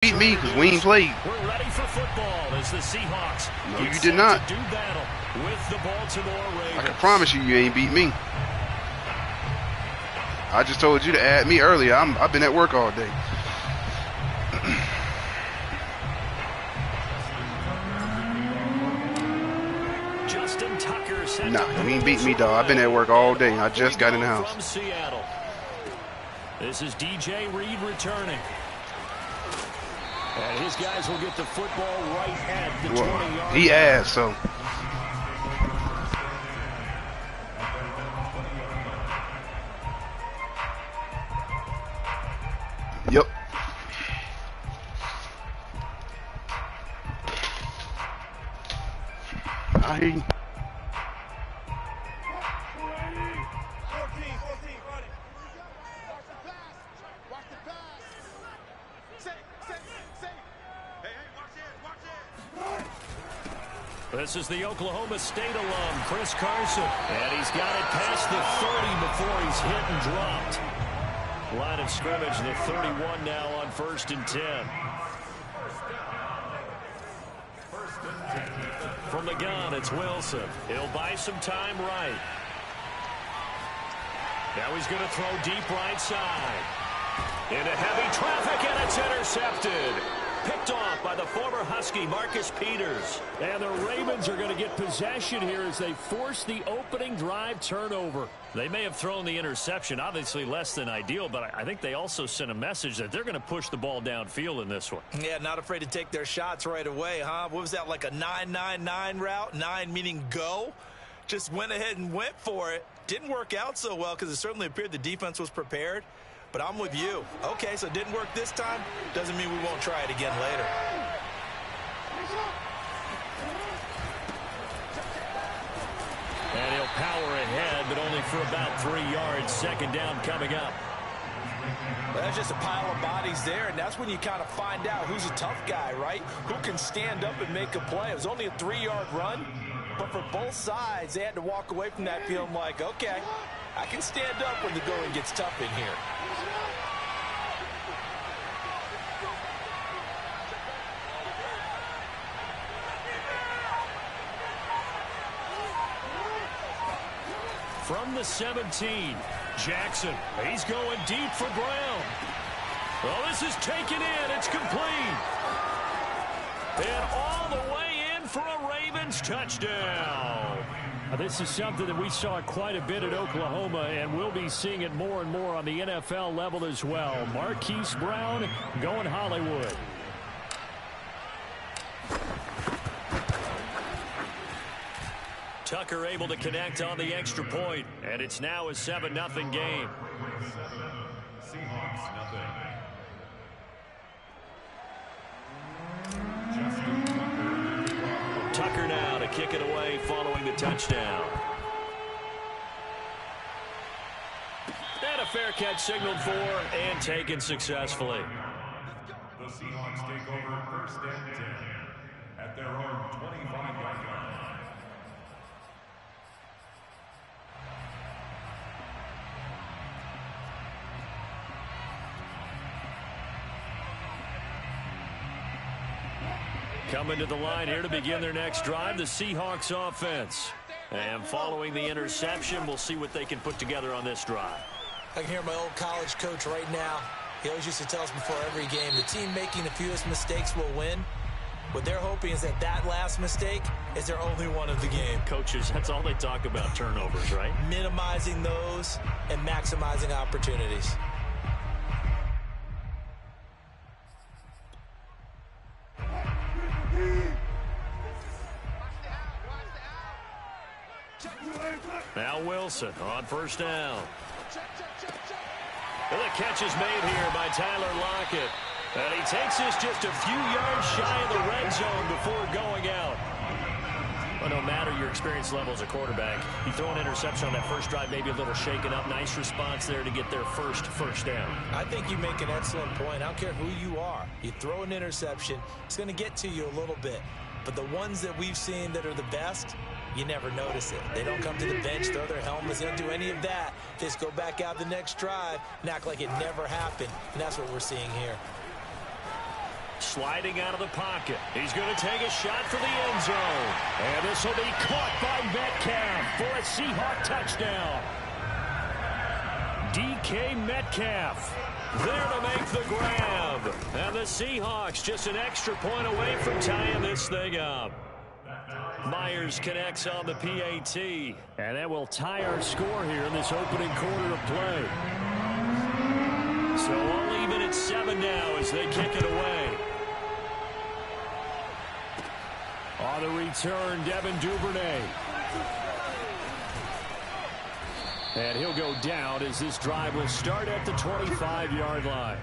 Beat me because we ain't played. We're ready for football as the Seahawks. No, you did not. Do battle with the Baltimore Ravens. I can promise you, you ain't beat me. I just told you to add me earlier. I've been at work all day. Justin Tucker. Nah, you ain't beat me, dog. I've been at work all day. I just got in the house. From Seattle. This is DJ Reed returning. And his guys will get the football right at the 20-yard line. He asked, so. Yep. I hear you. This is the Oklahoma State alum, Chris Carson. And he's got it past the 30 before he's hit and dropped. Line of scrimmage, the 31 now on 1st and 10. From the gun, it's Wilson. He'll buy some time right. Now he's going to throw deep right side. Into heavy traffic, and it's intercepted. Picked off by the former Husky, Marcus Peters. And the Ravens are going to get possession here as they force the opening drive turnover. They may have thrown the interception, obviously less than ideal, but I think they also sent a message that they're going to push the ball downfield in this one. Yeah, not afraid to take their shots right away, huh? What was that, like a 9-9-9 route? 9 meaning go? Just went ahead and went for it. Didn't work out so well because it certainly appeared the defense was prepared. But I'm with you. Okay, so it didn't work this time. Doesn't mean we won't try it again later. And he'll power ahead, but only for about 3 yards. Second down coming up. Well, that's just a pile of bodies there, and that's when you kind of find out who's a tough guy, right? Who can stand up and make a play. It was only a 3-yard run, but for both sides, they had to walk away from that feeling like, okay, I can stand up when the going gets tough in here. From the 17, Jackson. He's going deep for Brown. Well, this is taken in. It's complete. And all the way in for a Ravens touchdown. This is something that we saw quite a bit at Oklahoma, and we'll be seeing it more and more on the NFL level as well. Marquise Brown going Hollywood. Tucker able to connect on the extra point, and it's now a 7-0 game. Tucker now to kick it away following the touchdown. And a fair catch signaled for and taken successfully. The Seahawks take over 1st and 10 at their own 25-yard line. Coming to the line here to begin their next drive, the Seahawks offense. And following the interception, we'll see what they can put together on this drive. I can hear my old college coach right now. He always used to tell us before every game, the team making the fewest mistakes will win. What they're hoping is that last mistake is their only one of the game. Coaches, that's all they talk about, turnovers, right? Minimizing those and maximizing opportunities. Now Wilson on 1st down. And the catch is made here by Tyler Lockett. And he takes this just a few yards shy of the red zone before going out. Well, no matter your experience level as a quarterback, you throw an interception on that first drive, maybe a little shaken up. Nice response there to get their first down. I think you make an excellent point. I don't care who you are. You throw an interception, it's going to get to you a little bit. But the ones that we've seen that are the best, you never notice it. They don't come to the bench, throw their helmets, they don't do any of that. They just go back out the next drive and act like it never happened. And that's what we're seeing here. sliding out of the pocket. He's going to take a shot for the end zone. And this will be caught by Metcalf for a Seahawk touchdown. DK Metcalf there to make the grab. And the Seahawks just an extra point away from tying this thing up. Myers connects on the PAT. And that will tie our score here in this opening quarter of play. So all even at 7 now as they kick it away. On the return, Devin Duvernay. And he'll go down as this drive will start at the 25-yard line.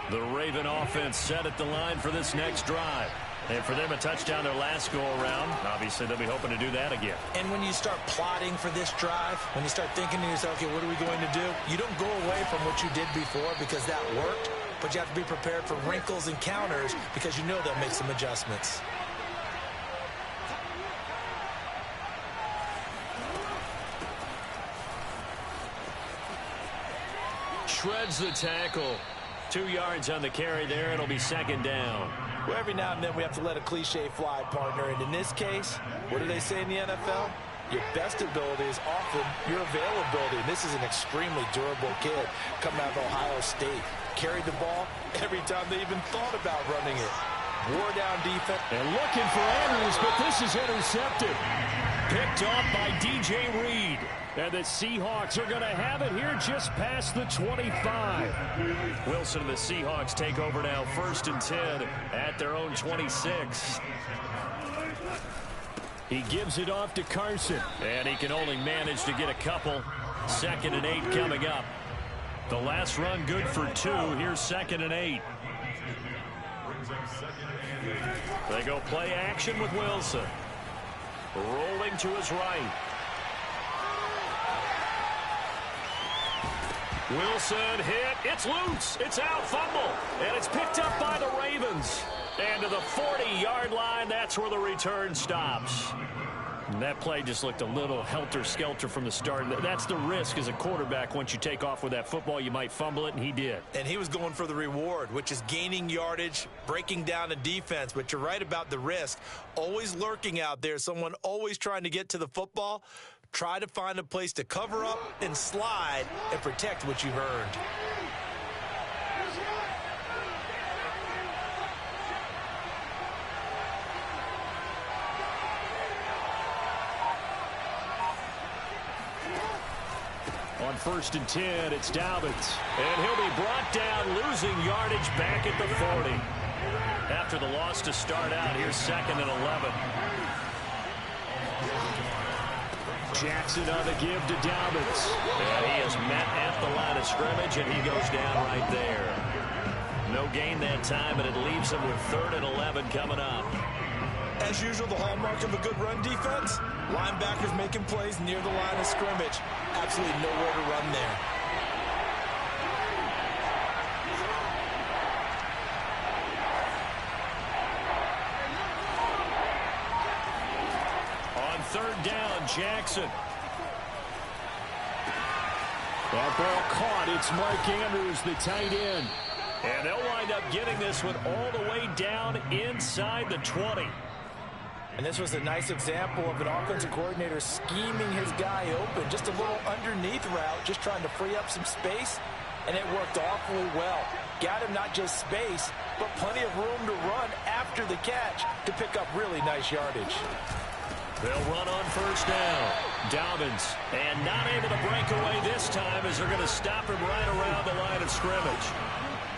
The Raven offense set at the line for this next drive. And for them, a touchdown their last go-around. Obviously, they'll be hoping to do that again. And when you start plotting for this drive, when you start thinking to yourself, okay, what are we going to do? You don't go away from what you did before because that worked, but you have to be prepared for wrinkles and counters because you know they'll make some adjustments. Shreds the tackle. 2 yards on the carry there. It'll be second down. Well, every now and then we have to let a cliche fly, partner. And in this case, what do they say in the NFL? Your best ability is often your availability. And this is an extremely durable kid coming out of Ohio State. Carried the ball every time they even thought about running it. Wore down defense. And looking for Andrews, but this is intercepted. Picked off by DJ Reed. And the Seahawks are going to have it here just past the 25. Wilson and the Seahawks take over now, 1st and 10 at their own 26. He gives it off to Carson. And he can only manage to get a couple. 2nd and 8 coming up. The last run good for 2. Here's 2nd and 8. They go play action with Wilson. Rolling to his right. Wilson hit. It's loose. It's out. Fumble. And it's picked up by the Ravens. And to the 40-yard line, that's where the return stops. And that play just looked a little helter-skelter from the start. That's the risk as a quarterback. Once you take off with that football, you might fumble it, and he did. And he was going for the reward, which is gaining yardage, breaking down the defense. But you're right about the risk. Always lurking out there, someone always trying to get to the football. Try to find a place to cover up and slide and protect what you've earned. On 1st and 10, it's Dobbins. And he'll be brought down, losing yardage back at the 40. After the loss to start out, here's 2nd and 11. Jackson on the give to Dobbins. And he is met at the line of scrimmage, and he goes down right there. No gain that time, and it leaves him with 3rd and 11 coming up. As usual, the hallmark of a good run defense, linebackers making plays near the line of scrimmage. Absolutely nowhere to run there. On 3rd down, Jackson. That ball caught. It's Mark Andrews, the tight end. And they'll wind up getting this one all the way down inside the 20. And this was a nice example of an offensive coordinator scheming his guy open. Just a little underneath route, just trying to free up some space. And it worked awfully well. Got him not just space, but plenty of room to run after the catch to pick up really nice yardage. They'll run on 1st down. Dobbins, and not able to break away this time as they're going to stop him right around the line of scrimmage.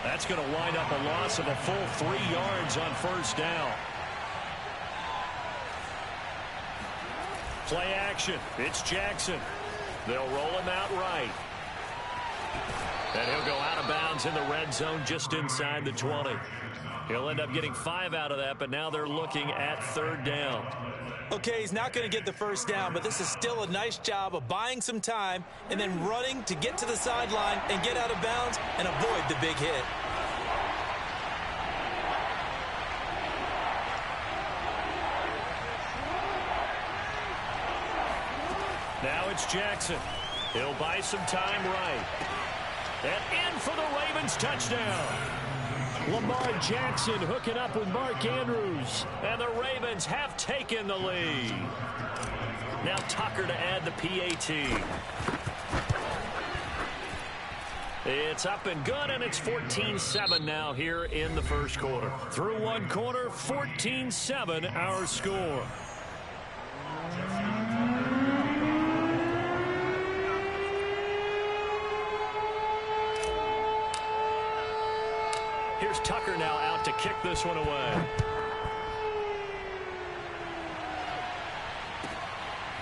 That's going to wind up a loss of a full 3 yards on 1st down. Play action. It's Jackson. They'll roll him out right. And he'll go out of bounds in the red zone just inside the 20. He'll end up getting 5 out of that, but now they're looking at 3rd down. Okay, he's not going to get the 1st down, but this is still a nice job of buying some time and then running to get to the sideline and get out of bounds and avoid the big hit. Now it's Jackson. He'll buy some time right. And in for the Ravens touchdown. Lamar Jackson hooking up with Mark Andrews. And the Ravens have taken the lead. Now Tucker to add the PAT. It's up and good, and it's 14-7 now here in the first quarter. Through one quarter, 14-7 our score. Here's Tucker now out to kick this one away.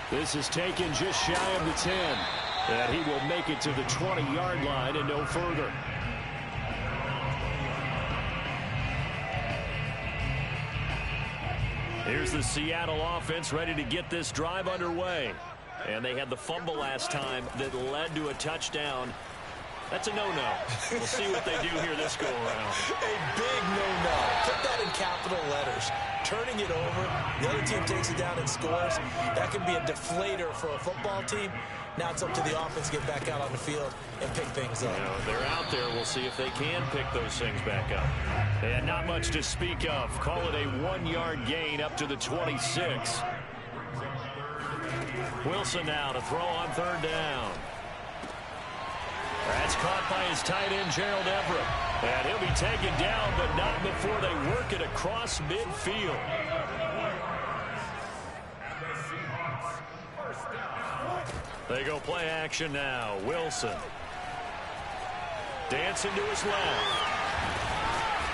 This is taken just shy of the 10. And he will make it to the 20-yard line and no further. Here's the Seattle offense ready to get this drive underway. And they had the fumble last time that led to a touchdown. That's a no-no. We'll see what they do here this go-around. A big no-no. Put that in capital letters. Turning it over, the other team takes it down and scores. That can be a deflator for a football team. Now it's up to the offense to get back out on the field and pick things up. They're out there. We'll see if they can pick those things back up. And not much to speak of. Call it a 1-yard gain up to the 26. Wilson now to throw on third down. That's caught by his tight end, Gerald Everett. And he'll be taken down, but not before they work it across midfield. They go play action now. Wilson. Dancing to his left.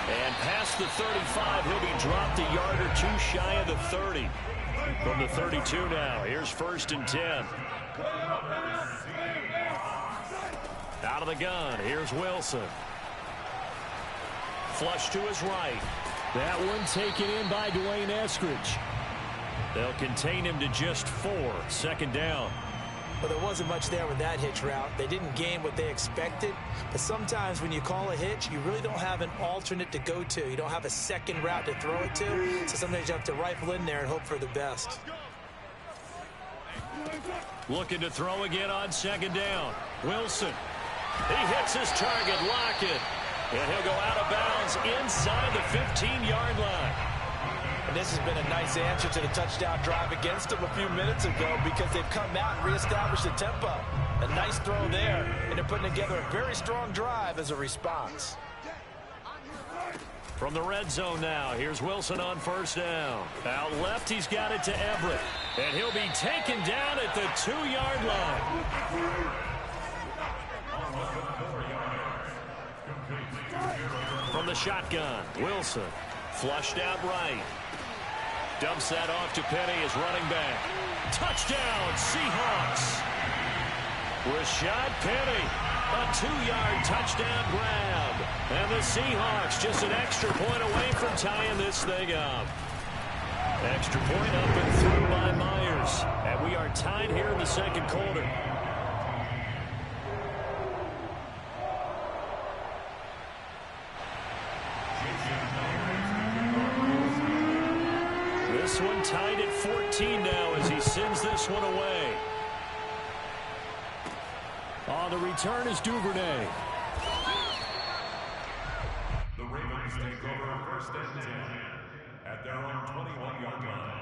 And past the 35, he'll be dropped a yard or two shy of the 30. From the 32 now, here's 1st and 10. Out of the gun, here's Wilson. Flush to his right. That one taken in by Dwayne Eskridge. They'll contain him to just 4. 2nd down. Well, there wasn't much there with that hitch route. They didn't gain what they expected. But sometimes when you call a hitch, you really don't have an alternate to go to. You don't have a second route to throw it to. So sometimes you have to rifle in there and hope for the best. Looking to throw again on 2nd down. Wilson. He hits his target, Lockett. And he'll go out of bounds inside the 15-yard line. And this has been a nice answer to the touchdown drive against them a few minutes ago because they've come out and reestablished the tempo. A nice throw there, and they're putting together a very strong drive as a response. From the red zone now, here's Wilson on 1st down. Out left, he's got it to Everett. And he'll be taken down at the 2-yard line. From the shotgun, Wilson. Flushed out right. Dumps that off to Penny as running back. Touchdown, Seahawks. Rashad Penny, a 2-yard touchdown grab. And the Seahawks just an extra point away from tying this thing up. Extra point up and through by Myers. And we are tied here in the 2nd quarter. This one tied at 14 now as he sends this one away. On the return is Duvernay. The Ravens take over 1st and 10 at their own 21-yard line.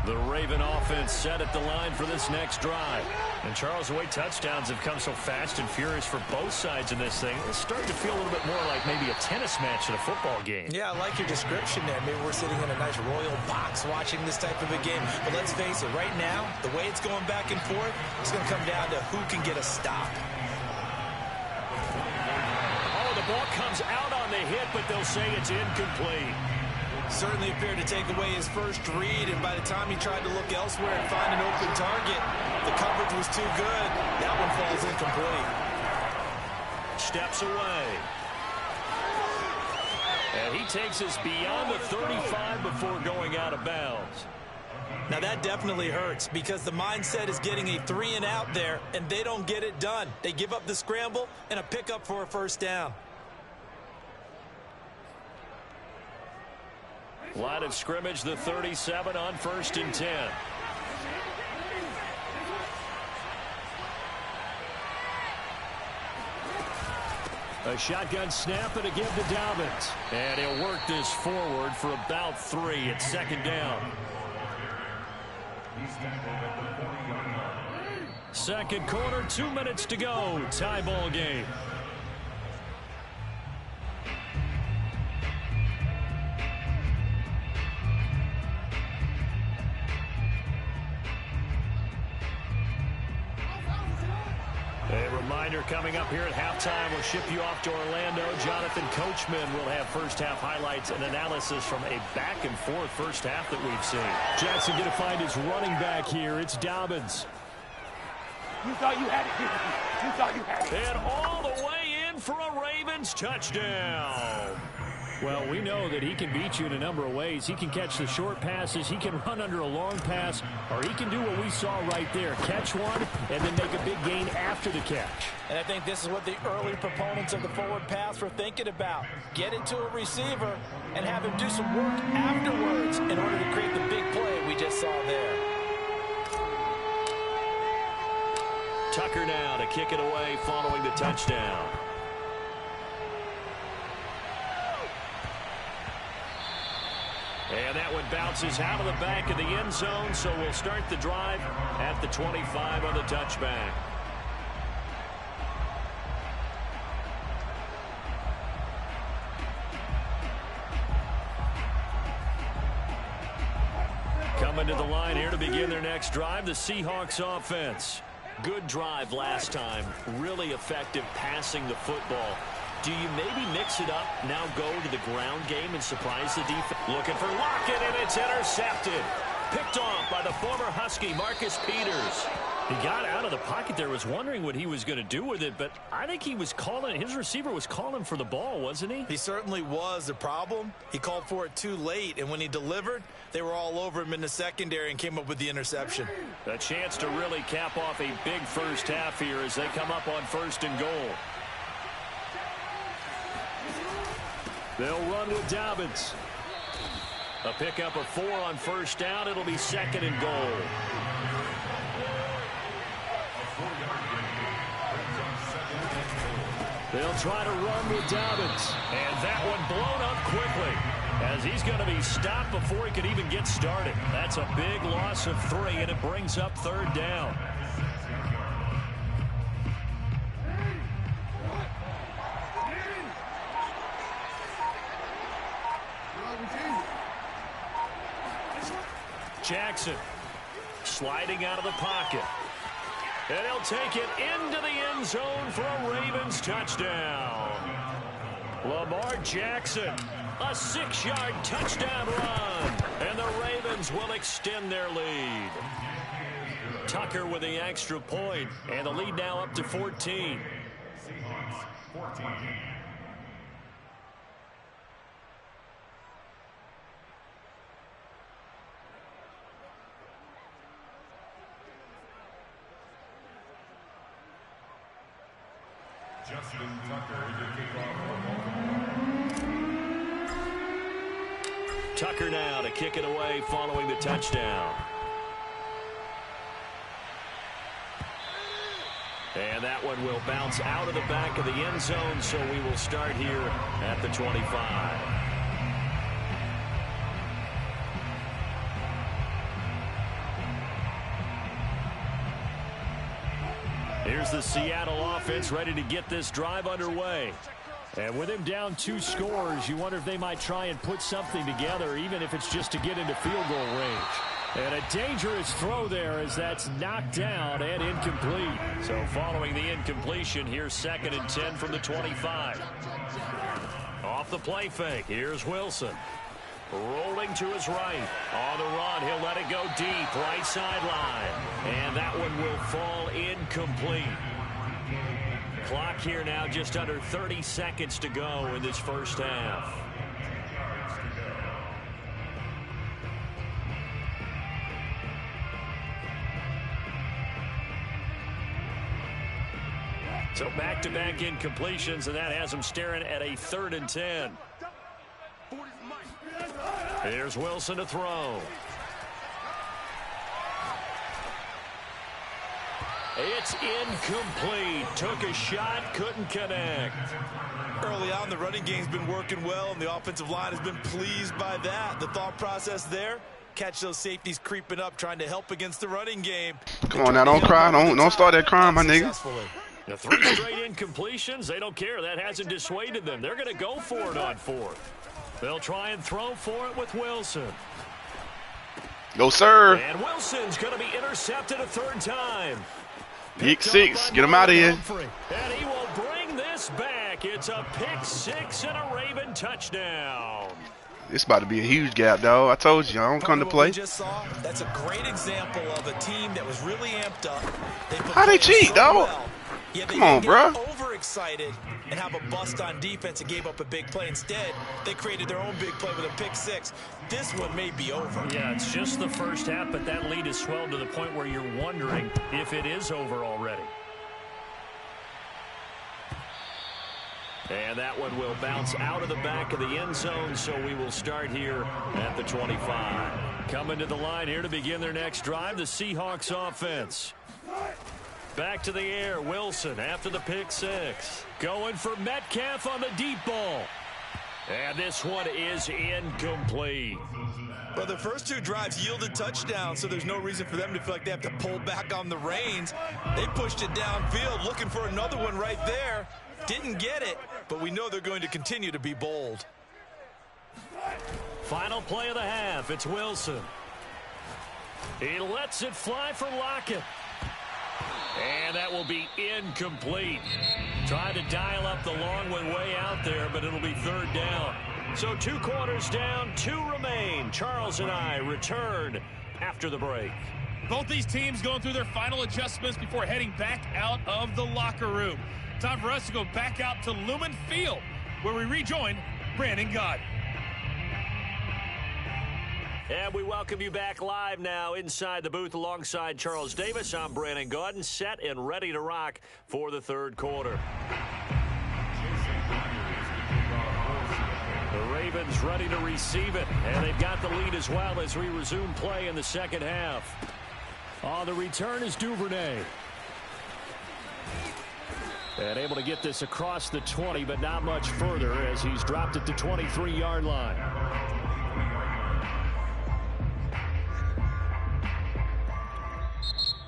The Raven offense set at the line for this next drive. And Charles, the way touchdowns have come so fast and furious for both sides in this thing, it's starting to feel a little bit more like maybe a tennis match at a football game. Yeah, I like your description there. Maybe we're sitting in a nice royal box watching this type of a game. But let's face it, right now, the way it's going back and forth, it's going to come down to who can get a stop. Oh, the ball comes out on the hit, but they'll say it's incomplete. Certainly appeared to take away his first read, and by the time he tried to look elsewhere and find an open target, the coverage was too good. That one falls incomplete. Steps away. And he takes us beyond the 35 before going out of bounds. Now that definitely hurts because the mindset is getting a 3-and-out there, and they don't get it done. They give up the scramble and a pickup for a 1st down. Line of scrimmage, the 37 on 1st and 10. A shotgun snap and a give to Dobbins. And he'll work this forward for about 3 at 2nd down. Second quarter, 2 minutes to go. Tie ball game. A reminder coming up here at halftime, we'll ship you off to Orlando. Jonathan Coachman will have first half highlights and analysis from a back and forth first half that we've seen. Jackson going to find his running back here. It's Dobbins. You thought you had it. You thought you had it. And all the way in for a Ravens touchdown. Well, we know that he can beat you in a number of ways. He can catch the short passes, he can run under a long pass, or he can do what we saw right there, catch one and then make a big gain after the catch. And I think this is what the early proponents of the forward pass were thinking about. Get it to a receiver and have him do some work afterwards in order to create the big play we just saw there. Tucker now to kick it away following the touchdown. And that one bounces out of the back of the end zone, so we'll start the drive at the 25 on the touchback. Coming to the line here to begin their next drive, the Seahawks offense. Good drive last time, really effective passing the football. Do you maybe mix it up, now go to the ground game and surprise the defense? Looking for Lockett, and it's intercepted. Picked off by the former Husky, Marcus Peters. He got out of the pocket there, was wondering what he was going to do with it, but I think he was calling, his receiver was calling for the ball, wasn't he? He certainly was. The problem, he called for it too late, and when he delivered, they were all over him in the secondary and came up with the interception. A chance to really cap off a big first half here as they come up on 1st and goal. They'll run with Dobbins. A pickup of 4 on 1st down. It'll be 2nd and goal. They'll try to run with Dobbins. And that one blown up quickly as he's going to be stopped before he could even get started. That's a big loss of 3, and it brings up 3rd down. Jackson sliding out of the pocket. And he'll take it into the end zone for a Ravens touchdown. Lamar Jackson, a 6-yard touchdown run. And the Ravens will extend their lead. Tucker with the extra point, and the lead now up to 14. Seahawks 14. Justin Tucker to kick off. Tucker now to kick it away following the touchdown. And that one will bounce out of the back of the end zone, so we will start here at the 25. Here's the Seattle offense ready to get this drive underway. And with him down 2 scores, you wonder if they might try and put something together, even if it's just to get into field goal range. And a dangerous throw there as that's knocked down and incomplete. So following the incompletion, here's 2nd and 10 from the 25. Off the play fake, here's Wilson. Rolling to his right. On the run, he'll let it go deep, right sideline. And that one will fall incomplete. Clock here now just under 30 seconds to go in this first half. So back-to-back incompletions, and that has them staring at a 3rd and 10. Here's Wilson to throw. It's incomplete. Took a shot, couldn't connect. Early on, the running game's been working well, and the offensive line has been pleased by that. The thought process there, catch those safeties creeping up, trying to help against the running game. Come on now, don't cry. Don't start that crying, my nigga. The 3 straight incompletions, they don't care. That hasn't dissuaded them. They're going to go for it on 4th. They'll try and throw for it with Wilson. Go, sir. And Wilson's going to be intercepted a 3rd time. Pick 6. Get him out of here. And he will bring this back. It's a pick 6 and a Raven touchdown. It's about to be a huge gap, dog. I told you, I don't come to play. Just saw, that's a great example of a team that was really amped up. How they cheat, dog? Well. Yeah, come on, bro. Overexcited and have a bust on defense and gave up a big play. Instead, they created their own big play with a pick 6. This one may be over. Yeah, it's just the first half, but that lead has swelled to the point where you're wondering if it is over already. And that one will bounce out of the back of the end zone, so we will start here at the 25. Coming to the line here to begin their next drive, the Seahawks offense. Back to the air, Wilson after the pick 6. Going for Metcalf on the deep ball. And this one is incomplete. Well, the first 2 drives yielded touchdowns, so there's no reason for them to feel like they have to pull back on the reins. They pushed it downfield, looking for another one right there. Didn't get it, but we know they're going to continue to be bold. Final play of the half, it's Wilson. He lets it fly for Lockett. And that will be incomplete. Trying to dial up the long one way out there, but it'll be 3rd down. So 2 quarters down, 2 remain. Charles and I return after the break. Both these teams going through their final adjustments before heading back out of the locker room. Time for us to go back out to Lumen Field, where we rejoin Brandon Gott. And we welcome you back live now inside the booth alongside Charles Davis. I'm Brandon Gaudin, set and ready to rock for the 3rd quarter. The Ravens ready to receive it, and they've got the lead as well as we resume play in the 2nd half. On the return is Duvernay. And able to get this across the 20, but not much further as he's dropped it to 23-yard line.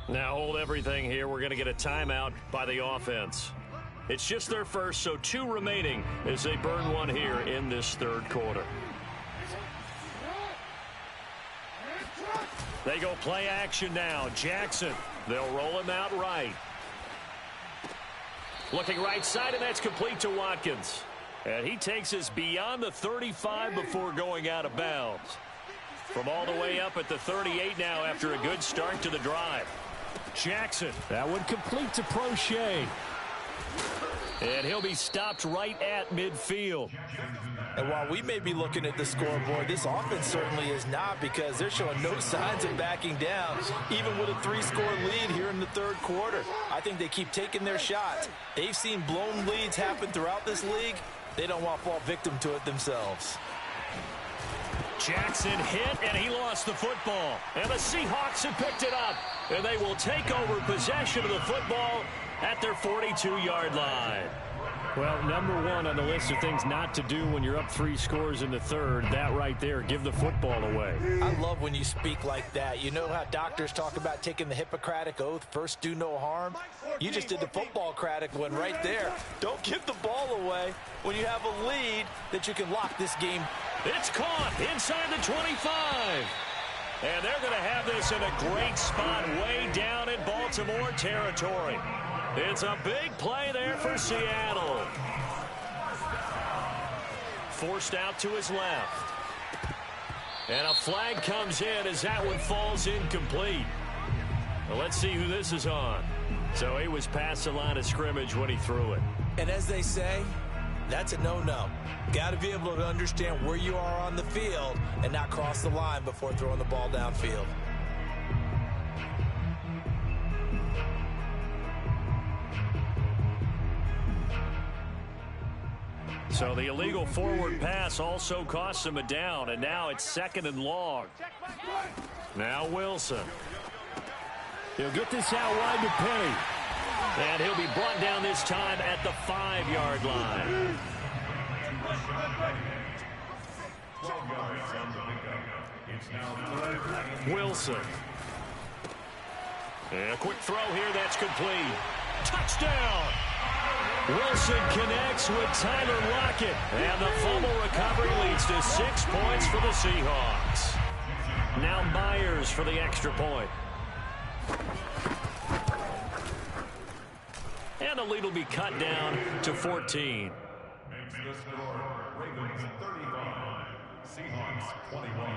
Now hold everything here. We're going to get a timeout by the offense. It's just their first, so 2 remaining as they burn one here in this 3rd quarter. They go play action now. Jackson. They'll roll him out right. Looking right side, and that's complete to Watkins. And he takes us beyond the 35 before going out of bounds. From all the way up at the 38 now after a good start to the drive. Jackson, that one complete to Prochet. And he'll be stopped right at midfield. And while we may be looking at the scoreboard, this offense certainly is not, because they're showing no signs of backing down, even with a 3-score lead here in the 3rd quarter. I think they keep taking their shots. They've seen blown leads happen throughout this league. They don't want to fall victim to it themselves. Jackson hit, and he lost the football. And the Seahawks have picked it up. And they will take over possession of the football at their 42-yard line. Well, number 1 on the list of things not to do when you're up 3 scores in the 3rd, that right there, give the football away. I love when you speak like that. You know how doctors talk about taking the Hippocratic Oath, first do no harm? You just did the football-cratic one right there. Don't give the ball away when you have a lead that you can lock this game. It's caught inside the 25. And they're going to have this in a great spot way down in Baltimore territory. It's a big play there for Seattle. Forced out to his left. And a flag comes in as that one falls incomplete. Well, let's see who this is on. So he was past the line of scrimmage when he threw it. And as they say, that's a no-no. Got to be able to understand where you are on the field and not cross the line before throwing the ball downfield. So the illegal forward pass also costs him a down, and now it's 2nd and long. Now Wilson. He'll get this out wide to Penny. And he'll be brought down this time at the 5-yard line. 12 yards on the pickup. It's now 3rd and Wilson. And a quick throw here, that's complete. Touchdown! Wilson connects with Tyler Lockett. And the fumble recovery leads to 6 points for the Seahawks. Now Myers for the extra point. And the lead will be cut down to 14. makes the score. Ravens 35, Seahawks 21.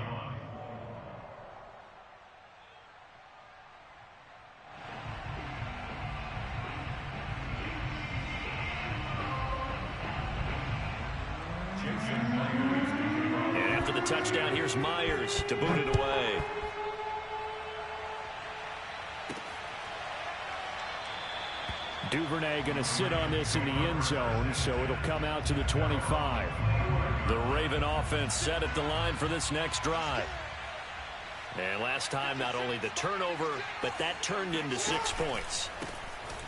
And after the touchdown, here's Myers to boot it away. Duvernay going to sit on this in the end zone, so it'll come out to the 25. The Raven offense set at the line for this next drive. And last time, not only the turnover, but that turned into 6 points.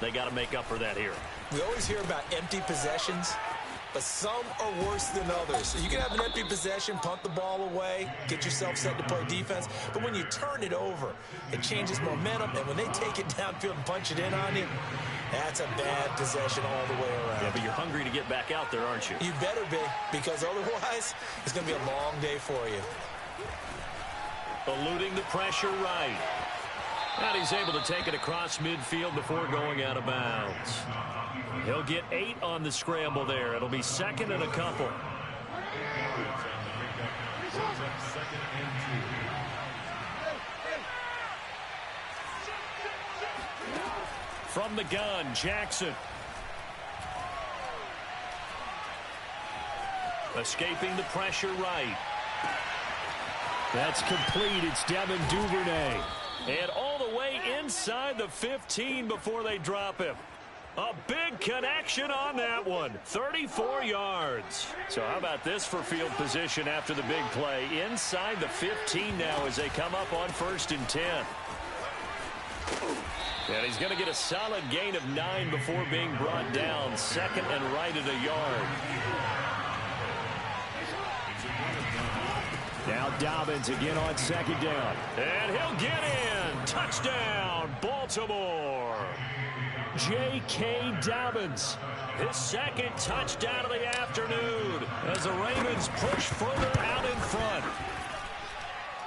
They got to make up for that here. We always hear about empty possessions, but some are worse than others. So you can have an empty possession, punt the ball away, get yourself set to play defense. But when you turn it over, it changes momentum. And when they take it downfield and punch it in on you, that's a bad possession all the way around. Yeah, but you're hungry to get back out there, aren't you? You better be, because otherwise, it's going to be a long day for you. Eluding the pressure right. And he's able to take it across midfield before going out of bounds. He'll get 8 on the scramble there. It'll be 2nd and a couple. From the gun, Jackson. Escaping the pressure right. That's complete. It's Devin Duvernay. And all the way inside the 15 before they drop him. A big connection on that one. 34 yards. So how about this for field position after the big play? Inside the 15 now as they come up on 1st and 10. And he's going to get a solid gain of 9 before being brought down. 2nd and right at a yard. Now Dobbins again on 2nd down. And he'll get in. Touchdown, Baltimore. J.K. Dobbins. His 2nd touchdown of the afternoon as the Ravens push further out in front.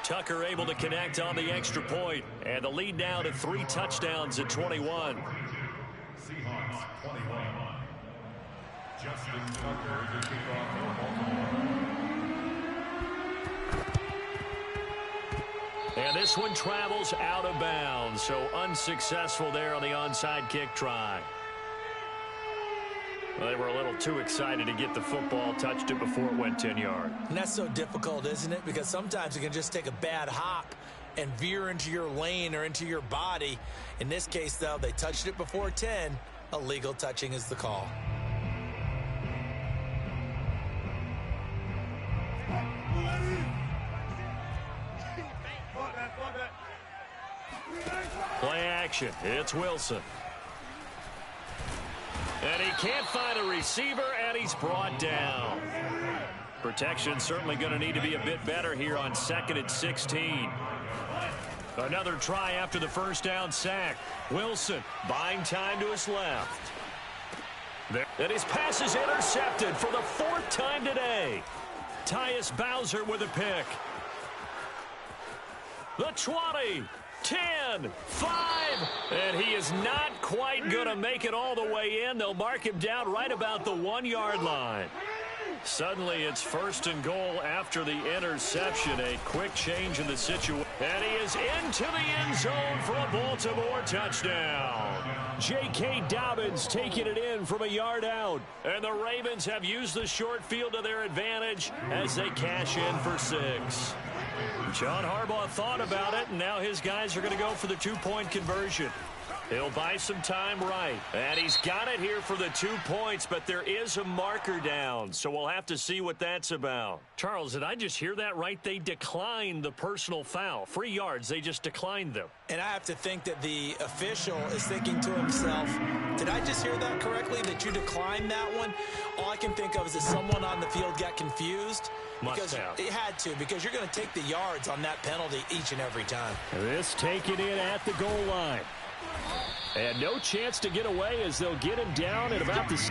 Tucker able to connect on the extra point, and the lead now to 3 touchdowns at 21. Seahawks 21. Justin Tucker to kick off for Baltimore. And this one travels out of bounds, so unsuccessful there on the onside kick try. Well, they were a little too excited to get the football, touched it before it went 10 yards. And that's so difficult, isn't it? Because sometimes you can just take a bad hop and veer into your lane or into your body. In this case, though, they touched it before 10. Illegal touching is the call. Play action. It's Wilson. And he can't find a receiver, and he's brought down. Protection certainly going to need to be a bit better here on 2nd and 16. Another try after the 1st down sack. Wilson buying time to his left. And his pass is intercepted for the 4th time today. Tyus Bowser with a pick. The 20. 10, 5, and he is not quite going to make it all the way in. They'll mark him down right about the 1-yard line. Suddenly, it's 1st and goal after the interception. A quick change in the situation. And he is into the end zone for a Baltimore touchdown. J.K. Dobbins taking it in from a yard out. And the Ravens have used the short field to their advantage as they cash in for 6. John Harbaugh thought about it, and now his guys are going to go for the 2-point conversion. He'll buy some time right. And he's got it here for the 2 points, but there is a marker down, so we'll have to see what that's about. Charles, did I just hear that right? They declined the personal foul. 3 yards, they just declined them. And I have to think that the official is thinking to himself, did I just hear that correctly, that you declined that one? All I can think of is that someone on the field got confused. Must have. It had to, because you're going to take the yards on that penalty each and every time. This taken in at the goal line. And no chance to get away as they'll get him down at about the...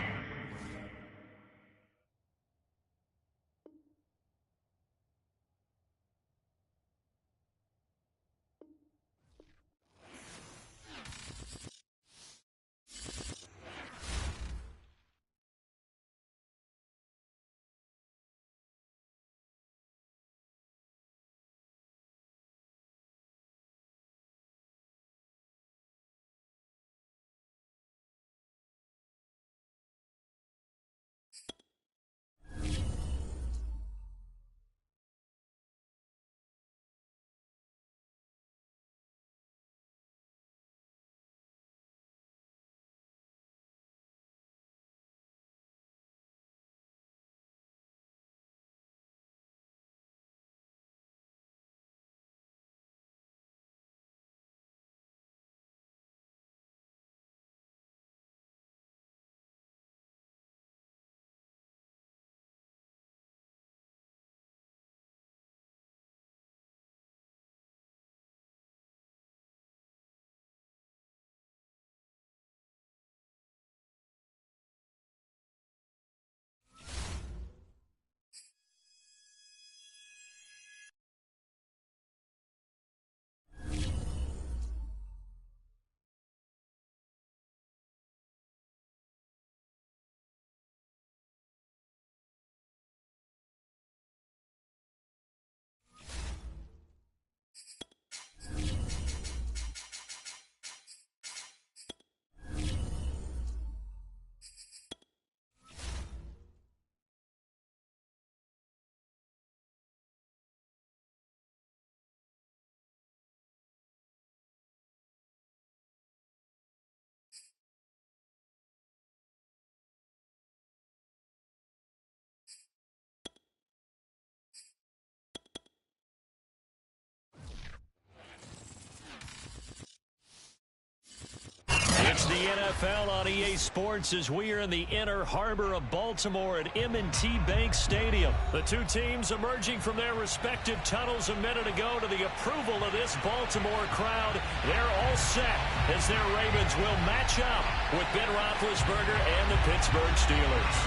It's the NFL on EA Sports as we are in the inner harbor of Baltimore at M&T Bank Stadium. The two teams emerging from their respective tunnels a minute ago to the approval of this Baltimore crowd. They're all set as their Ravens will match up with Ben Roethlisberger and the Pittsburgh Steelers.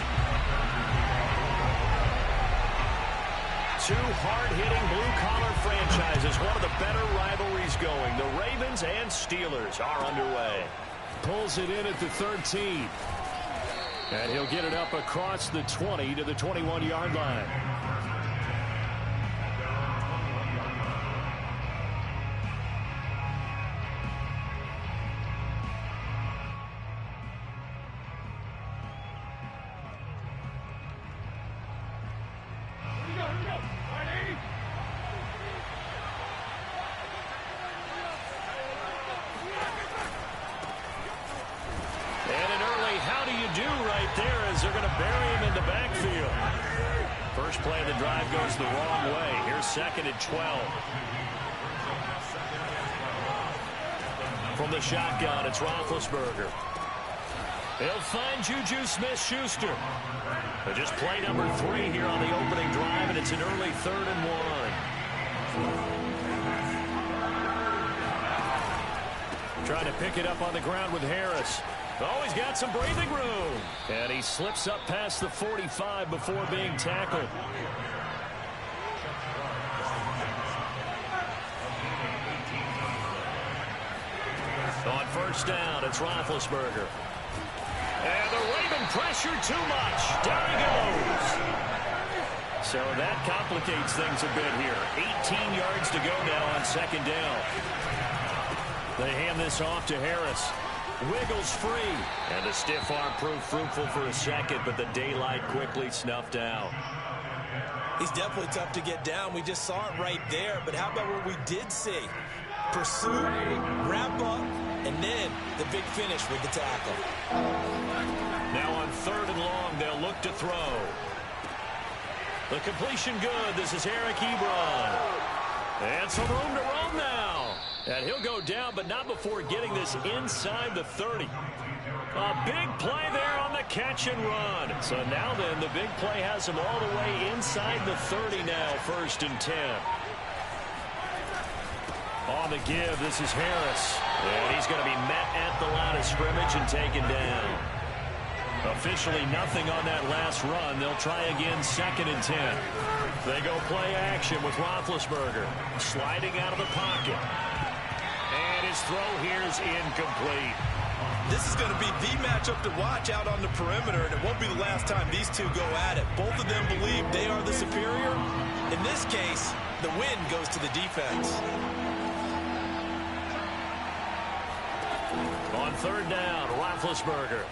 Two hard-hitting blue-collar franchises, one of the better rivalries going. The Ravens and Steelers are underway. Pulls it in at the 13. And he'll get it up across the 20 to the 21-yard line. They're going to bury him in the backfield. First play of the drive goes the wrong way. Here's 2nd and 12. From the shotgun, it's Roethlisberger. He'll find Juju Smith-Schuster. Just play number 3 here on the opening drive, and it's an early 3rd and 1. Trying to pick it up on the ground with Harris. Oh, he's got some breathing room. And he slips up past the 45 before being tackled. On first down, it's Roethlisberger. And the Raven pressure too much. Down he goes. So that complicates things a bit here. 18 yards to go now on 2nd down. They hand this off to Harris. Wiggles free. And the stiff arm proved fruitful for a second, but the daylight quickly snuffed out. He's definitely tough to get down. We just saw it right there. But how about what we did see? Pursuit, wrap up, and then the big finish with the tackle. Now on 3rd and long, they'll look to throw. The completion good. This is Eric Ebron. And some room to roam now. And he'll go down, but not before getting this inside the 30. A big play there on the catch and run. So now then, the big play has him all the way inside the 30 now, 1st and 10. On the give, this is Harris. And he's going to be met at the line of scrimmage and taken down. Officially nothing on that last run. They'll try again 2nd and 10. They go play action with Roethlisberger. Sliding out of the pocket. And his throw here is incomplete. This is going to be the matchup to watch out on the perimeter, and it won't be the last time these two go at it. Both of them believe they are the superior. In this case, the win goes to the defense. On 3rd down, Roethlisberger.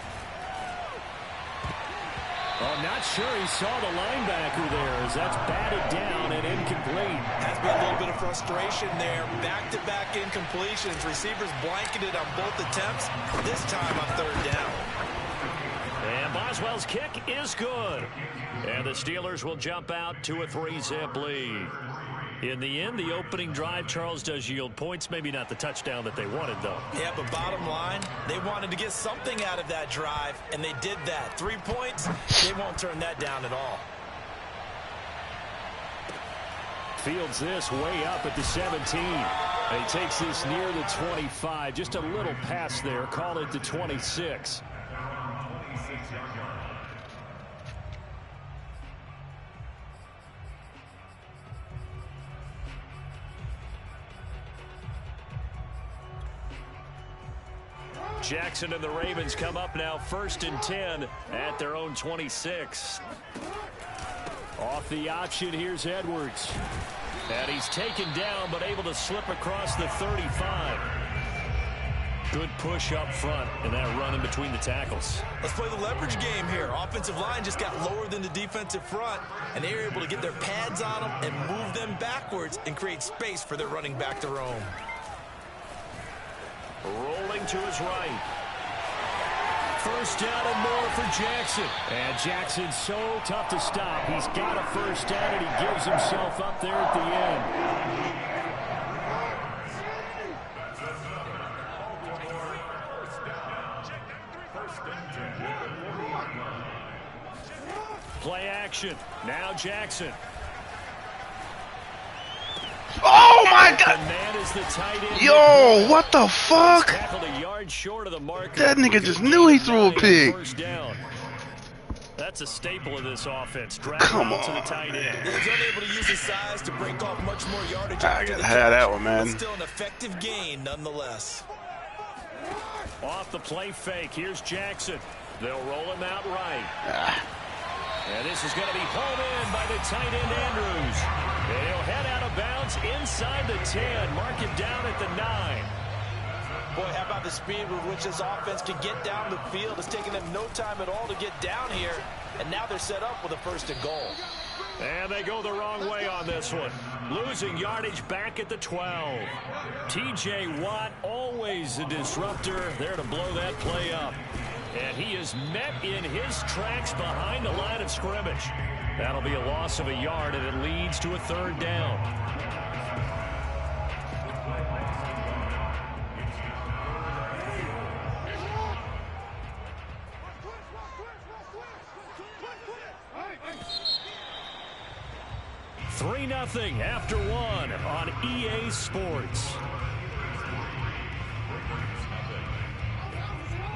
Oh, not sure he saw the linebacker there as that's batted down and incomplete. Has been a little bit of frustration there. Back-to-back incompletions. Receivers blanketed on both attempts, this time on 3rd down. And Boswell's kick is good. And the Steelers will jump out to a 3-zip lead. In the end, the opening drive, Charles, does yield points. Maybe not the touchdown that they wanted, though. Yeah, but bottom line, they wanted to get something out of that drive, and they did that. 3 points, they won't turn that down at all. Fields this way up at the 17. And he takes this near the 25. Just a little pass there. Call it the 26. Jackson and the Ravens come up now 1st and 10 at their own 26. Off the option, here's Edwards. And he's taken down, but able to slip across the 35. Good push up front, and that run in between the tackles. Let's play the leverage game here. Offensive line just got lower than the defensive front, and they were able to get their pads on them and move them backwards and create space for their running back to roam. Rolling to his right. 1st down and more for Jackson. And Jackson's so tough to stop. He's got a 1st down, and he gives himself up there at the end. Play action. Now Jackson. Oh my God! Man is the tight end. Yo, what the fuck? Tackled a yard short of the marker. That nigga just knew he threw a pig. 1st down. That's a staple of this offense. Drag Come out to the on. tight end. He's unable to use his size to break off much more yardage. I after gotta the have that catch, one, man. but still an effective gain nonetheless. Off the play fake. Here's Jackson. They'll roll him out right. And this is going to be hauled in by the tight end Andrews. And he'll head out of bounds inside the 10. Mark him down at the 9. Boy, how about the speed with which this offense can get down the field? It's taken them no time at all to get down here. And now they're set up with a 1st and goal. And they go the wrong way on this one. Losing yardage back at the 12. T.J. Watt, always a disruptor, there to blow that play up. And he is met in his tracks behind the line of scrimmage. That'll be a loss of a yard, and it leads to a 3rd down. Nothing after 1 on EA Sports.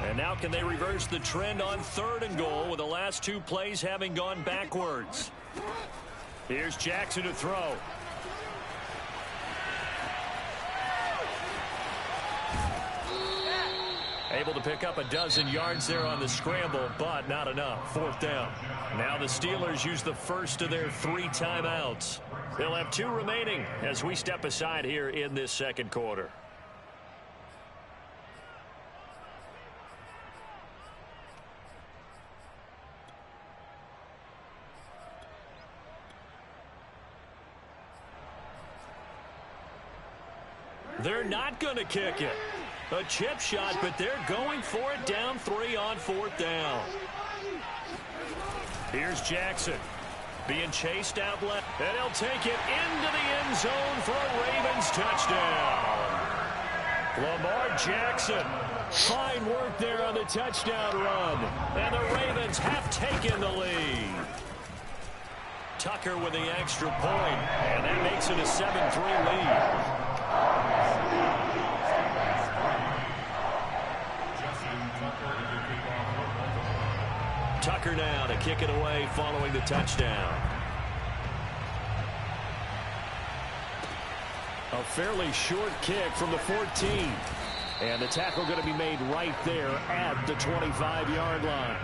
And now can they reverse the trend on 3rd and goal with the last 2 plays having gone backwards? Here's Jackson to throw. Able to pick up a dozen yards there on the scramble, but not enough. 4th down. Now the Steelers use the 1st of their 3 timeouts. They'll have 2 remaining as we step aside here in this 2nd quarter. They're not going to kick it. A chip shot, but they're going for it down 3 on 4th down. Here's Jackson being chased out left, and he'll take it into the end zone for a Ravens touchdown. Lamar Jackson, fine work there on the touchdown run, and the Ravens have taken the lead. Tucker with the extra point, and that makes it a 7-3 lead. Tucker now to kick it away following the touchdown. A fairly short kick from the 14. And the tackle going to be made right there at the 25-yard line.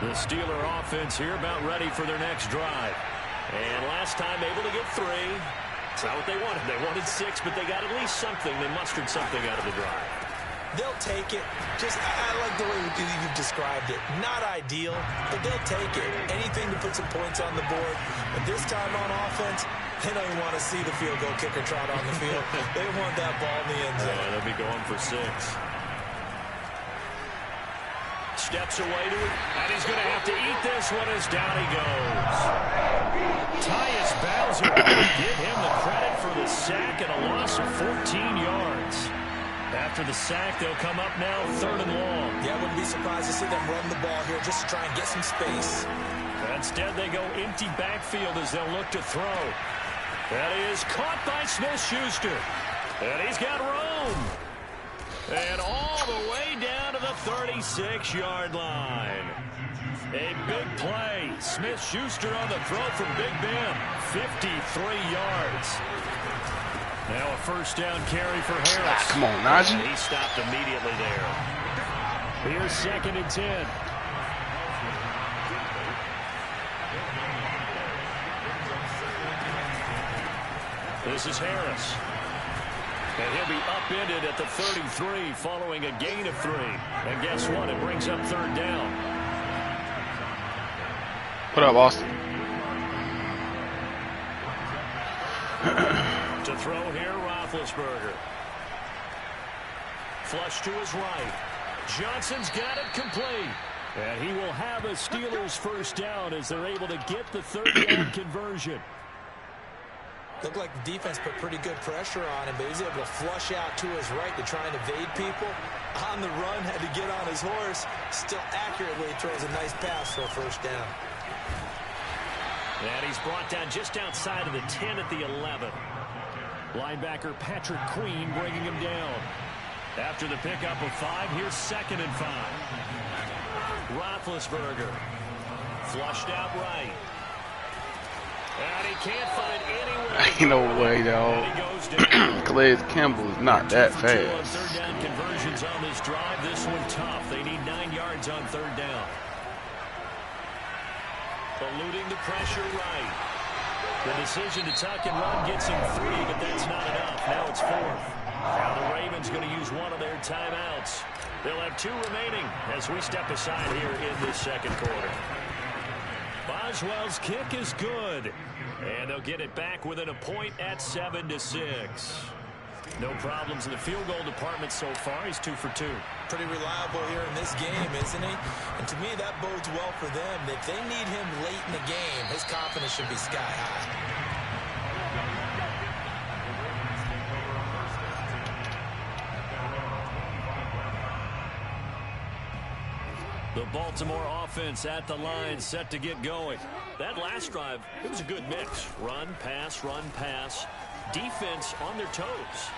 The Steeler offense here about ready for their next drive. And last time able to get 3. It's not what they wanted. They wanted 6, but they got at least something. They mustered something out of the drive. They'll take it. I like the way you've described it. Not ideal, but they'll take it. Anything to put some points on the board. But this time on offense, they don't even want to see the field goal kicker trot on the field. They want that ball in the end zone. Yeah, they'll be going for 6. Steps away to it, and he's going to have to eat this one as down he goes. Tyus Bowser, give him the credit for the sack and a loss of 14 yards. After the sack, they'll come up now 3rd and long. Yeah, I wouldn't be surprised to see them run the ball here just to try and get some space. Instead, they go empty backfield as they'll look to throw. That is caught by Smith-Schuster. And he's got room. And all the way down to the 36-yard line. A big play. Smith-Schuster on the throw from Big Ben. 53 yards. Now a 1st down carry for Harris. Come on, Najee. He stopped immediately there. Here's 2nd and 10. This is Harris. And he'll be upended at the 33 following a gain of 3. And guess what? It brings up 3rd down. What up, Austin? To throw here, Roethlisberger. Flush to his right. Johnson's got it complete. And he will have a Steelers 1st down as they're able to get the 3rd down conversion. Looked like the defense put pretty good pressure on him, but he was able to flush out to his right to try and evade people. On the run, had to get on his horse. Still accurately throws a nice pass for a 1st down. And he's brought down just outside of the 10 at the 11. Linebacker Patrick Queen bringing him down. After the pickup of 5, here's 2nd and 5. Roethlisberger flushed out right. And he can't find anywhere. Ain't no way, though. Calais Campbell is not that fast. 3rd down conversions on this drive. This one tough. They need 9 yards on 3rd down. Eluding the pressure right. The decision to tuck and run gets him 3, but that's not enough. Now it's 4th. Now the Ravens going to use one of their timeouts. They'll have 2 remaining as we step aside here in this 2nd quarter. Boswell's kick is good. And they'll get it back within a point at 7-6. No problems in the field goal department so far. He's 2 for 2. Pretty reliable here in this game, isn't he? And to me, that bodes well for them. If they need him late in the game, his confidence should be sky high. The Baltimore offense at the line, set to get going. That last drive, it was a good mix. Run, pass, defense on their toes.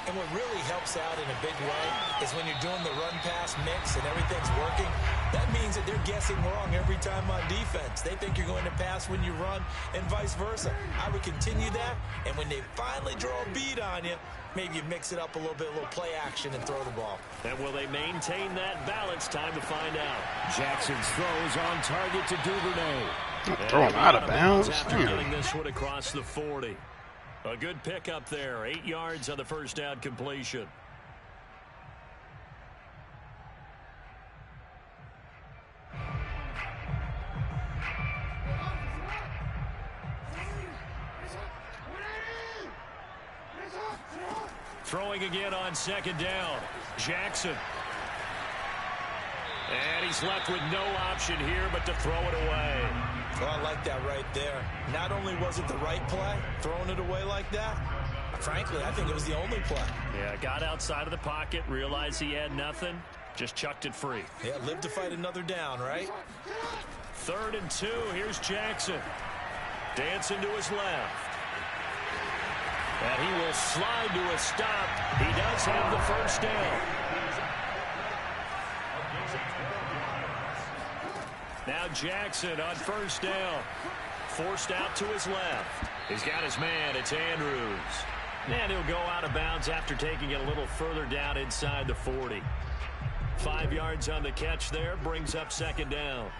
And what really helps out in a big way is when you're doing the run-pass mix and everything's working, that means that they're guessing wrong every time on defense. They think you're going to pass when you run and vice versa. I would continue that, and when they finally draw a beat on you, maybe you mix it up a little bit, a little play action, and throw the ball. And will they maintain that balance? Time to find out. Jackson's throws on target to Duvernay. Throwing out of bounds. After getting this one across the 40. A good pickup there. 8 yards on the 1st down completion. throwing again on second down. Jackson. And he's left with no option here but to throw it away. Well, I like that right there. Not only was it the right play, throwing it away like that, frankly, I think it was the only play. Yeah, got outside of the pocket, realized he had nothing, just chucked it free. Yeah, live to fight another down, right? 3rd and 2. Here's Jackson. Dancing to his left. And he will slide to a stop. He does have the first down. Now Jackson on first down. Forced out to his left. He's got his man. It's Andrews. And he'll go out of bounds after taking it a little further down inside the 40. 5 yards on the catch there. Brings up second down.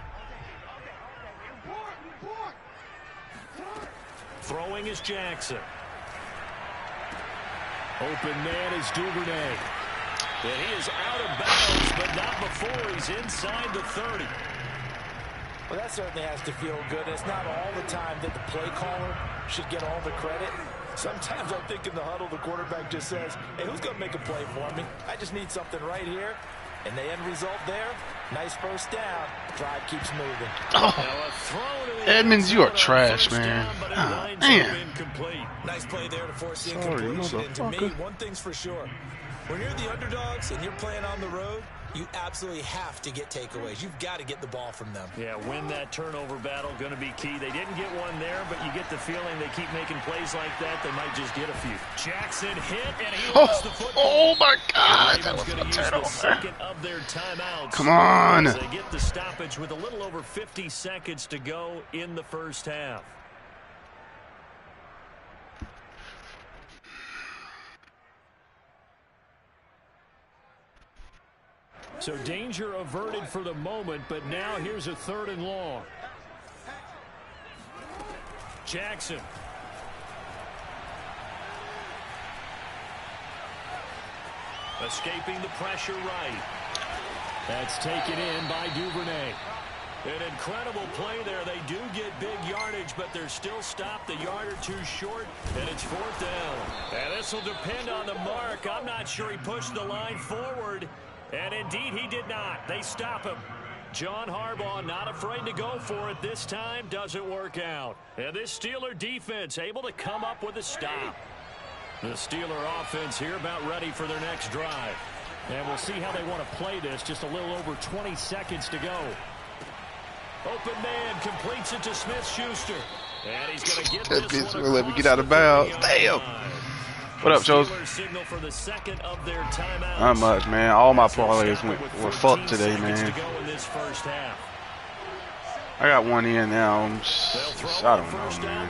Throwing is Jackson. Open man is Duvernay. And he is out of bounds, but not before he's inside the 30. Well, that certainly has to feel good. It's not all the time that the play caller should get all the credit. Sometimes I think in the huddle, the quarterback just says, hey, who's going to make a play for me? I just need something right here. And the end result there, nice first down. Drive keeps moving. Oh, Edmonds, you are trash, man. Oh, man. Nice play there to force the incompletion. And to me, one thing's for sure. When you're the underdogs and you're playing on the road, you absolutely have to get takeaways. You've got to get the ball from them. Yeah, win that turnover battle, going to be key. They didn't get one there, but you get the feeling they keep making plays like that, they might just get a few. Jackson hit, and he lost the football. Oh, my God. That was a turnover. Second of their timeouts. Come on. They get the stoppage with a little over 50 seconds to go in the first half. So danger averted for the moment, but now here's a 3rd and long. Jackson. Escaping the pressure right. That's taken in by Duvernay. An incredible play there. They do get big yardage, but they're still stopped a yard or two short, and it's 4th down. And this will depend on the mark. I'm not sure he pushed the line forward. And indeed, he did not. They stop him. John Harbaugh not afraid to go for it this time. Doesn't work out. And this Steeler defense able to come up with a stop. The Steeler offense here about ready for their next drive. And we'll see how they want to play this. Just a little over 20 seconds to go. Open man completes it to Smith-Schuster. And he's going to get that this bitch one will let me get out of bounds. Damn. What up, Joe? Not much, man. All my parlays were fucked today, man. I got one in now. I don't know, man.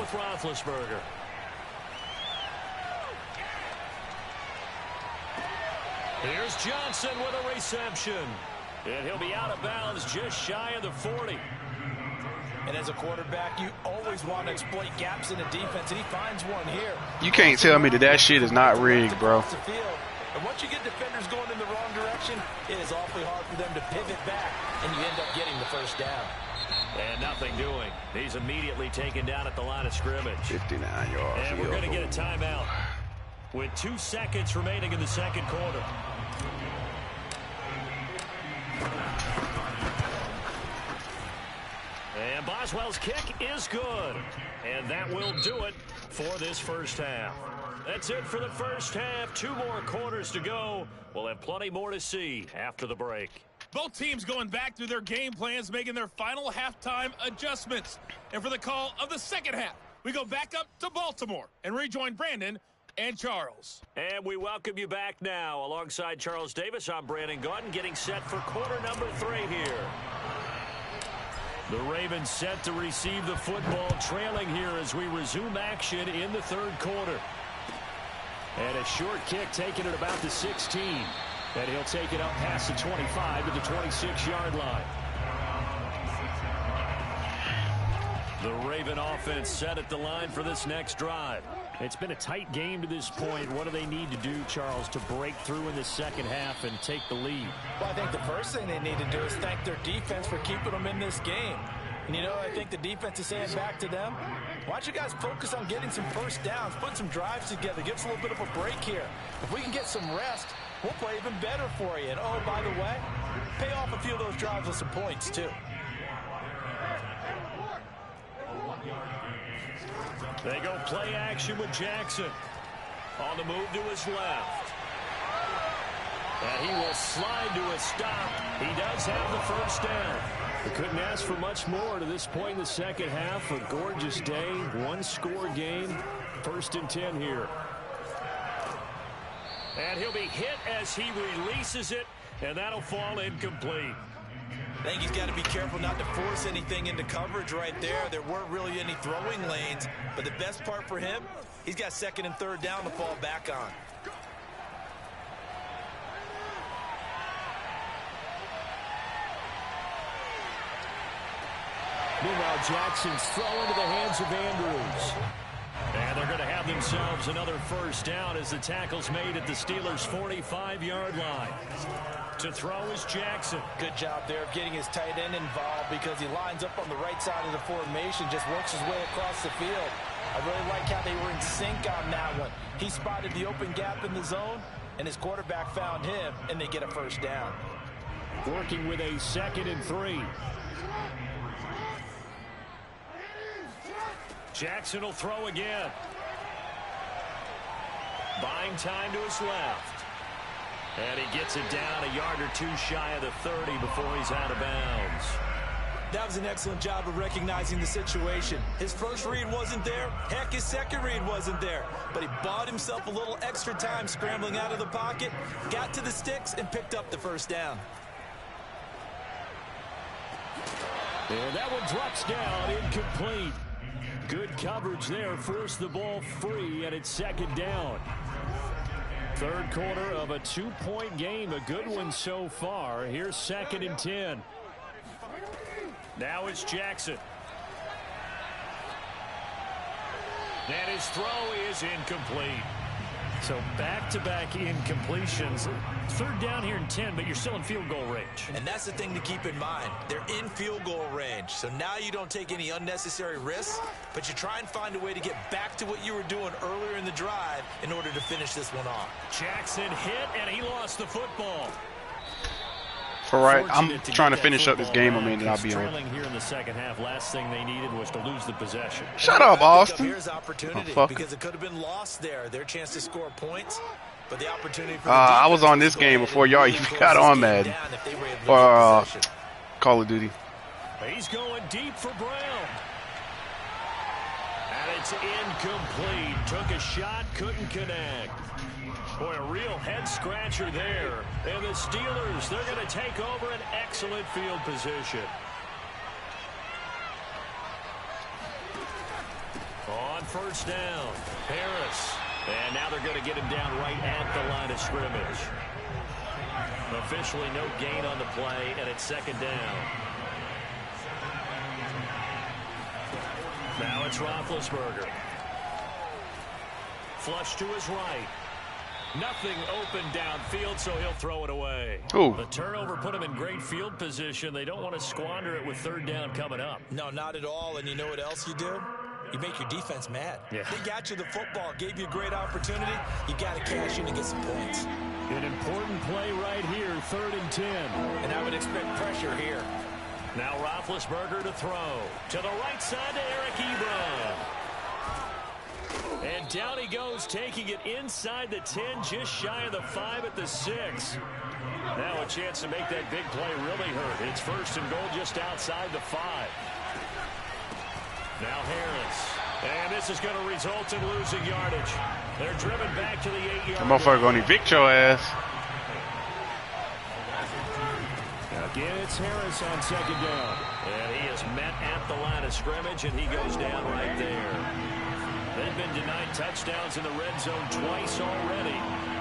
Here's Johnson with a reception. And he'll be out of bounds just shy of the 40. And as a quarterback, you always want to exploit gaps in the defense, and he finds one here. You can't tell me that shit is not rigged, bro. And once you get defenders going in the wrong direction, it is awfully hard for them to pivot back, and you end up getting the first down. And nothing doing. He's immediately taken down at the line of scrimmage. 59 yards. And we're going to get a timeout with 2 seconds remaining in the second quarter. And Boswell's kick is good. And that will do it for this first half. That's it for the first half. 2 more quarters to go. We'll have plenty more to see after the break. Both teams going back through their game plans, making their final halftime adjustments. And for the call of the second half, we go back up to Baltimore and rejoin Brandon and Charles. And we welcome you back now. Alongside Charles Davis, I'm Brandon Gordon, getting set for quarter number 3 here. The Ravens set to receive the football, trailing here as we resume action in the third quarter. And a short kick taken at about the 16. And he'll take it up past the 25 to the 26-yard line. The Raven offense set at the line for this next drive. It's been a tight game to this point. What do they need to do, Charles, to break through in the second half and take the lead? Well, I think the first thing they need to do is thank their defense for keeping them in this game. And, you know, I think the defense is saying back to them, Why don't you guys focus on getting some first downs, put some drives together, give us a little bit of a break here. If we can get some rest, we'll play even better for you. And, oh, by the way, pay off a few of those drives with some points, too. They go play action with Jackson. On the move to his left. And he will slide to a stop. He does have the first down. We couldn't ask for much more to this point in the second half. A gorgeous day, one-score game. 1st and 10 here. And he'll be hit as he releases it, and that'll fall incomplete. I think he's got to be careful not to force anything into coverage right there. There weren't really any throwing lanes, but the best part for him, he's got 2nd and 3rd down to fall back on. Meanwhile, Jackson's throw into the hands of Andrews. And they're going to have themselves another first down as the tackle's made at the Steelers' 45-yard line. To throw is Jackson. Good job there of getting his tight end involved because he lines up on the right side of the formation, just works his way across the field. I really like how they were in sync on that one. He spotted the open gap in the zone, and his quarterback found him, and they get a first down. Working with a 2nd and 3. Jackson will throw again. Buying time to his left. And he gets it down a yard or two shy of the 30 before he's out of bounds. That was an excellent job of recognizing the situation. His first read wasn't there. Heck, his second read wasn't there. But he bought himself a little extra time scrambling out of the pocket, got to the sticks, and picked up the first down. And that one drops down, incomplete. Good coverage there, forced the ball free, and it's 2nd down. 3rd quarter of a 2-point game, a good one so far. Here's 2nd and 10. Now it's Jackson. And his throw is incomplete. So back-to-back incompletions. 3rd down here and 10, but you're still in field goal range. And that's the thing to keep in mind. They're in field goal range. So now you don't take any unnecessary risks, but you try and find a way to get back to what you were doing earlier in the drive in order to finish this one off. Jackson hit, and he lost the football. All right, I'm trying to finish up this game. I mean, that I'll be on. Here in the second half, last thing they needed was to lose the possession. Shut up, Austin. Here's opportunity because it could have been lost there. Their chance to score points, but the opportunity for I was on this game before y'all even got on Madden or Call of Duty. He's going deep for Brown. And it's incomplete. Took a shot, couldn't connect. Boy, a real head-scratcher there. And the Steelers, they're going to take over an excellent field position. On 1st down, Harris. And now they're going to get him down right at the line of scrimmage. Officially no gain on the play, and it's 2nd down. Now it's Roethlisberger. Flush to his right. Nothing open downfield, so he'll throw it away. Ooh. The turnover put him in great field position. They don't want to squander it with 3rd down coming up. No, not at all. And you know what else you do? You make your defense mad. Yeah. They got you the football, gave you a great opportunity. You got to cash in and get some points. An important play right here, 3rd and 10. And I would expect pressure here. Now Roethlisberger to throw. To the right side to Eric Ebron. And down he goes, taking it inside the 10, just shy of the 5 at the 6. Now a chance to make that big play really hurt. It's 1st and goal just outside the 5. Now Harris. And this is going to result in losing yardage. They're driven back to the 8-yard line. That motherfucker going to evict your ass. Again, it's Harris on 2nd down. And he is met at the line of scrimmage, and he goes down right there. They've been denied touchdowns in the red zone twice already.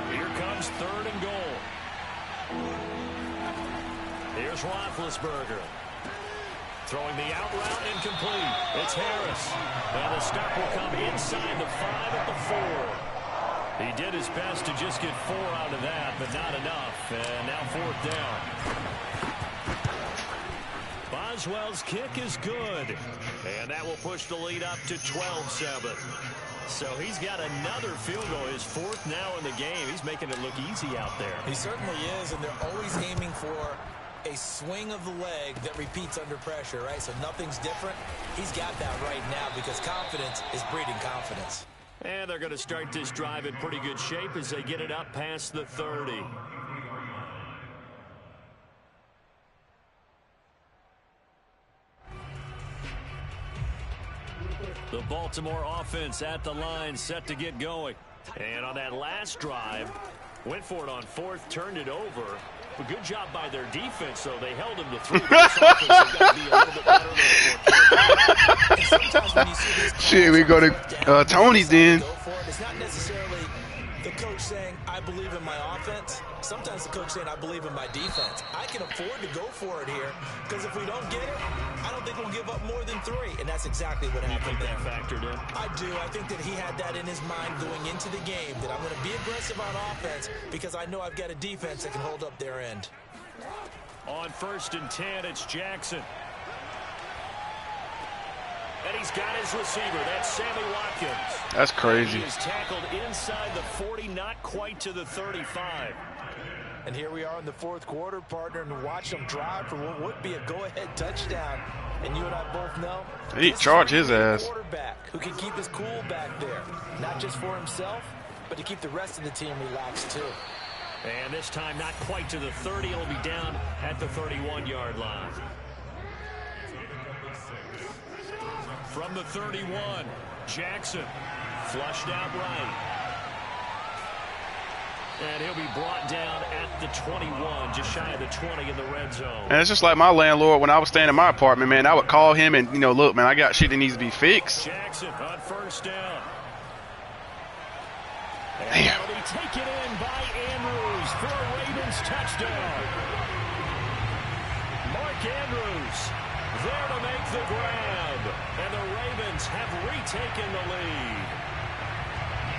Here comes 3rd and goal. Here's Roethlisberger. Throwing the out route incomplete. It's Harris. And the stop will come inside the 5 at the 4. He did his best to just get 4 out of that, but not enough. And now 4th down. Boswell's kick is good. And that will push the lead up to 12-7. So he's got another field goal, his fourth now in the game. He's making it look easy out there. He certainly is, and they're always aiming for a swing of the leg that repeats under pressure, right? So nothing's different. He's got that right now because confidence is breeding confidence. And they're going to start this drive in pretty good shape as they get it up past the 30. The Baltimore offense at the line, set to get going. And on that last drive, went for it on fourth, turned it over. A good job by their defense, though. They held him to 3. This offense has got to be a little bit better than it. Sometimes when you see these Shit, we go to Tony's then. It's not necessarily the coach saying, I believe in my offense. Sometimes the coach saying, I believe in my defense. I can afford to go for it here because if we don't get it, I don't think we'll give up more than 3. And that's exactly what happened there. Factored in? I do. I think that he had that in his mind going into the game, that I'm going to be aggressive on offense because I know I've got a defense that can hold up their end. On 1st and 10, it's Jackson. And he's got his receiver. That's Sammy Watkins. That's crazy. He is tackled inside the 40, not quite to the 35. And here we are in the fourth quarter, partner, and watch them drive for what would be a go-ahead touchdown. And you and I both know He charged his ass. Quarterback who can keep his cool back there, not just for himself, but to keep the rest of the team relaxed too. And this time, not quite to the 30. It'll be down at the 31-yard line. From the 31, Jackson flushed out right. And he'll be brought down at the 21, just shy of the 20 in the red zone. And it's just like my landlord when I was staying in my apartment, man. I would call him and, look, man, I got shit that needs to be fixed. Jackson on 1st down. And Damn. that'll be taken in by Andrews for a Ravens touchdown. Mark Andrews there to make the grab. And the Ravens have retaken the lead.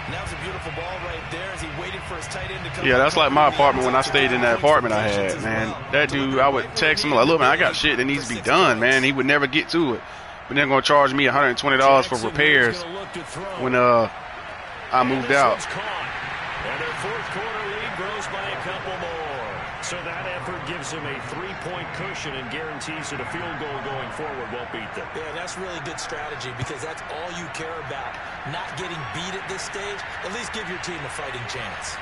And that was a beautiful ball right there as he waited for his tight end to come. Yeah, that's like my apartment when I stayed in that apartment I had, man. That dude, I would text him like, look, man, I got shit that needs to be done, man. He would never get to it. But they're going to charge me $120 for repairs when I moved out. And their fourth quarter lead grows by a couple more. So that effort gives him a 3-point cushion and guarantees that a field goal going forward won't beat them. Yeah, that's really good strategy because that's all you care about. Not getting beat at this stage. At least give your team a fighting chance.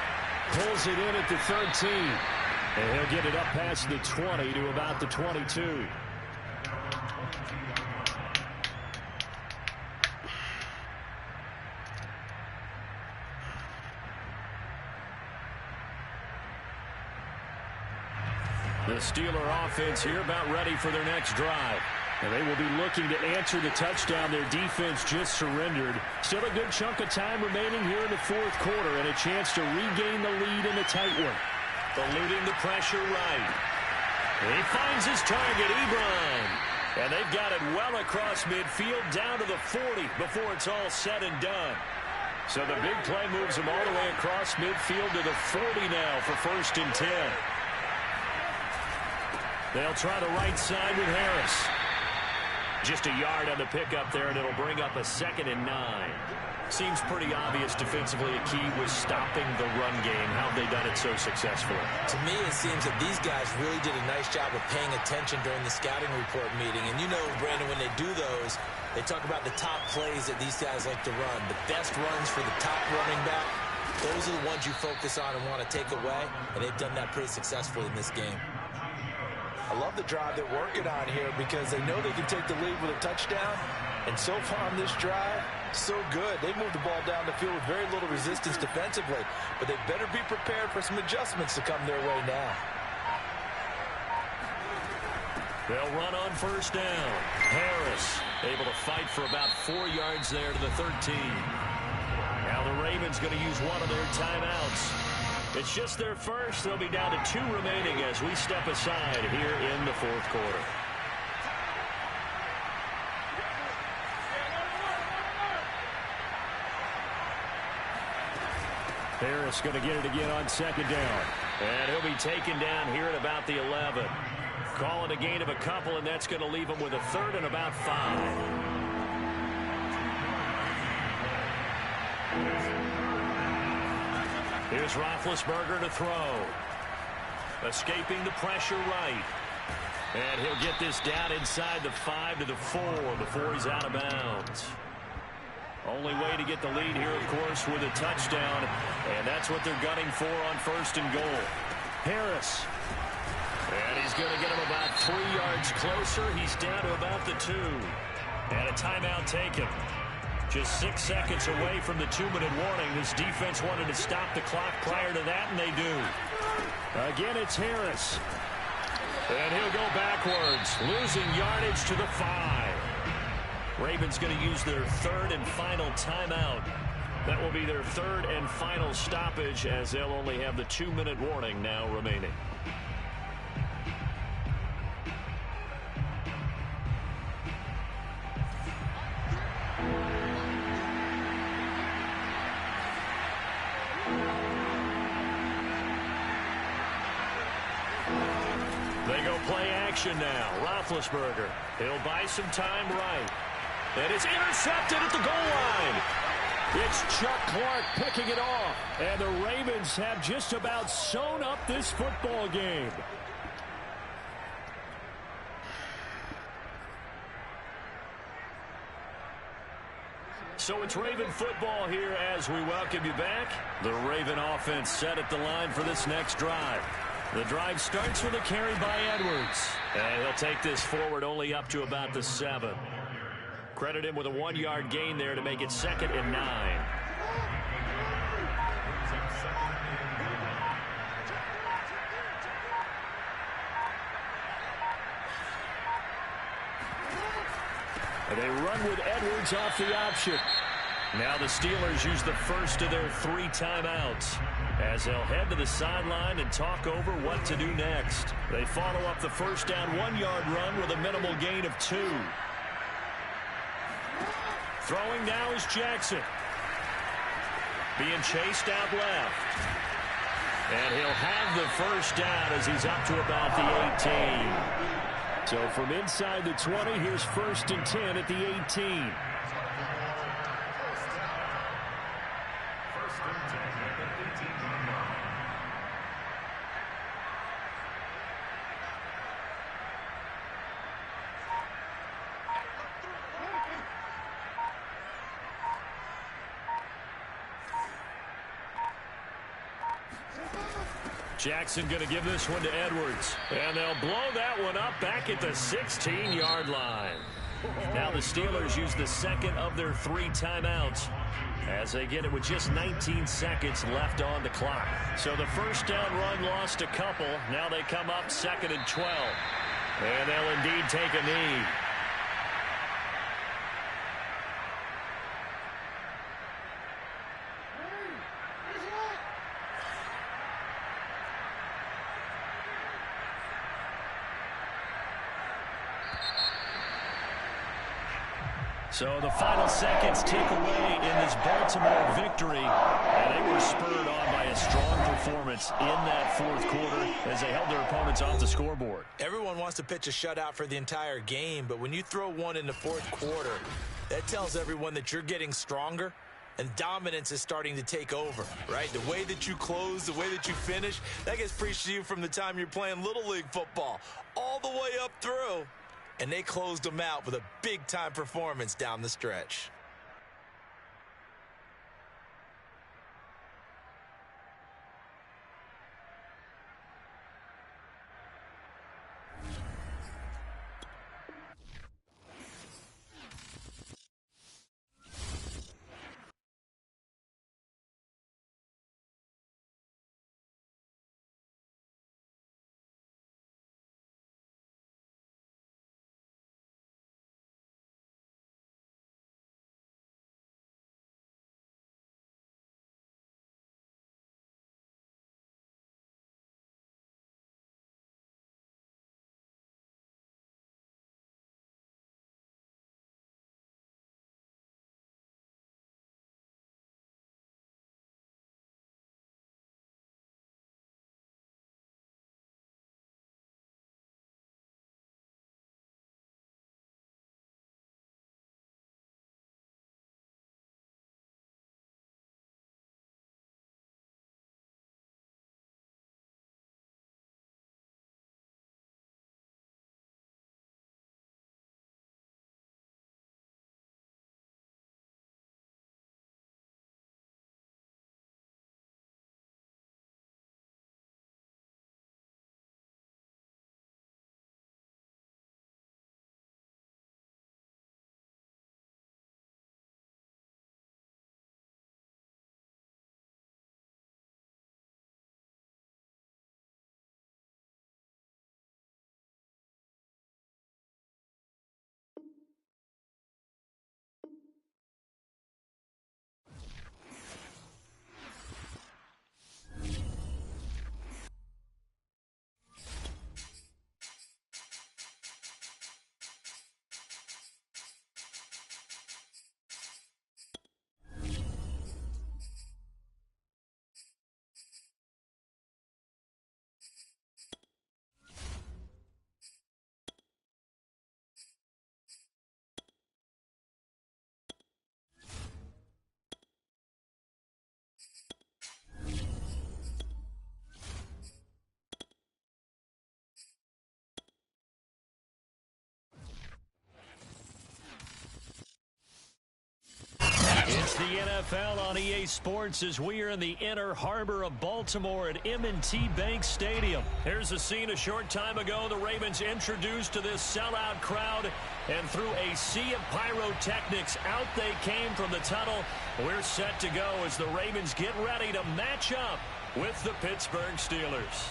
Pulls it in at the 13. And he'll get it up past the 20 to about the 22. The Steeler offense here about ready for their next drive. And they will be looking to answer the touchdown their defense just surrendered. Still a good chunk of time remaining here in the fourth quarter and a chance to regain the lead in a tight one. Eluding the pressure right. He finds his target, Ebron. And they've got it well across midfield down to the 40 before it's all said and done. So the big play moves him all the way across midfield to the 40 now for 1st and 10. They'll try the right side with Harris. Just a yard on the pickup there, and it'll bring up a 2nd and 9. Seems pretty obvious defensively a key was stopping the run game. How have they done it so successfully? To me, it seems that these guys really did a nice job of paying attention during the scouting report meeting. And you know, Brandon, when they do those, they talk about the top plays that these guys like to run. The best runs for the top running back, those are the ones you focus on and want to take away. And they've done that pretty successfully in this game. I love the drive they're working on here because they know they can take the lead with a touchdown. And so far on this drive, so good. They moved the ball down the field with very little resistance defensively. But they better be prepared for some adjustments to come their way now. They'll run on 1st down. Harris able to fight for about 4 yards there to the 13. Now the Ravens going to use one of their timeouts. It's just their first. They'll be down to 2 remaining as we step aside here in the fourth quarter. Harris going to get it again on 2nd down. And he'll be taken down here at about the 11. Call it a gain of a couple, and that's going to leave them with a third and about 5. Here's Roethlisberger to throw. Escaping the pressure right. And he'll get this down inside the 5 to the 4 before he's out of bounds. Only way to get the lead here, of course, with a touchdown. And that's what they're gunning for on 1st and goal. Harris. And he's going to get him about 3 yards closer. He's down to about the 2. And a timeout taken. Just 6 seconds away from the 2-minute warning. This defense wanted to stop the clock prior to that, and they do. Again, it's Harris. And he'll go backwards, losing yardage to the 5. Ravens going to use their 3rd and final timeout. That will be their 3rd and final stoppage, as they'll only have the 2-minute warning now remaining. They go play action now. Roethlisberger. He'll buy some time right. And it's intercepted at the goal line. It's Chuck Clark picking it off. And the Ravens have just about sewn up this football game. So it's Raven football here as we welcome you back. The Raven offense set at the line for this next drive. The drive starts with a carry by Edwards. And he'll take this forward only up to about the 7. Credit him with a 1-yard gain there to make it 2nd and 9. And they run with Edwards off the option. Now the Steelers use the first of their 3 timeouts as they'll head to the sideline and talk over what to do next. They follow up the first down 1-yard run with a minimal gain of 2. Throwing now is Jackson. Being chased out left. And he'll have the first down as he's up to about the 18. So from inside the 20, here's 1st and 10 at the 18. Jackson going to give this one to Edwards. And they'll blow that one up back at the 16-yard line. Now the Steelers use the 2nd of their 3 timeouts as they get it with just 19 seconds left on the clock. So the first down run lost a couple. Now they come up 2nd and 12. And they'll indeed take a knee. So the final seconds tick away in this Baltimore victory. And they were spurred on by a strong performance in that 4th quarter as they held their opponents off the scoreboard. Everyone wants to pitch a shutout for the entire game, but when you throw one in the 4th quarter, that tells everyone that you're getting stronger and dominance is starting to take over, right? The way that you close, the way that you finish, that gets preached to you from the time you're playing Little League football all the way up through. And they closed them out with a big-time performance down the stretch. the NFL on EA Sports as we are in the inner harbor of Baltimore at M&T Bank Stadium. Here's a scene a short time ago. The Ravens introduced to this sellout crowd, and through a sea of pyrotechnics, out they came from the tunnel. We're set to go as the Ravens get ready to match up with the Pittsburgh Steelers.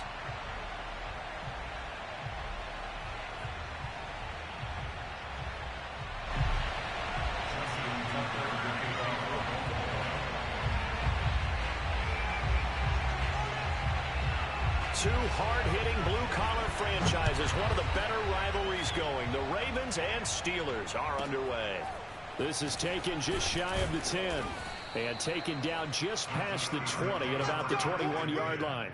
Two hard-hitting blue-collar franchises, one of the better rivalries going. The Ravens and Steelers are underway. This is taken just shy of the 10 and taken down just past the 20 at about the 21-yard line.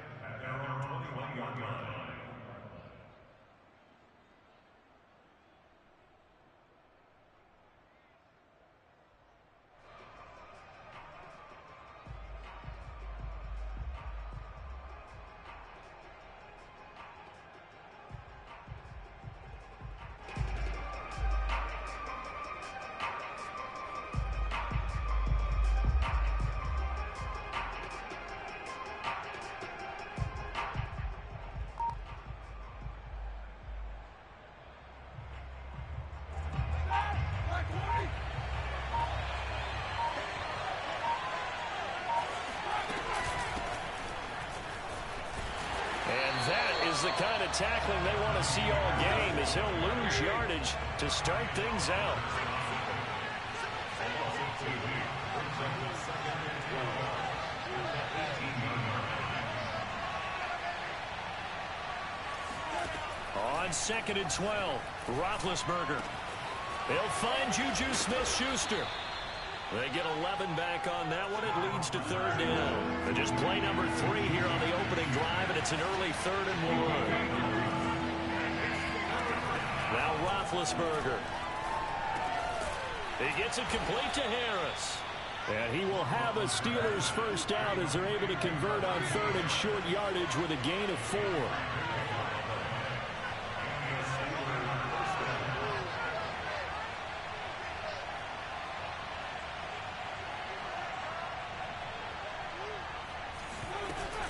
The kind of tackling they want to see all game, as he'll lose yardage to start things out. On 2nd and 12, Roethlisberger. They'll find Juju Smith-Schuster. They get 11 back on that one. It leads to 3rd down. And just play number 3 here on the opening drive, and it's an early 3rd and 1. Now Roethlisberger. He gets it complete to Harris. And he will have a Steelers first down as they're able to convert on 3rd and short yardage with a gain of 4.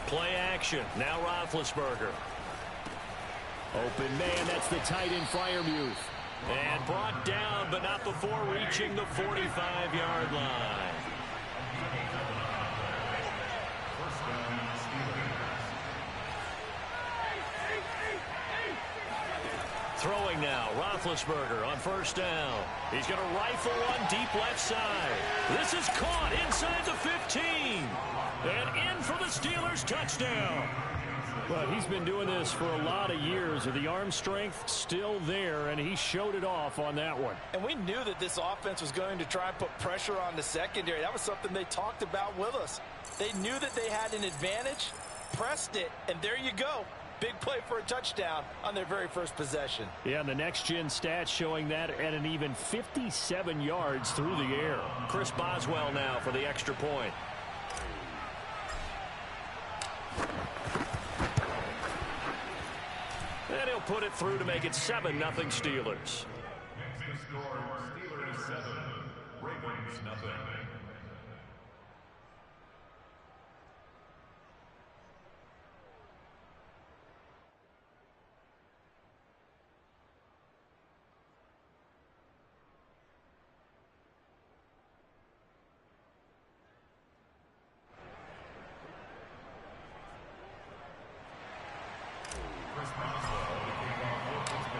Play action. Now Roethlisberger. Open man. That's the tight end Freiermuth. And brought down, but not before reaching the 45-yard line. Throwing now, Roethlisberger on 1st down. He's going to rifle one deep left side. This is caught inside the 15. And in for the Steelers touchdown. Well, he's been doing this for a lot of years. The arm strength still there, and he showed it off on that one. And we knew that this offense was going to try and put pressure on the secondary. That was something they talked about with us. They knew that they had an advantage, pressed it, and there you go. Big play for a touchdown on their very first possession. Yeah, and the next-gen stats showing that at an even 57 yards through the air. Chris Boswell now for the extra point. And he'll put it through to make it 7-0 Steelers. Next to score, Steelers 7, Ravens nothing.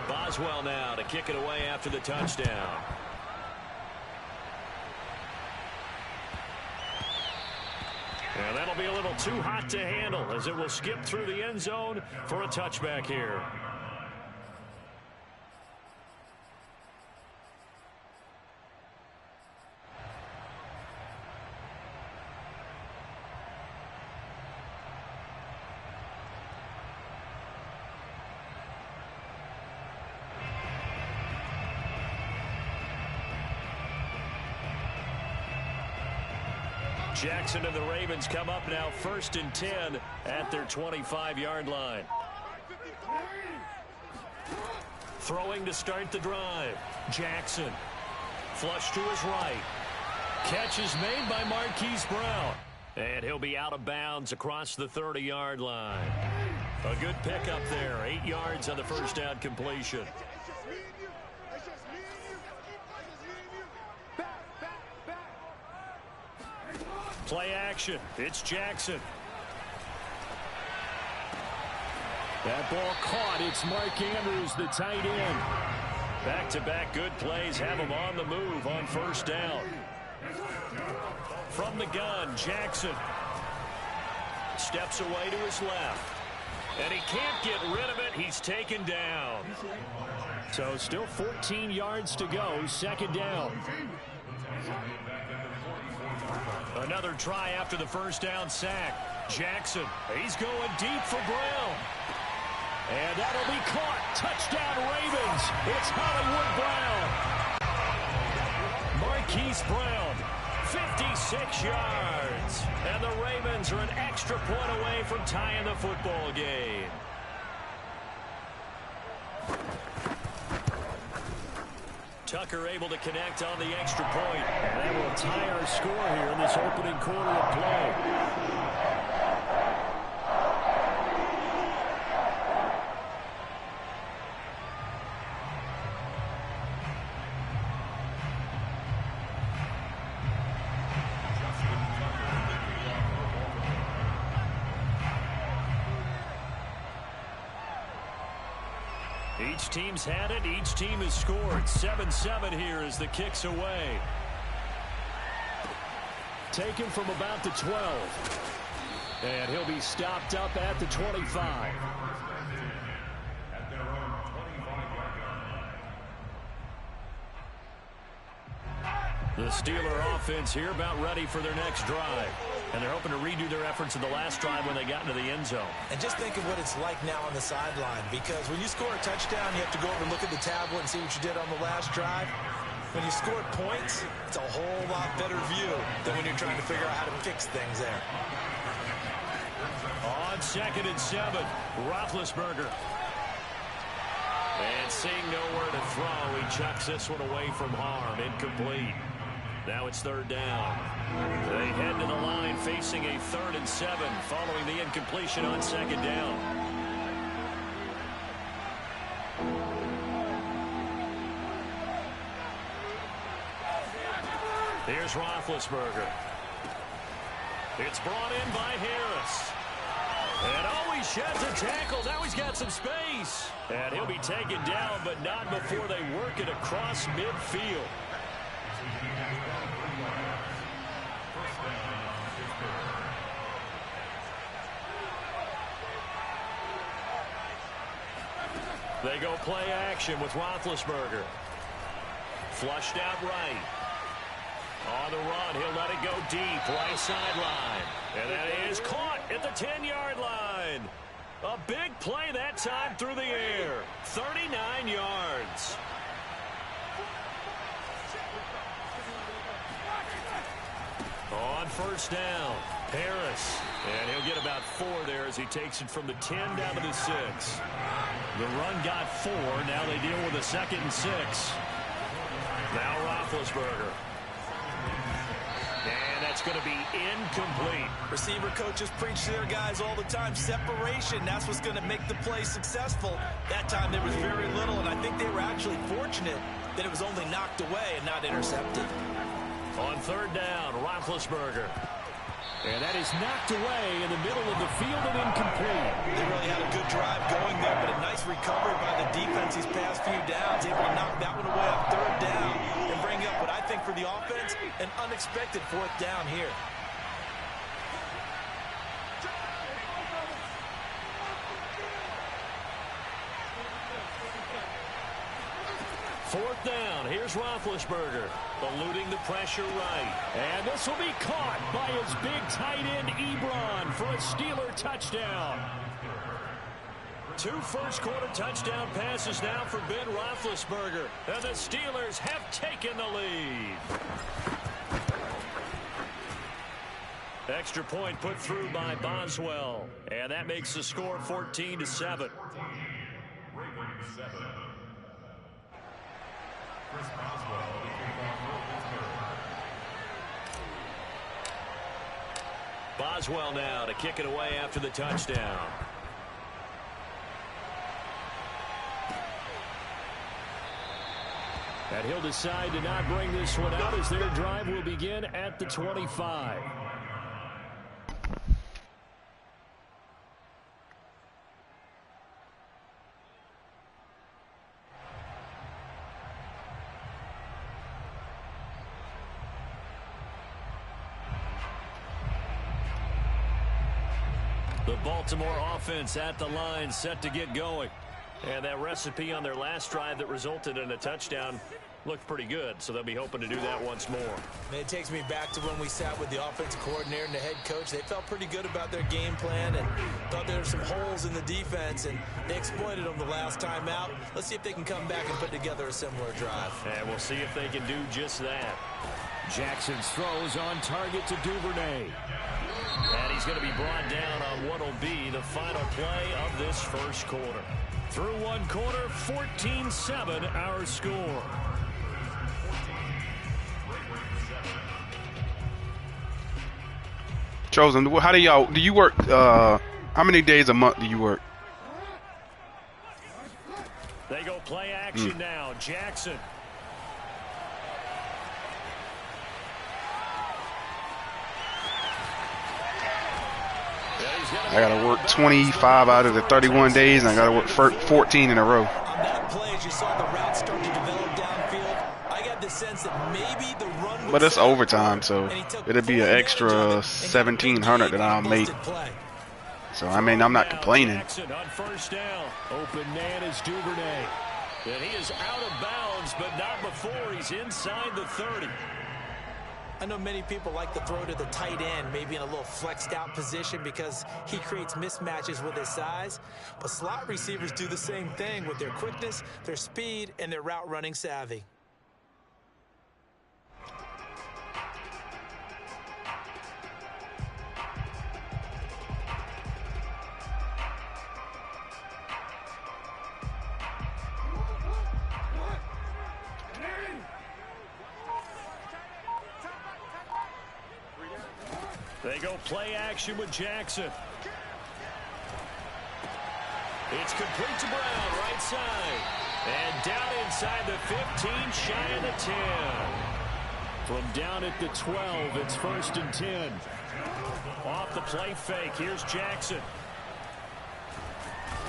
Boswell now to kick it away after the touchdown. And that'll be a little too hot to handle as it will skip through the end zone for a touchback here. Jackson and the Ravens come up now 1st and 10 at their 25-yard line. Throwing to start the drive. Jackson. Flush to his right. Catch is made by Marquise Brown. And he'll be out of bounds across the 30-yard line. A good pickup there. 8 yards on the first down completion. Play action. It's Jackson. That ball caught. It's Mark Andrews, the tight end. Back-to-back good plays have him on the move on first down. From the gun, Jackson steps away to his left. And he can't get rid of it. He's taken down. So still 14 yards to go. Second down. Another try after the first down sack. Jackson, he's going deep for Brown. And that'll be caught. Touchdown Ravens. It's Hollywood Brown. Marquise Brown, 56 yards. And the Ravens are an extra point away from tying the football game. Tucker able to connect on the extra point. And that will tie our score here in this opening quarter of play. Each team's had it. Each team has scored. 7-7 here as the kick's away. Taken from about the 12. And he'll be stopped up at the 25. The Steeler offense here about ready for their next drive. And they're hoping to redo their efforts in the last drive when they got into the end zone. And just think of what it's like now on the sideline, because when you score a touchdown, you have to go over and look at the tablet and see what you did on the last drive. When you score points, it's a whole lot better view than when you're trying to figure out how to fix things there. On 2nd and 7, Roethlisberger. And seeing nowhere to throw, he chucks this one away from harm. Incomplete. Now it's 3rd down. They head to the line facing a 3rd and 7 following the incompletion on 2nd down. Here's Roethlisberger. It's brought in by Harris. And oh, he sheds a tackle. Now he's got some space. And he'll be taken down, but not before they work it across midfield. They go play action with Roethlisberger. Flushed out right. On the run, he'll let it go deep, right sideline. And that is caught at the 10-yard line. A big play that time through the air. 39 yards. On first down, Harris. And he'll get about 4 there as he takes it from the 10 down to the 6. The run got 4. Now they deal with a 2nd and 6. Now Roethlisberger. And that's going to be incomplete. Receiver coaches preach to their guys all the time. Separation, that's what's going to make the play successful. That time there was very little, and I think they were actually fortunate that it was only knocked away and not intercepted. On 3rd down, Roethlisberger. And that is knocked away in the middle of the field and incomplete. They really had a good drive going there, but a nice recovery by the defense these past few downs. Able to knock that one away on 3rd down and bring up what I think for the offense, an unexpected 4th down here. Fourth down. Here's Roethlisberger. Eluding the pressure right. And this will be caught by his big tight end, Ebron, for a Steeler touchdown. 2 first-quarter touchdown passes now for Ben Roethlisberger. And the Steelers have taken the lead. Extra point put through by Boswell. And that makes the score 14-7. Boswell now to kick it away after the touchdown. And he'll decide to not bring this one out as their drive will begin at the 25. The Baltimore offense at the line, set to get going. And that recipe on their last drive that resulted in a touchdown looked pretty good, so they'll be hoping to do that once more. And it takes me back to when we sat with the offensive coordinator and the head coach. They felt pretty good about their game plan and thought there were some holes in the defense, and they exploited them the last time out. Let's see if they can come back and put together a similar drive. And we'll see if they can do just that. Jackson's throws on target to Duvernay. And he's going to be brought down on what will be the final play of this first quarter. Through one quarter, 14-7 our score. Chosen, how do you work, how many days a month do you work? They go play action now. Jackson. I got to work 25 out of the 31 days, and I got to work 14 in a row. On that play, as you saw the route start to develop downfield, I got the sense that maybe the run would... But it's overtime, so it'll be an extra $1,700 that I'll make. So, I mean, I'm not complaining. On first down. Open man is Duvernay. And he is out of bounds, but not before he's inside the 30. I know many people like to throw to the tight end, maybe in a little flexed out position because he creates mismatches with his size. But slot receivers do the same thing with their quickness, their speed, and their route running savvy. They go play action with Jackson. It's complete to Brown, right side. And down inside the 15, shy of the 10. From down at the 12, it's 1st and 10. Off the play fake, here's Jackson.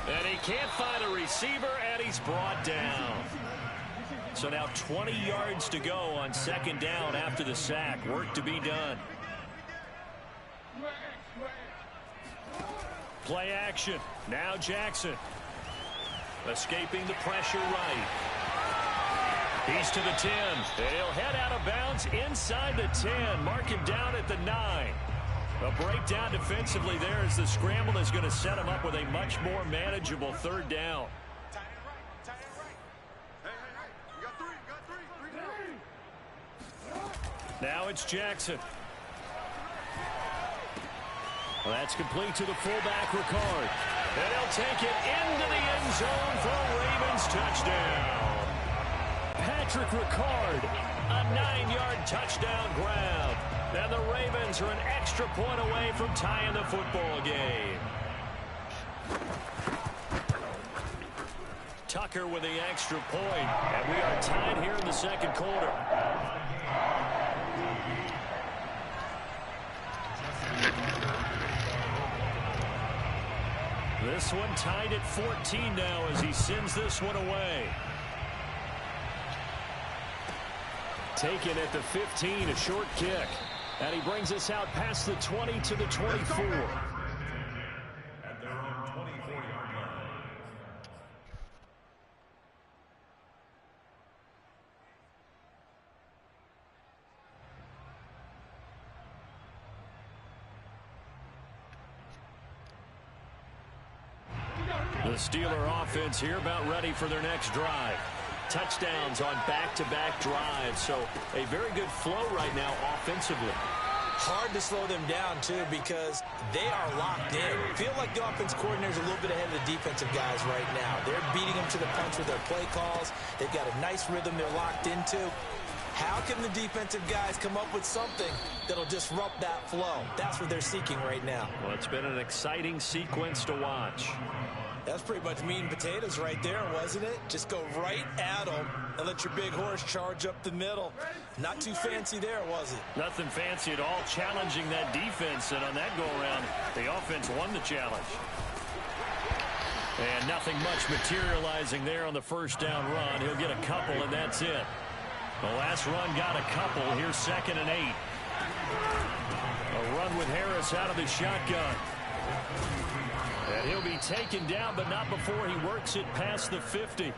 And he can't find a receiver, and he's brought down. So now 20 yards to go on 2nd down after the sack. Work to be done. Play action. Now Jackson. Escaping the pressure right. He's to the 10. And he'll head out of bounds inside the 10. Mark him down at the 9. A breakdown defensively there as the scramble is going to set him up with a much more manageable 3rd down. Now it's Jackson. Well, that's complete to the fullback, Ricard. And he'll take it into the end zone for a Ravens touchdown. Patrick Ricard, a 9-yard touchdown grab. And the Ravens are an extra point away from tying the football game. Tucker with the extra point. And we are tied here in the 2nd quarter. This one tied at 14 now as he sends this one away. Taken at the 15, a short kick. And he brings us out past the 20 to the 24. At their own 24-yard line. The Steeler offense here about ready for their next drive. Touchdowns on back-to-back drives, so a very good flow right now offensively. Hard to slow them down, too, because they are locked in. Feel like the offense coordinator's a little bit ahead of the defensive guys right now. They're beating them to the punch with their play calls. They've got a nice rhythm they're locked into. How can the defensive guys come up with something that'll disrupt that flow? That's what they're seeking right now. Well, it's been an exciting sequence to watch. That's pretty much meat and potatoes right there, wasn't it? Just go right at them and let your big horse charge up the middle. Not too fancy there, was it? Nothing fancy at all, challenging that defense, and on that go-around, the offense won the challenge. And nothing much materializing there on the first down run. He'll get a couple, and that's it. The last run got a couple. Here's 2nd and 8. A run with Harris out of the shotgun. And he'll be taken down, but not before he works it past the 50.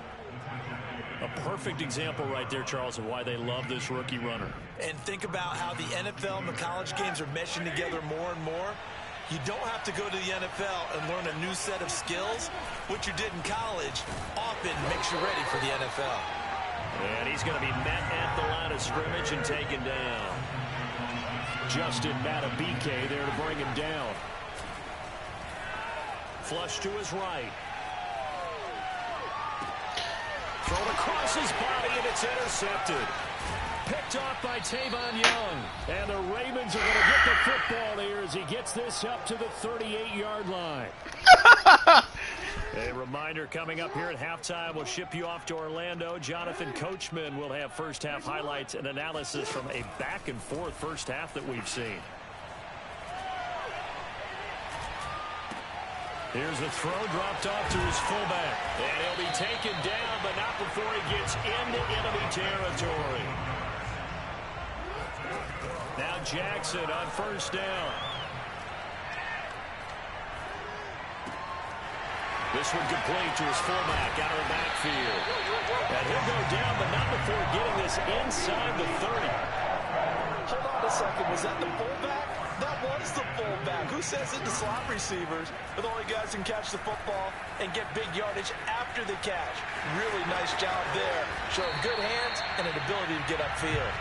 A perfect example right there, Charles, of why they love this rookie runner. And think about how the NFL and the college games are meshing together more and more. You don't have to go to the NFL and learn a new set of skills. What you did in college often makes you ready for the NFL. And he's going to be met at the line of scrimmage and taken down. Justin Matabike there to bring him down. Flush to his right. Thrown across his body, and it's intercepted. Picked off by Tavon Young. And the Ravens are going to get the football here as he gets this up to the 38-yard line. A reminder coming up here at halftime. We'll ship you off to Orlando. Jonathan Coachman will have first-half highlights and analysis from a back-and-forth first half that we've seen. Here's the throw dropped off to his fullback. And he'll be taken down, but not before he gets into enemy territory. Now Jackson on first down. This one complete to his fullback out of the backfield. And he'll go down, but not before getting this inside the 30. Hold on a second. Was that the fullback? That was the fullback. Who says it to slot receivers? But the only guys can catch the football and get big yardage after the catch. Really nice job there. Showing good hands and an ability to get upfield.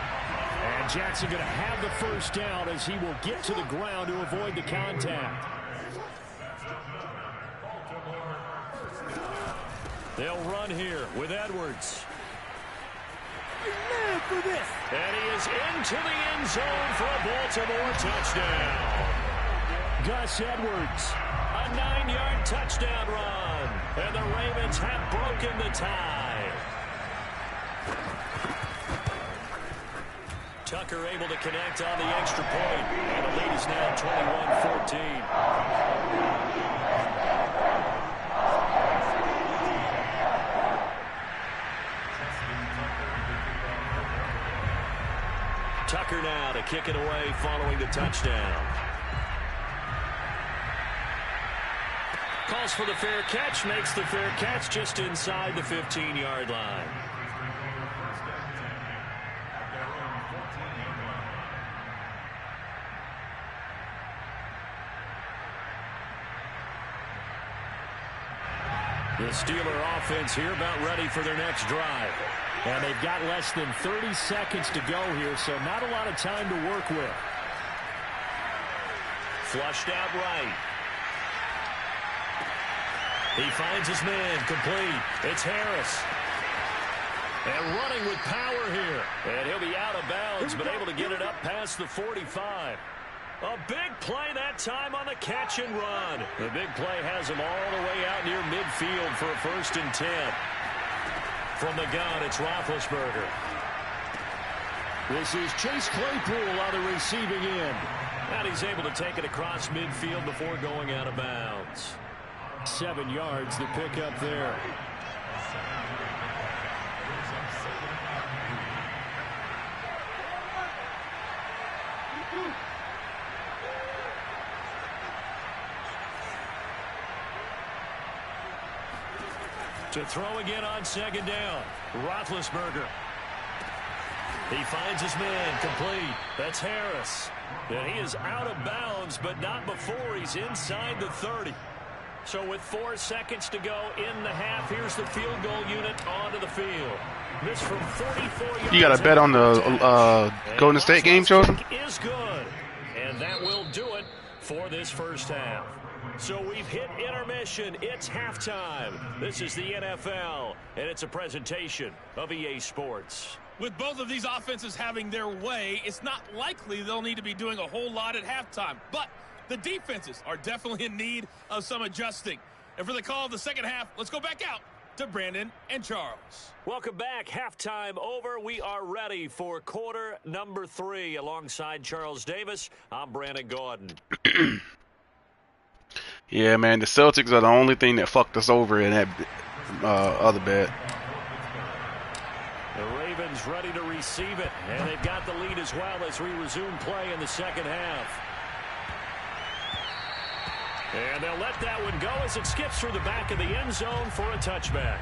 And Jackson going to have the first down as he will get to the ground to avoid the contact. They'll run here with Edwards. And he is into the end zone for a Baltimore touchdown. Gus Edwards, a 9-yard touchdown run. And the Ravens have broken the tie. Tucker able to connect on the extra point. And the lead is now 21-14. Tucker now to kick it away following the touchdown. Calls for the fair catch, makes the fair catch just inside the 15-yard line. The Steeler offense here about ready for their next drive. And they've got less than 30 seconds to go here, so not a lot of time to work with. Flushed out right. He finds his man, complete. It's Harris. And running with power here. And he'll be out of bounds, but able to get it up past the 45. A big play that time on the catch and run. The big play has him all the way out near midfield for a 1st and 10. From the gun, it's Roethlisberger. This is Chase Claypool on the receiving end. And he's able to take it across midfield before going out of bounds. 7 yards, the pickup there. To throw again on 2nd down. Roethlisberger. He finds his man, complete. That's Harris. And he is out of bounds, but not before he's inside the 30. So with 4 seconds to go in the half, here's the field goal unit onto the field. This from 44 yards. You got to bet on the Golden State game, Chosen? Is good. And that will do it for this first half. So we've hit intermission. It's halftime. This is the NFL, and it's a presentation of EA Sports. With both of these offenses having their way, it's not likely they'll need to be doing a whole lot at halftime. But the defenses are definitely in need of some adjusting. And for the call of the second half, let's go back out to Brandon and Charles. Welcome back. Halftime over. We are ready for quarter number 3. Alongside Charles Davis, I'm Brandon Gordon. Yeah, man, the Celtics are the only thing that fucked us over in that other bet. The Ravens ready to receive it, and they've got the lead as well as we resume play in the second half. And they'll let that one go as it skips through the back of the end zone for a touchback.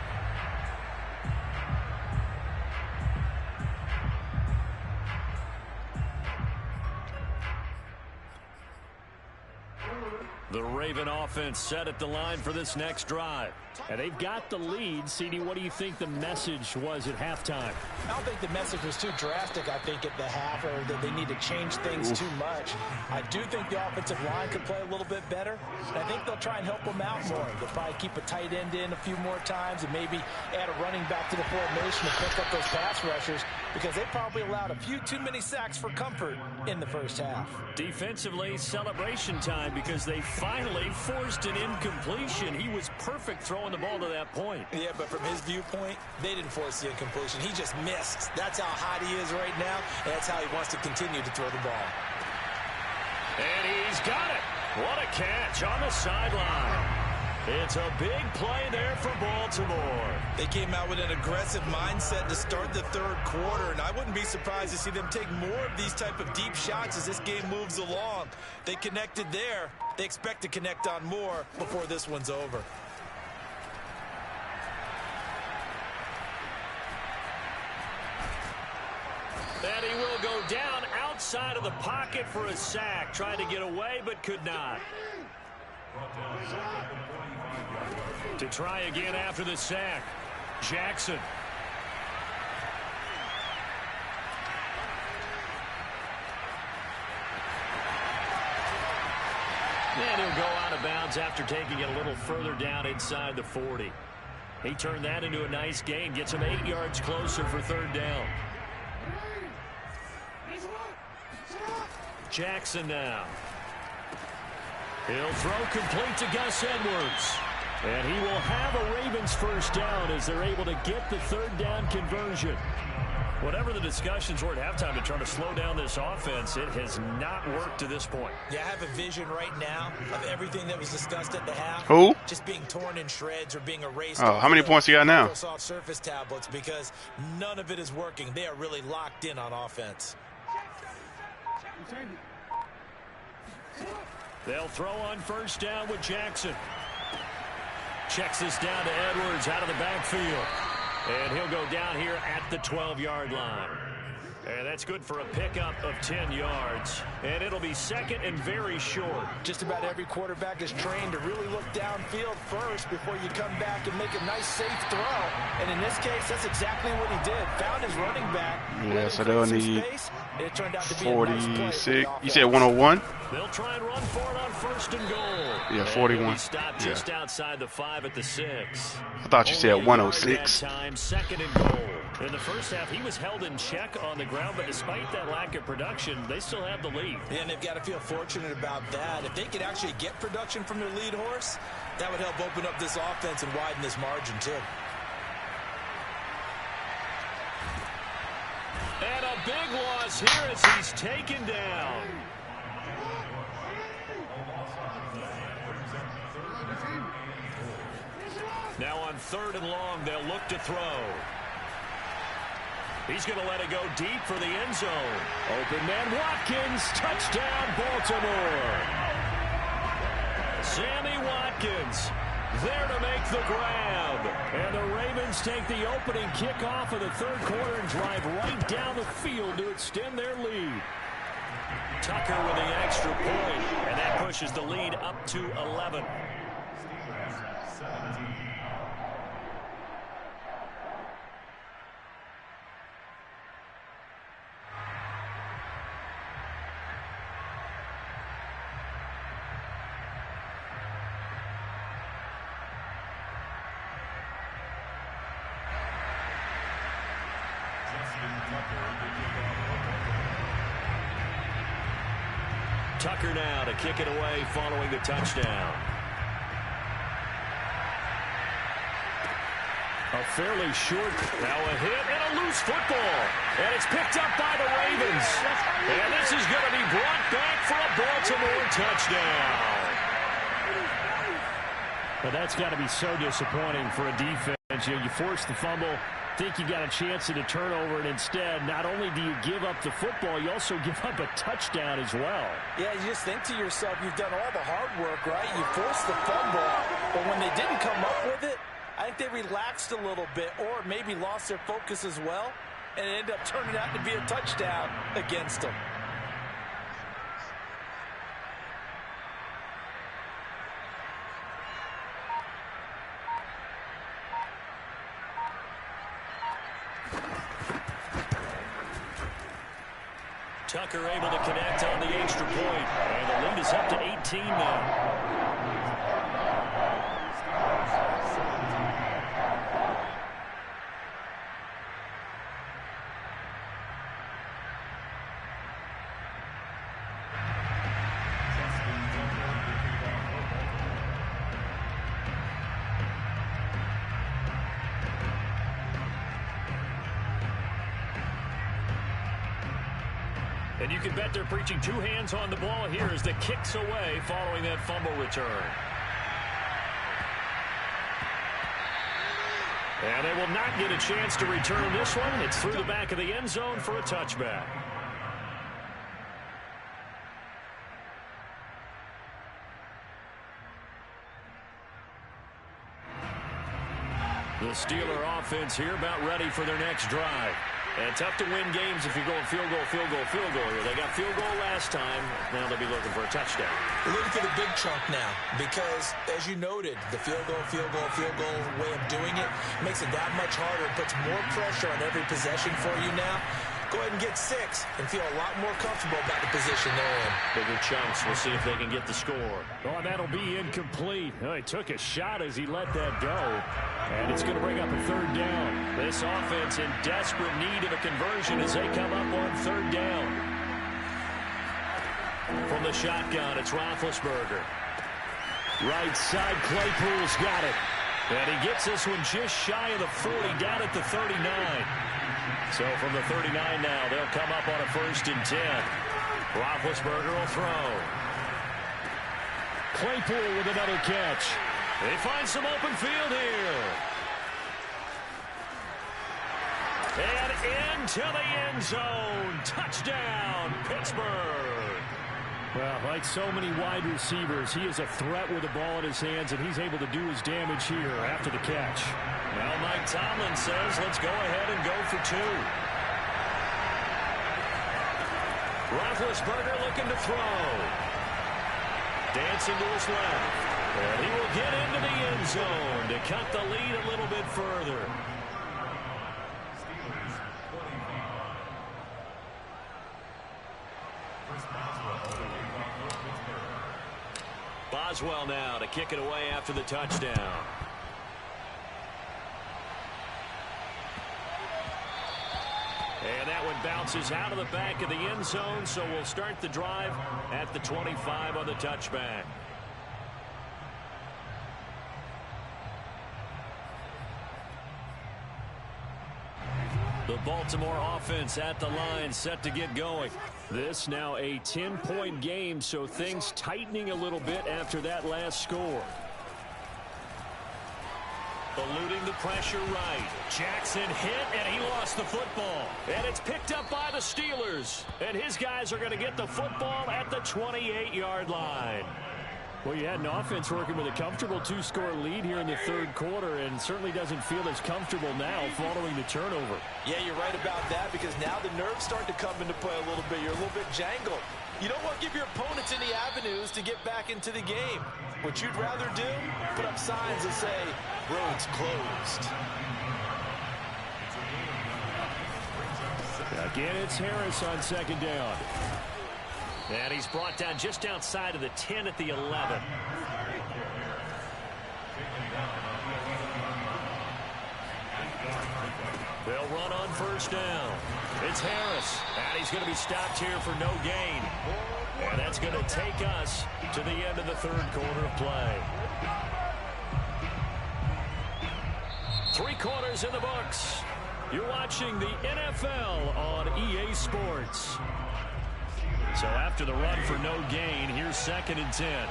The Raven offense set at the line for this next drive. And they've got the lead. CD, what do you think the message was at halftime? I don't think the message was too drastic, I think, at the half, or that they need to change things too much. I do think the offensive line could play a little bit better. And I think they'll try and help them out more. They'll probably keep a tight end in a few more times and maybe add a running back to the formation and pick up those pass rushers, because they probably allowed a few too many sacks for comfort in the first half. Defensively, celebration time, because they finally forced an incompletion. He was perfect throwing the ball to that point. Yeah, but from his viewpoint, they didn't force the incompletion. He just missed. That's how hot he is right now, and that's how he wants to continue to throw the ball. And he's got it. What a catch on the sideline. It's a big play there for Baltimore. They came out with an aggressive mindset to start the third quarter, and I wouldn't be surprised to see them take more of these type of deep shots as this game moves along. They connected there. They expect to connect on more before this one's over. And he will go down outside of the pocket for a sack. Trying to get away, but could not. To try again after the sack, Jackson. And he'll go out of bounds after taking it a little further down inside the 40. He turned that into a nice gain, gets him 8 yards closer for third down. Jackson now. He'll throw complete to Gus Edwards. And he will have a Ravens first down as they're able to get the third down conversion. Whatever the discussions were at halftime to try to slow down this offense, it has not worked to this point. Yeah, I have a vision right now of everything that was discussed at the half. Who? Just being torn in shreds or being erased. Oh, how many points you got now? Microsoft Surface tablets, because none of it is working. They are really locked in on offense. They'll throw on first down with Jackson. Checks this down to Edwards out of the backfield. And he'll go down here at the 12-yard line. And that's good for a pickup of 10 yards. And it'll be second and very short. Just about every quarterback is trained to really look downfield first before you come back and make a nice, safe throw. And in this case, that's exactly what he did. Found his running back. Yeah, so they'll need space, and it turned out to be 46. You said 101? They'll try and run for it on first and goal. Yeah, 41. He stopped just outside the 5 at the 6. I thought you said 106. Time, second and goal. In the first half, he was held in check on the ground, but despite that lack of production, they still have the lead. Yeah, and they've got to feel fortunate about that. If they could actually get production from their lead horse, that would help open up this offense and widen this margin, too. And a big loss here as he's taken down. Now on third and long, they'll look to throw. He's going to let it go deep for the end zone. Open man Watkins, touchdown Baltimore. Sammy Watkins there to make the grab. And the Ravens take the opening kickoff of the third quarter and drive right down the field to extend their lead. Tucker with the extra point, and that pushes the lead up to 11. Tucker now to kick it away following the touchdown. A fairly short, now a hit and a loose football. And it's picked up by the Ravens. And this is going to be brought back for a Baltimore touchdown. Well, that's got to be so disappointing for a defense. You force the fumble, think you got a chance at a turnover, and instead, not only do you give up the football, you also give up a touchdown as well. Yeah, you just think to yourself, you've done all the hard work, right? You forced the fumble, but when they didn't come up with it, I think they relaxed a little bit or maybe lost their focus as well, and it ended up turning out to be a touchdown against them. Tucker able to connect on the extra point, and the lead is up to 18 now. And you can bet they're preaching two hands on the ball here as the kick's away following that fumble return. And they will not get a chance to return this one. It's through the back of the end zone for a touchback. The Steeler offense here about ready for their next drive. And tough to win games if you're going field goal, field goal, field goal here. They got field goal last time. Now they'll be looking for a touchdown. They're looking for the big chunk now because, as you noted, the field goal way of doing it makes it that much harder. It puts more pressure on every possession for you now. Go ahead and get 6 and feel a lot more comfortable about the position they're in. Bigger chunks. We'll see if they can get the score. Oh, that'll be incomplete. Oh, he took a shot as he let that go. And it's going to bring up a third down. This offense in desperate need of a conversion as they come up on third down. From the shotgun, it's Roethlisberger. Right side, Claypool's got it. And he gets this one just shy of the 40, down at the 39. So from the 39 now, they'll come up on a 1st and 10. Roethlisberger will throw. Claypool with another catch. They find some open field here. And into the end zone. Touchdown, Pittsburgh. Well, like so many wide receivers, he is a threat with the ball in his hands, and he's able to do his damage here after the catch. Well, Mike Tomlin says, let's go ahead and go for 2. Roethlisberger looking to throw. Dancing to his left. And he will get into the end zone to cut the lead a little bit further. Boswell now to kick it away after the touchdown. And that one bounces out of the back of the end zone, so we'll start the drive at the 25 on the touchback. The Baltimore offense at the line, set to get going. This now a 10-point game, so things tightening a little bit after that last score. Eluding the pressure right. Jackson hit, and he lost the football. And it's picked up by the Steelers. And his guys are going to get the football at the 28-yard line. Well, you had an offense working with a comfortable 2-score lead here in the third quarter, and certainly doesn't feel as comfortable now following the turnover. Yeah, you're right about that because now the nerves start to come into play a little bit. You're a little bit jangled. You don't want to give your opponents any avenues to get back into the game. What you'd rather do, put up signs that say, roads closed. Again, it's Harris on 2nd down. And he's brought down just outside of the 10 at the 11. They'll run on first down. It's Harris, and he's going to be stopped here for no gain. And that's going to take us to the end of the third quarter of play. 3 quarters in the books. You're watching the NFL on EA Sports. So after the run for no gain, here's 2nd and 10.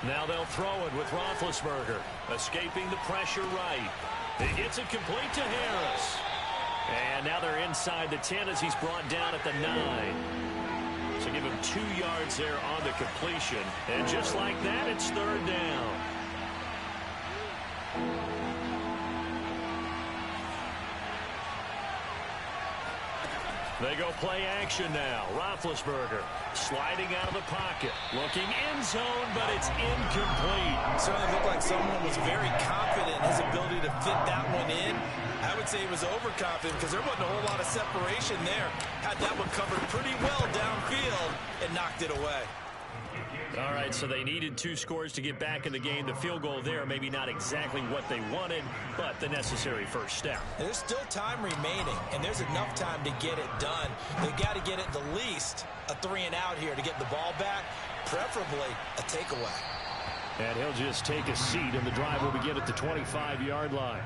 Now they'll throw it with Roethlisberger, escaping the pressure right. It's a complete to Harris. And now they're inside the 10 as he's brought down at the 9. So give him 2 yards there on the completion. And just like that, it's 3rd down. They go play action now. Roethlisberger sliding out of the pocket. Looking end zone, but it's incomplete. Certainly looked like someone was very confident in his ability to fit that one in. I would say he was overconfident because there wasn't a whole lot of separation there. Had that one covered pretty well downfield and knocked it away. All right, so they needed 2 scores to get back in the game. The field goal there, maybe not exactly what they wanted, but the necessary first step. There's still time remaining, and there's enough time to get it done. They've got to get it the least a 3 and out here to get the ball back, preferably a takeaway. And he'll just take a seat, and the drive will begin at the 25-yard line.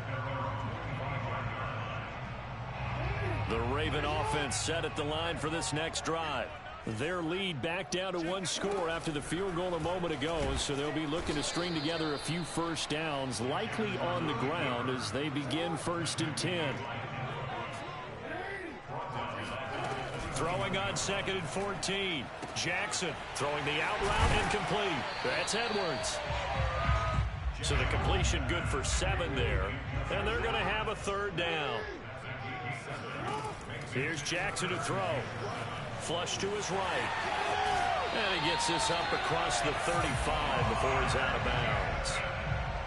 The Raven offense set at the line for this next drive. Their lead back down to 1 score after the field goal a moment ago, so they'll be looking to string together a few first downs, likely on the ground as they begin 1st and 10. Throwing on 2nd and 14. Jackson throwing the out route incomplete. That's Edwards. So the completion good for 7 there, and they're going to have a 3rd down. Here's Jackson to throw. Flush to his right. And he gets this up across the 35 before he's out of bounds.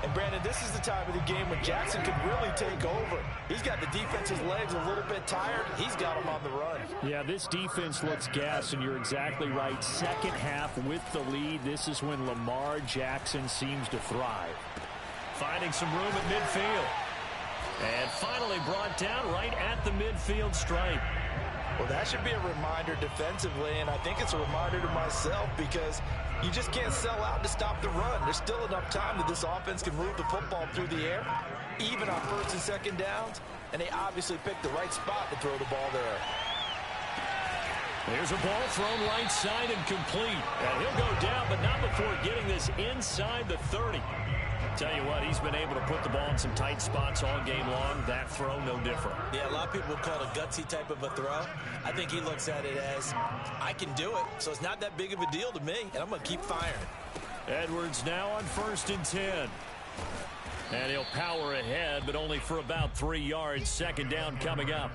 And, Brandon, this is the time of the game when Jackson could really take over. He's got the defense's legs a little bit tired. He's got them on the run. Yeah, this defense looks gassed, and you're exactly right. Second half with the lead, this is when Lamar Jackson seems to thrive. Finding some room at midfield. And finally brought down right at the midfield stripe. Well, that should be a reminder defensively, and I think it's a reminder to myself because you just can't sell out to stop the run. There's still enough time that this offense can move the football through the air, even on 1st and 2nd downs, and they obviously picked the right spot to throw the ball there. There's a ball thrown right side and complete. And he'll go down, but not before getting this inside the 30. Tell you what, he's been able to put the ball in some tight spots all game long. That throw, no different. Yeah, a lot of people would call it a gutsy type of a throw. I think he looks at it as, I can do it, so it's not that big of a deal to me, and I'm going to keep firing. Edwards now on 1st and 10. And he'll power ahead, but only for about 3 yards. 2nd down coming up.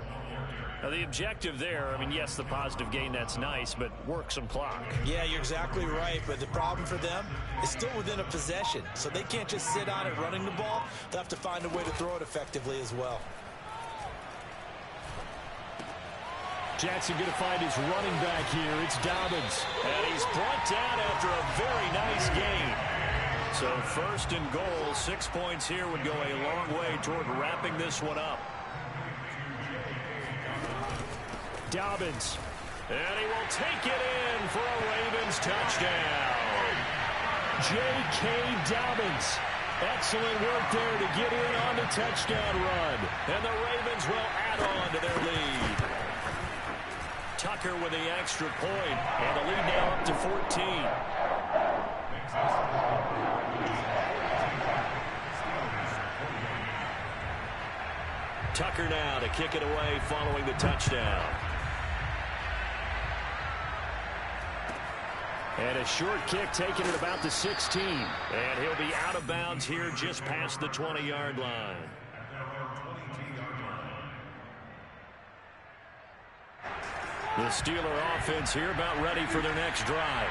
Now, the objective there, I mean, yes, the positive gain, that's nice, but work some clock. Yeah, you're exactly right, but the problem for them is still within a possession, so they can't just sit on it running the ball. They'll have to find a way to throw it effectively as well. Jackson going to find his running back here. It's Dobbins. And he's brought down after a very nice gain. So 1st and goal, 6 points here would go a long way toward wrapping this one up. Dobbins. And he will take it in for a Ravens touchdown. J.K. Dobbins. Excellent work there to get in on the touchdown run. And the Ravens will add on to their lead. Tucker with the extra point. And the lead now up to 14. Tucker now to kick it away following the touchdown. And a short kick taken at about the 16. And he'll be out of bounds here just past the 20-yard line. The Steeler offense here about ready for their next drive.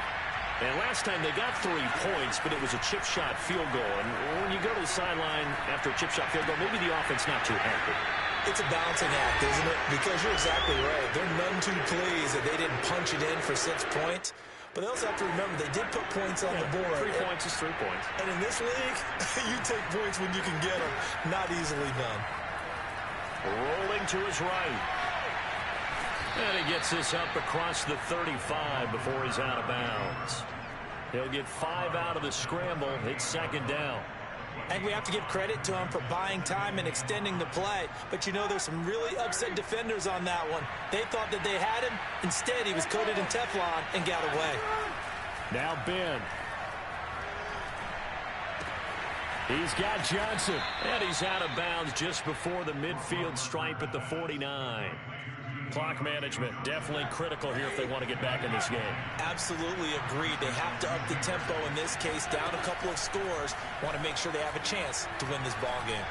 And last time they got 3 points, but it was a chip shot field goal. And when you go to the sideline after a chip shot field goal, maybe the offense not too happy. It's a balancing act, isn't it? Because you're exactly right. They're none too pleased that they didn't punch it in for 6 points. But they also have to remember they did put points on the board. 3 points is 3 points. And in this league, you take points when you can get them. Not easily done. Rolling to his right. And he gets this up across the 35 before he's out of bounds. He'll get 5 out of the scramble. It's second down. And we have to give credit to him for buying time and extending the play. But you know, there's some really upset defenders on that one. They thought that they had him. Instead, he was coated in Teflon and got away. Now Ben. He's got Johnson. And he's out of bounds just before the midfield stripe at the 49. Clock management definitely critical here if they want to get back in this game. Absolutely agreed. They have to up the tempo in this case, down a couple of scores. Want to make sure they have a chance to win this ball game.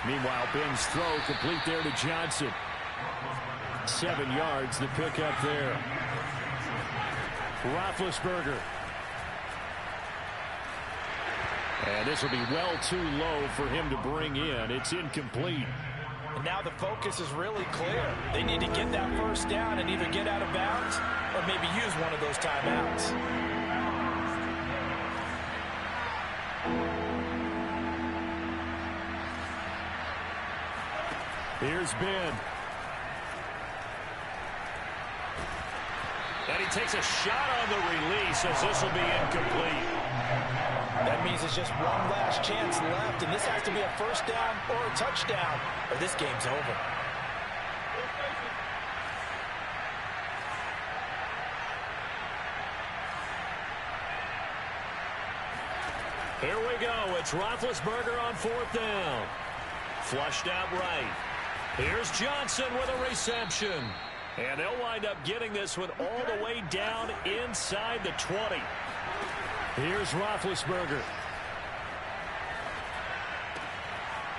Meanwhile, Ben's throw complete there to Johnson. 7 yards, the pickup there. Roethlisberger. And this will be well too low for him to bring in. It's incomplete. And now the focus is really clear. They need to get that first down and either get out of bounds or maybe use one of those timeouts. Here's Ben. And he takes a shot on the release as this will be incomplete. That means it's just one last chance left, and this has to be a first down or a touchdown, or this game's over. Here we go. It's Roethlisberger on 4th down. Flushed out right. Here's Johnson with a reception. And they'll wind up getting this one all the way down inside the 20. Here's Roethlisberger.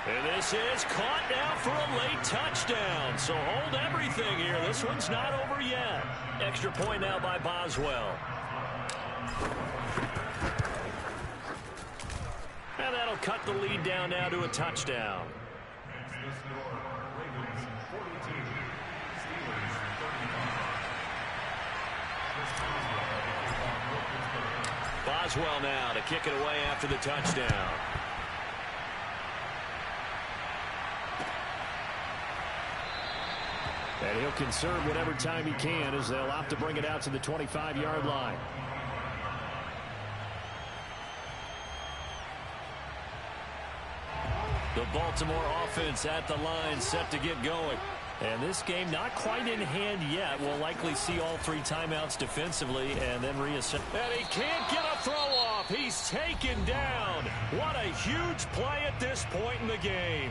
And this is caught now for a late touchdown. So hold everything here. This one's not over yet. Extra point now by Boswell. And that'll cut the lead down now to a touchdown. Boswell now to kick it away after the touchdown. And he'll conserve whatever time he can as they'll opt to bring it out to the 25-yard line. The Baltimore offense at the line set to get going. And this game not quite in hand yet. We'll likely see all 3 timeouts defensively and then reassess. And he can't get a throw off. He's taken down. What a huge play at this point in the game.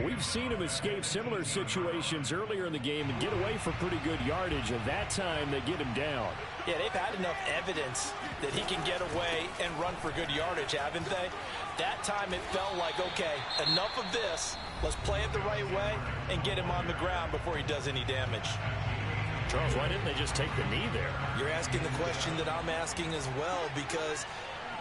We've seen him escape similar situations earlier in the game and get away for pretty good yardage. And that time they get him down. Yeah, they've had enough evidence that he can get away and run for good yardage, haven't they? That time it felt like, okay, enough of this. Let's play it the right way and get him on the ground before he does any damage. Charles, why didn't they just take the knee there? You're asking the question that I'm asking as well, because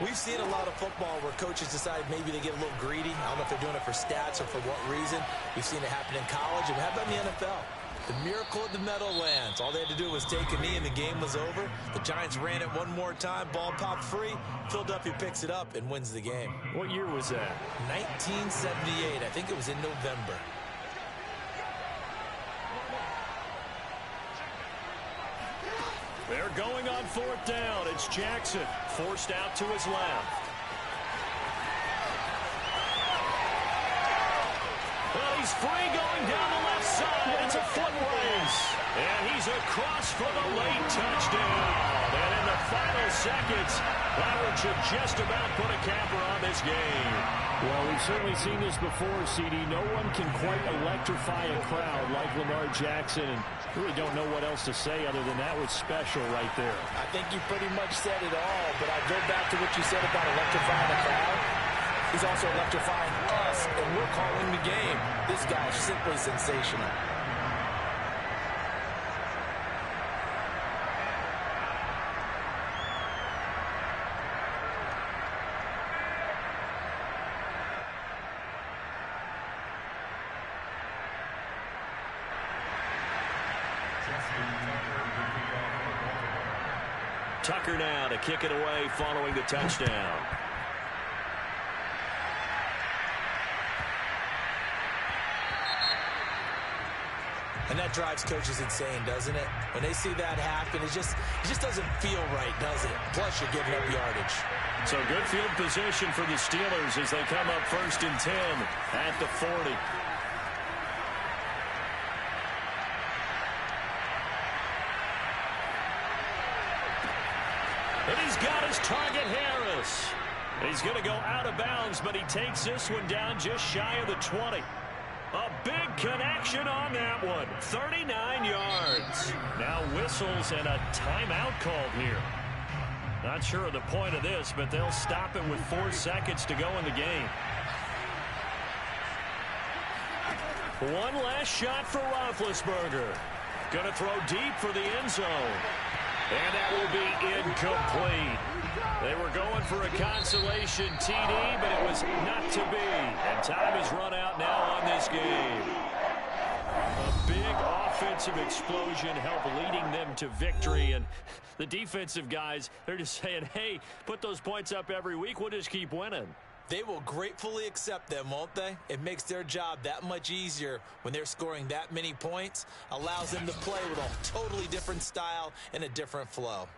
we've seen a lot of football where coaches decide maybe they get a little greedy. I don't know if they're doing it for stats or for what reason. We've seen it happen in college. And how about in the NFL? The miracle of the Meadowlands. All they had to do was take a knee and the game was over. The Giants ran it one more time. Ball popped free. Philadelphia picks it up and wins the game. What year was that? 1978. I think it was in November. They're going on 4th down. It's Jackson forced out to his left. Well, he's free going down the left side. It's a foot race. And he's across for the late touchdown. And in the final seconds, Howard should just about put a capper on this game. Well, we've certainly seen this before, CD. No one can quite electrify a crowd like Lamar Jackson. And really don't know what else to say other than that was special right there. I think you pretty much said it all, but I go back to what you said about electrifying a crowd. He's also electrifying us, and we're calling the game. This guy is simply sensational. Tucker now to kick it away following the touchdown. And that drives coaches insane, doesn't it? When they see that happen, it just doesn't feel right, does it? Plus, you're giving up yardage. So good field position for the Steelers as they come up 1st and 10 at the 40. And he's got his target, Harris. He's going to go out of bounds, but he takes this one down just shy of the 20. A big connection on that one. 39 yards. Now whistles and a timeout called here. Not sure of the point of this, but they'll stop it with 4 seconds to go in the game. One last shot for Roethlisberger. Going to throw deep for the end zone. And that will be incomplete. They were going for a consolation TD, but it was not to be. And time has run out now on this game. A big offensive explosion helped leading them to victory. And the defensive guys, they're just saying, hey, put those points up every week. We'll just keep winning. They will gratefully accept them, won't they? It makes their job that much easier when they're scoring that many points. Allows them to play with a totally different style and a different flow.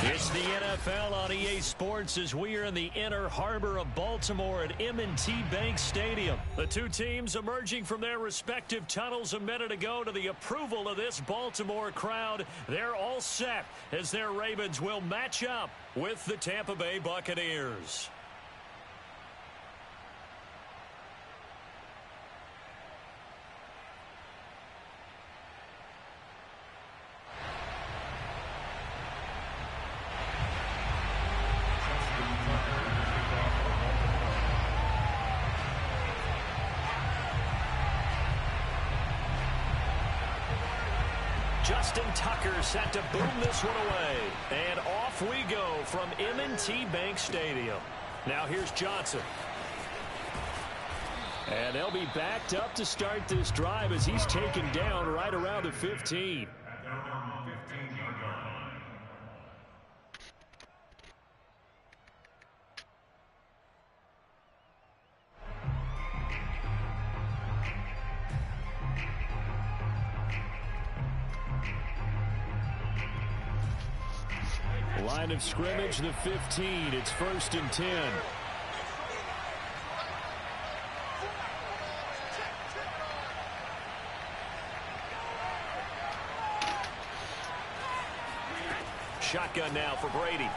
It's the NFL on EA Sports as we are in the inner harbor of Baltimore at M&T Bank Stadium. The two teams emerging from their respective tunnels a minute ago to the approval of this Baltimore crowd. They're all set as their Ravens will match up with the Tampa Bay Buccaneers. Justin Tucker set to boom this one away. And off we go from M&T Bank Stadium. Now here's Johnson. And they'll be backed up to start this drive as he's taken down right around the 15. Line of scrimmage, the 15. It's 1st and 10. Shotgun now for Brady.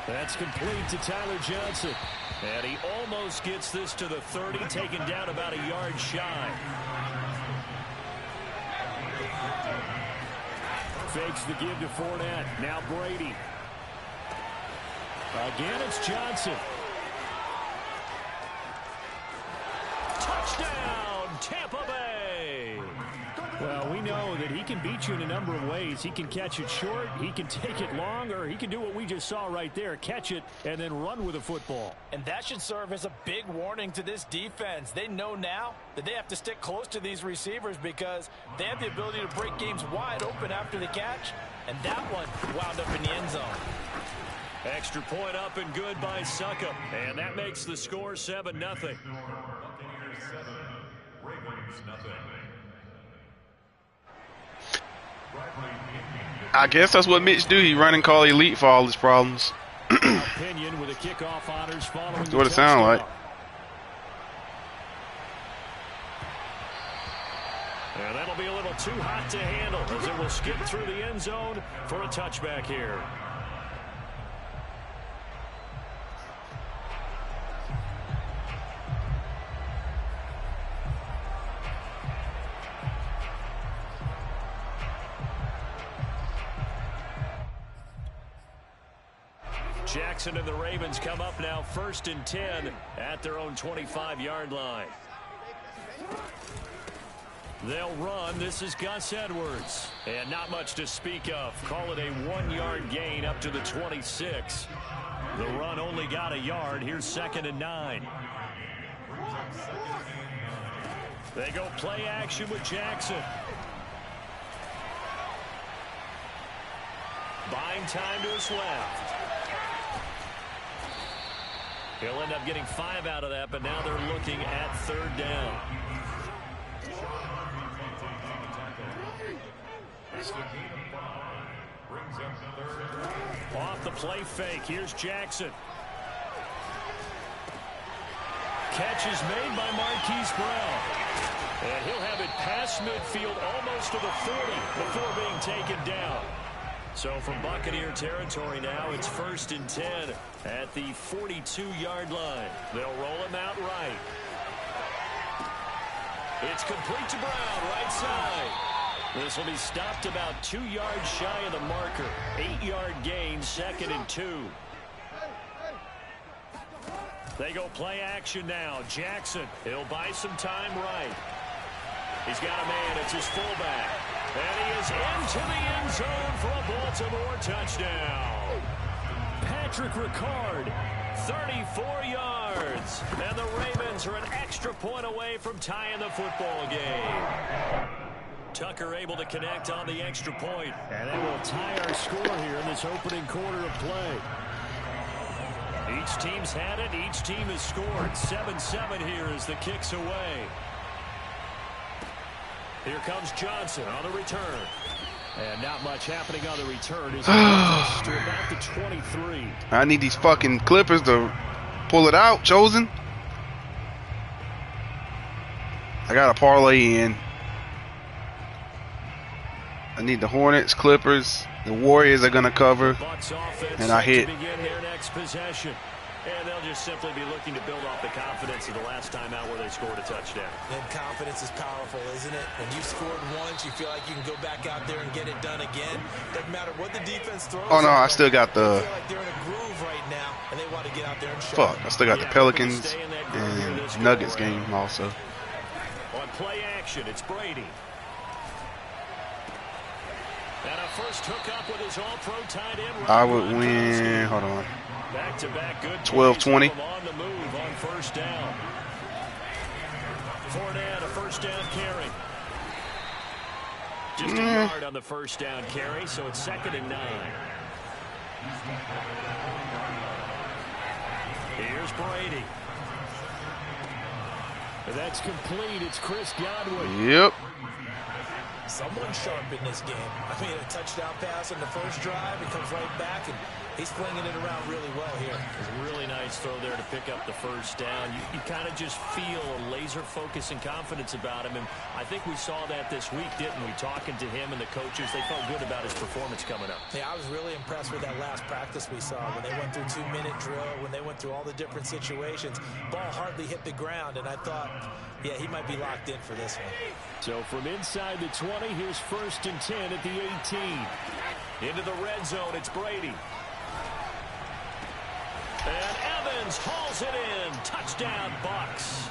That's complete to Tyler Johnson. And he almost gets this to the 30, taken down about a yard shy. Fakes the give to Fournette. Now Brady. Again, it's Johnson. Touchdown, Tampa Bay. Well, we know that he can beat you in a number of ways. He can catch it short, he can take it long, or he can do what we just saw right there, catch it and then run with the football. And that should serve as a big warning to this defense. They know now that they have to stick close to these receivers because they have the ability to break games wide open after the catch. And that one wound up in the end zone. Extra point up and good by Succop. And that makes the score 7-0. I guess that's what Mitch do. He run and call elite for all his problems. Opinion with a kickoff honors following That's what it sounds like. And that'll be a little too hot to handle as it will skip through the end zone for a touchback here. Jackson and the Ravens come up now 1st and 10 at their own 25-yard line. They'll run. This is Gus Edwards. And not much to speak of. Call it a 1-yard gain up to the 26. The run only got a yard. Here's 2nd and 9. They go play action with Jackson. Buying time to his left. He'll end up getting 5 out of that, but now they're looking at 3rd down. Off the play fake. Here's Jackson. Catch is made by Marquise Brown. And he'll have it past midfield almost to the 40 before being taken down. So from Buccaneer territory now, it's 1st and 10 at the 42-yard line. They'll roll him out right. It's complete to Brown, right side. This will be stopped about 2 yards shy of the marker. 8-yard gain, 2nd and 2. They go play action now. Jackson, he'll buy some time right. He's got a man. It's his fullback. And he is into the end zone for a Baltimore touchdown. Patrick Ricard, 34 yards. And the Ravens are an extra point away from tying the football game. Tucker able to connect on the extra point. And that will tie our score here in this opening quarter of play. Each team's had it. Each team has scored. 7-7 here as the kick's away. Here comes Johnson on the return. And not much happening on the return. Is to about the 23. I need these fucking Clippers to pull it out, Chosen. I got a parlay in. I need the Hornets, Clippers, the Warriors are going to cover. And I hit. Begin their next possession. And they'll just simply be looking to build off the confidence of the last time out where they scored a touchdown. And confidence is powerful, isn't it? When you scored once, you feel like you can go back out there and get it done again. Doesn't matter what the defense throws. Oh, no, I still got the... They feel like they're in a groove right now, and they want to get out there and show. Fuck, I still got the Pelicans and Nuggets game also. On play action, it's Brady. And a first hookup with his all-pro tight end. I would win... Hold on. Back-to-back good 12-20. on the move on 1st down. Fournette, a first down carry. Just a yard on the first down carry, so it's 2nd and 9. Here's Brady. And that's complete. It's Chris Godwin. Yep. Someone sharp in this game. I mean, a touchdown pass on the first drive. He comes right back, and he's flinging it around really well here. It's a really nice throw there to pick up the first down. You kind of just feel a laser focus and confidence about him. And I think we saw that this week, didn't we? Talking to him and the coaches, they felt good about his performance coming up. Yeah, I was really impressed with that last practice we saw when they went through 2-minute drill, when they went through all the different situations. Ball hardly hit the ground, and I thought, yeah, he might be locked in for this one. So from inside the 20, here's 1st and 10 at the 18. Into the red zone, it's Brady. And Evans hauls it in. Touchdown, Bucs.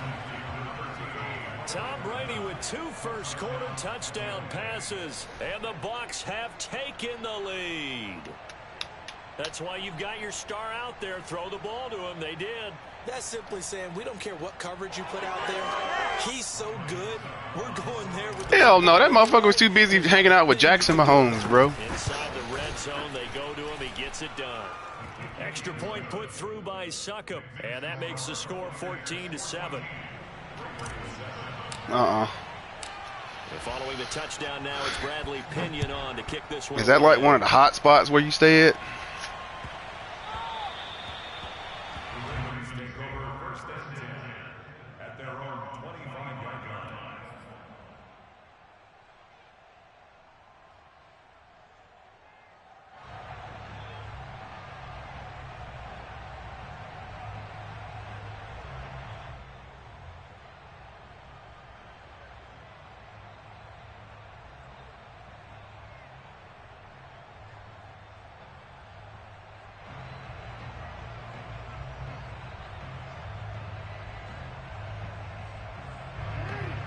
Tom Brady with 2 first-quarter touchdown passes. And the Bucs have taken the lead. That's why you've got your star out there. Throw the ball to him. They did. That's simply saying we don't care what coverage you put out there. He's so good. We're going there with Hell no, that motherfucker was too busy hanging out with Jackson Mahomes, bro. Inside the red zone, they go to him. He gets it done. Extra point put through by Succop, and that makes the score 14-7. Following the touchdown now, it's Bradley Pinion on to kick this one. Is that like one of the hot spots where you stay at?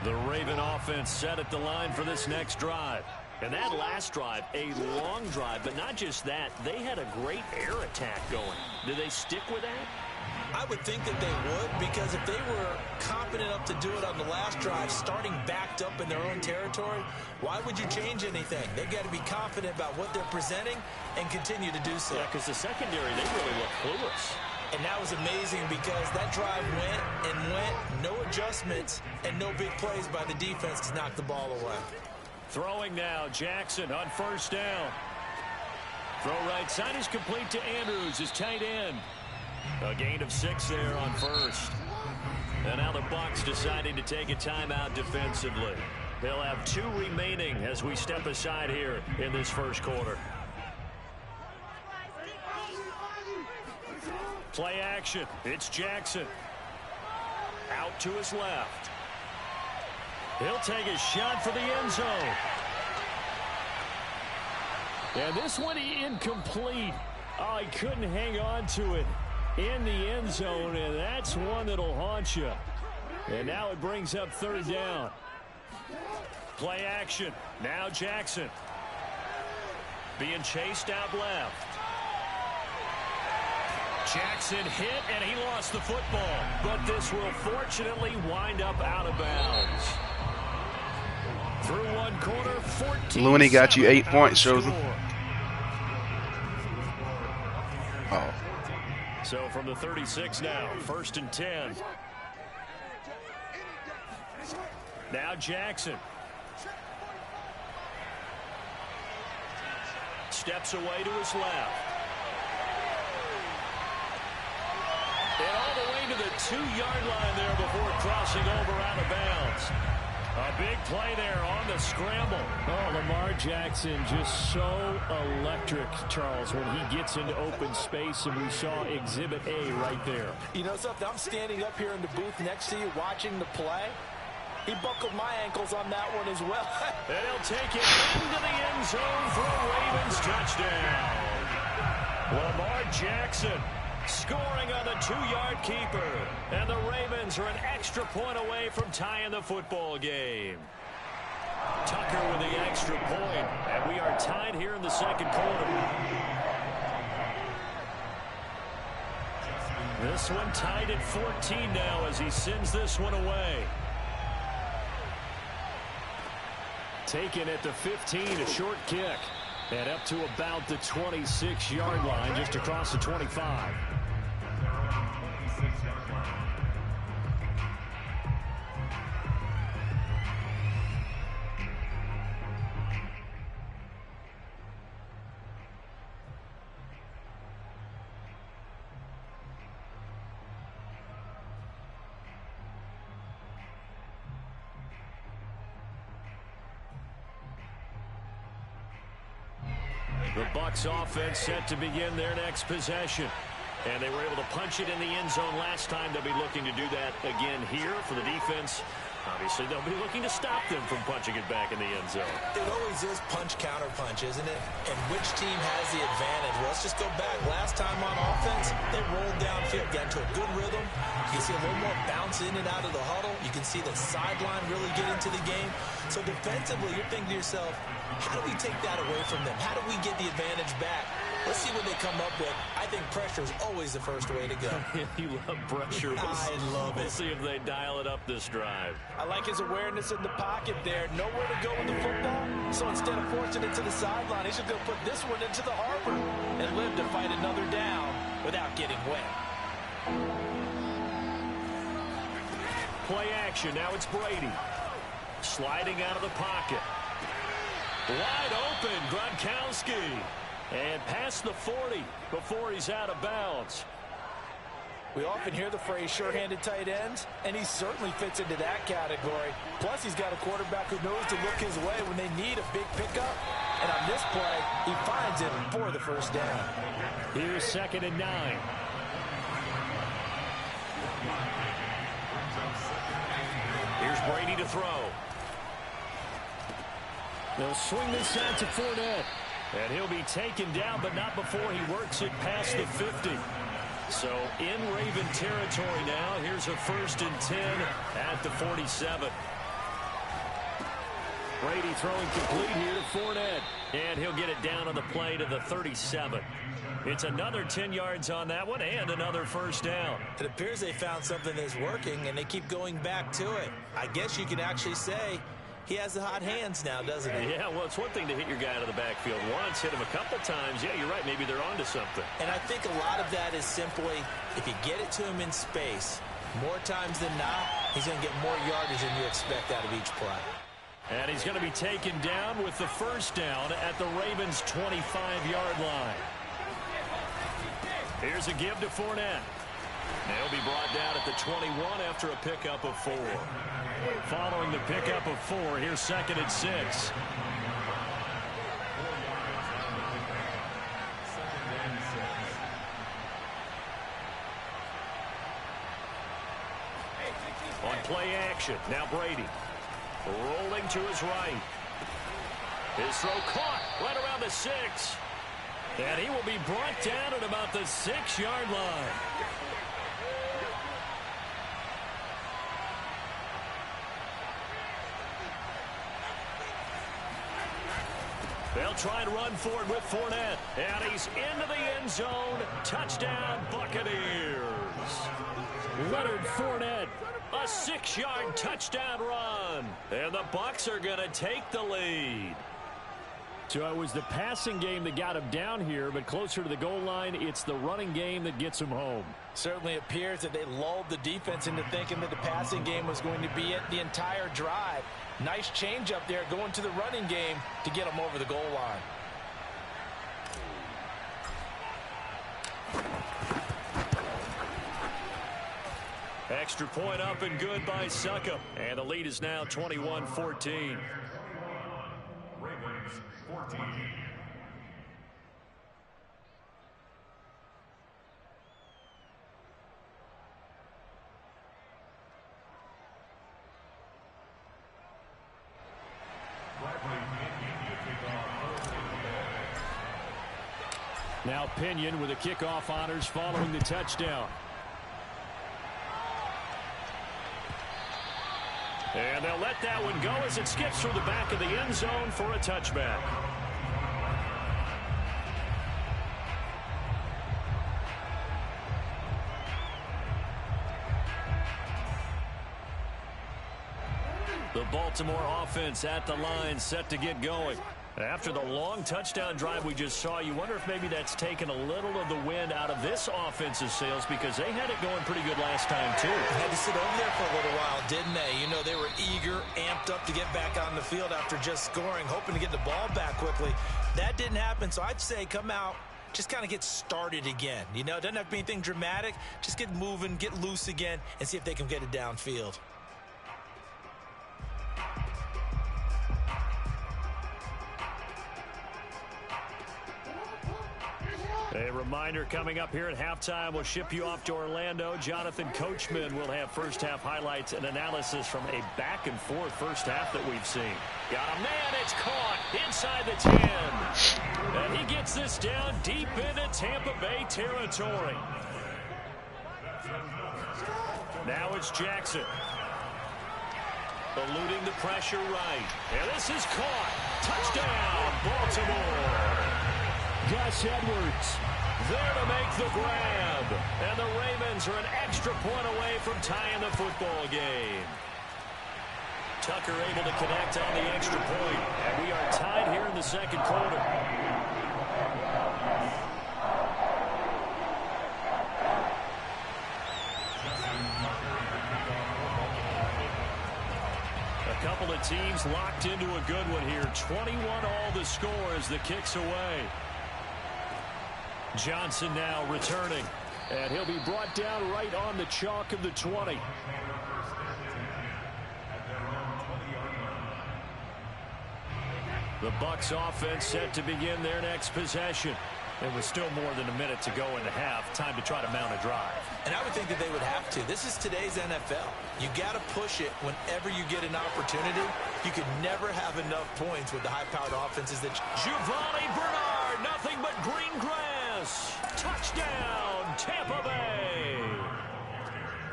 The Raven offense set at the line for this next drive. And that last drive, a long drive, but not just that. They had a great air attack going. Do they stick with that? I would think that they would, because if they were confident enough to do it on the last drive, starting backed up in their own territory, why would you change anything? They've got to be confident about what they're presenting and continue to do so. Yeah, because the secondary, they really look clueless. And that was amazing because that drive went and went, no adjustments, and no big plays by the defense to knock the ball away. Throwing now, Jackson on first down. Throw right side is complete to Andrews, his tight end. A gain of 6 there on first. And now the Bucs deciding to take a timeout defensively. They'll have 2 remaining as we step aside here in this first quarter. Play action. It's Jackson. Out to his left. He'll take a shot for the end zone. And this one incomplete. Oh, he couldn't hang on to it in the end zone, and that's one that'll haunt you. And now it brings up 3rd down. Play action. Now Jackson. Being chased out left. Jackson hit, and he lost the football. But this will fortunately wind up out of bounds. Through one quarter, 14. Looney got you 8 points, Chosen. Oh. So from the 36 now, 1st and 10. Now Jackson. Steps away to his left. And all the way to the 2-yard line there before crossing over out of bounds. A big play there on the scramble. Oh, Lamar Jackson just so electric, Charles, when he gets into open space, and we saw Exhibit A right there. You know something? I'm standing up here in the booth next to you watching the play. He buckled my ankles on that one as well. And he'll take it into the end zone for a Ravens touchdown. Lamar Jackson scoring on the 2-yard keeper. And the Ravens are an extra point away from tying the football game. Tucker with the extra point. And we are tied here in the second quarter. This one tied at 14 now as he sends this one away. Taken at the 15, a short kick. And up to about the 26-yard line, just across the 25. The Bucs offense set to begin their next possession. And they were able to punch it in the end zone last time. They'll be looking to do that again here for the defense. Obviously, they'll be looking to stop them from punching it back in the end zone. It always is punch-counter-punch, isn't it? And which team has the advantage? Well, let's just go back. Last time on offense, they rolled downfield, got into a good rhythm. You can see a little more bounce in and out of the huddle. You can see the sideline really get into the game. So defensively, you're thinking to yourself, how do we take that away from them? How do we get the advantage back? Let's see what they come up with. I think pressure is always the first way to go. You love pressure. I love it. We'll see if they dial it up this drive. I like his awareness in the pocket there. Nowhere to go with the football. So instead of forcing it to the sideline, he's just going to put this one into the harbor and live to fight another down without getting wet. Play action. Now it's Brady. Sliding out of the pocket. Wide open, Gronkowski. And past the 40 before he's out of bounds. We often hear the phrase sure-handed tight ends, and he certainly fits into that category. Plus, he's got a quarterback who knows to look his way when they need a big pickup. And on this play, he finds it for the first down. Here's 2nd and 9. Here's Brady to throw. They'll swing this out to Fournette. And he'll be taken down, but not before he works it past the 50. So in Raven territory now. Here's a 1st and 10 at the 47. Brady throwing complete here to Fournette. And he'll get it down on the play to the 37. It's another 10 yards on that one and another first down. It appears they found something that's working, and they keep going back to it. I guess you can actually say he has the hot hands now, doesn't he? Yeah, well, it's one thing to hit your guy out of the backfield once, hit him a couple times. Yeah, you're right. Maybe they're onto something. And I think a lot of that is simply if you get it to him in space, more times than not, he's going to get more yardage than you expect out of each play. And he's going to be taken down with the first down at the Ravens' 25-yard line. Here's a give to Fournette. He'll be brought down at the 21 after a pickup of 4. Following the pickup of 4, here's 2nd and 6. On play action, now Brady. Rolling to his right. His throw caught right around the 6. And he will be brought down at about the 6-yard line. They'll try and run forward with Fournette. And he's into the end zone. Touchdown, Buccaneers. Leonard Fournette, a 6-yard touchdown run. And the Bucs are going to take the lead. So it was the passing game that got him down here, but closer to the goal line, it's the running game that gets him home. Certainly appears that they lulled the defense into thinking that the passing game was going to be it the entire drive. Nice change up there going to the running game to get them over the goal line. Extra point up and good by Succop. And the lead is now 21-14. Ravens 14. Now Pinion with the kickoff honors following the touchdown. And they'll let that one go as it skips through the back of the end zone for a touchback. The Baltimore offense at the line, set to get going. After the long touchdown drive we just saw, you wonder if maybe that's taken a little of the wind out of this offense's sails, because they had it going pretty good last time, too. Had to sit over there for a little while, didn't they? You know, they were eager, amped up to get back on the field after just scoring, hoping to get the ball back quickly. That didn't happen, so I'd say come out, just kind of get started again. You know, it doesn't have to be anything dramatic. Just get moving, get loose again, and see if they can get it downfield. A reminder coming up here at halftime, we'll ship you off to Orlando. Jonathan Coachman will have first-half highlights and analysis from a back-and-forth first half that we've seen. Got a man, it's caught inside the 10. And he gets this down deep into Tampa Bay territory. Now it's Jackson. Eluding the pressure right. And this is caught. Touchdown, Baltimore. Gus Edwards there to make the grab. And the Ravens are an extra point away from tying the football game. Tucker able to connect on the extra point. And we are tied here in the second quarter. A couple of teams locked into a good one here. 21 all the score as the kick's away. Johnson now returning, and he'll be brought down right on the chalk of the 20. The Bucs offense set to begin their next possession. There was still more than a minute to go in the half. Time to try to mount a drive. And I would think that they would have to. This is today's NFL. You got to push it whenever you get an opportunity. You could never have enough points with the high-powered offenses that Giovanni Bernard, nothing but green grass. Touchdown, Tampa Bay.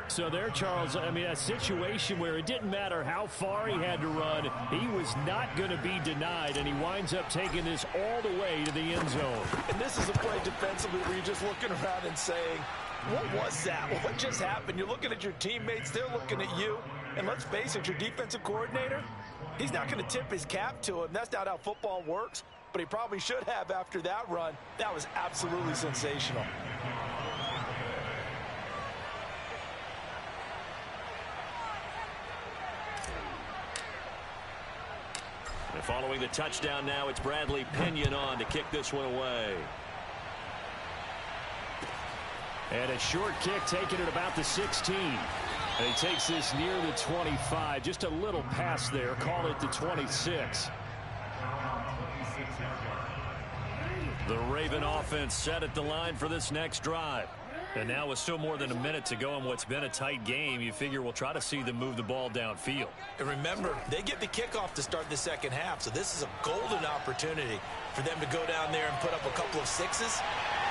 So there, Charles, I mean, a situation where it didn't matter how far he had to run, he was not going to be denied, and he winds up taking this all the way to the end zone. And this is a play defensively where you're just looking around and saying, what was that? What just happened? You're looking at your teammates, they're looking at you, and let's face it, your defensive coordinator, he's not going to tip his cap to him. That's not how football works, but he probably should have after that run. That was absolutely sensational. And following the touchdown now, it's Bradley Pinion on to kick this one away. And a short kick taken at about the 16. And he takes this near the 25. Just a little pass there. Call it the 26. The Raven offense set at the line for this next drive. And now with still more than a minute to go in what's been a tight game, you figure we'll try to see them move the ball downfield. And remember, they get the kickoff to start the second half, so this is a golden opportunity for them to go down there and put up a couple of sixes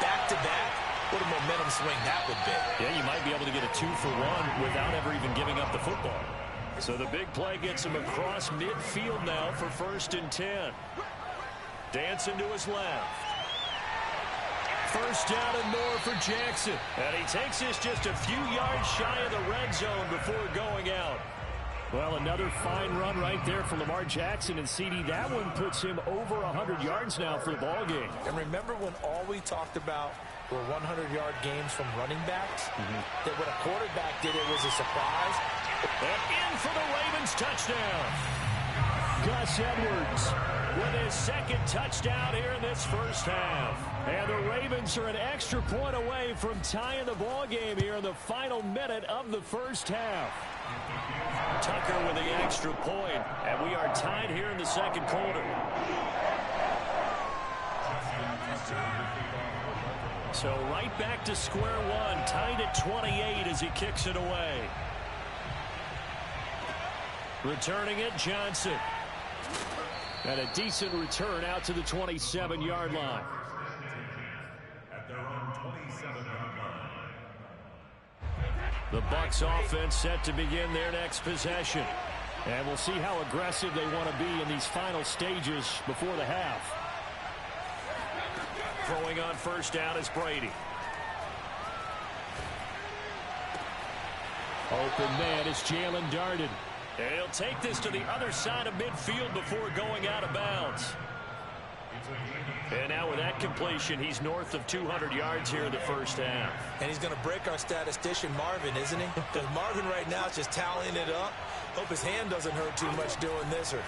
back-to-back. What a momentum swing that would be. Yeah, you might be able to get a 2-for-1 without ever even giving up the football. So the big play gets him across midfield now for 1st and 10. Dancing to his left. First down and more for Jackson. And he takes this just a few yards shy of the red zone before going out. Well, another fine run right there for Lamar Jackson. And CD, that one puts him over 100 yards now for the ball game. And remember when all we talked about were 100-yard games from running backs? That when a quarterback did it was a surprise. And in for the Ravens touchdown. Gus Edwards with his second touchdown here in this first half. And the Ravens are an extra point away from tying the ball game here in the final minute of the first half. Tucker with the extra point, and we are tied here in the second quarter. So right back to square one, tied at 28 as he kicks it away. Returning it, Johnson. And a decent return out to the 27-yard line. At their own 27-yard line. The Bucs offense set to begin their next possession. And we'll see how aggressive they want to be in these final stages before the half. Throwing on first down is Brady. Open man is Jalen Darden. And he'll take this to the other side of midfield before going out of bounds. And now with that completion, he's north of 200 yards here in the first half. And he's going to break our statistician, Marvin, isn't he? Because Marvin right now is just tallying it up. Hope his hand doesn't hurt too much doing this or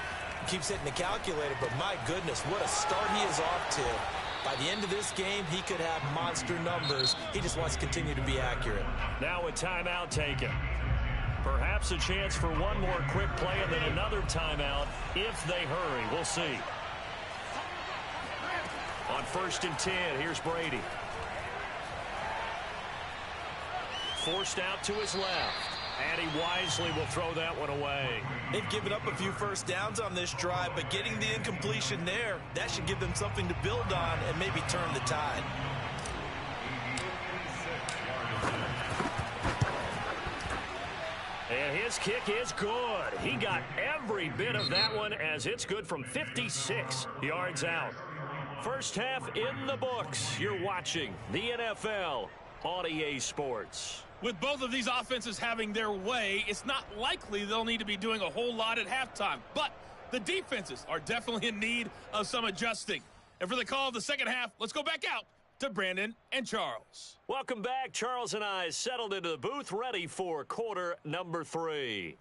keeps hitting the calculator. But my goodness, what a start he is off to. By the end of this game, he could have monster numbers. He just wants to continue to be accurate. Now a timeout taken. Perhaps a chance for one more quick play and then another timeout if they hurry. We'll see. On 1st and 10, here's Brady. Forced out to his left. And he wisely will throw that one away. They've given up a few first downs on this drive, but getting the incompletion there, that should give them something to build on and maybe turn the tide. And his kick is good. He got every bit of that one as it's good from 56 yards out. First half in the books. You're watching the NFL on EA Sports. With both of these offenses having their way, it's not likely they'll need to be doing a whole lot at halftime. But the defenses are definitely in need of some adjusting. And for the call of the second half, let's go back out to Brandon and Charles. Welcome back. Charles and I settled into the booth, ready for quarter number 3.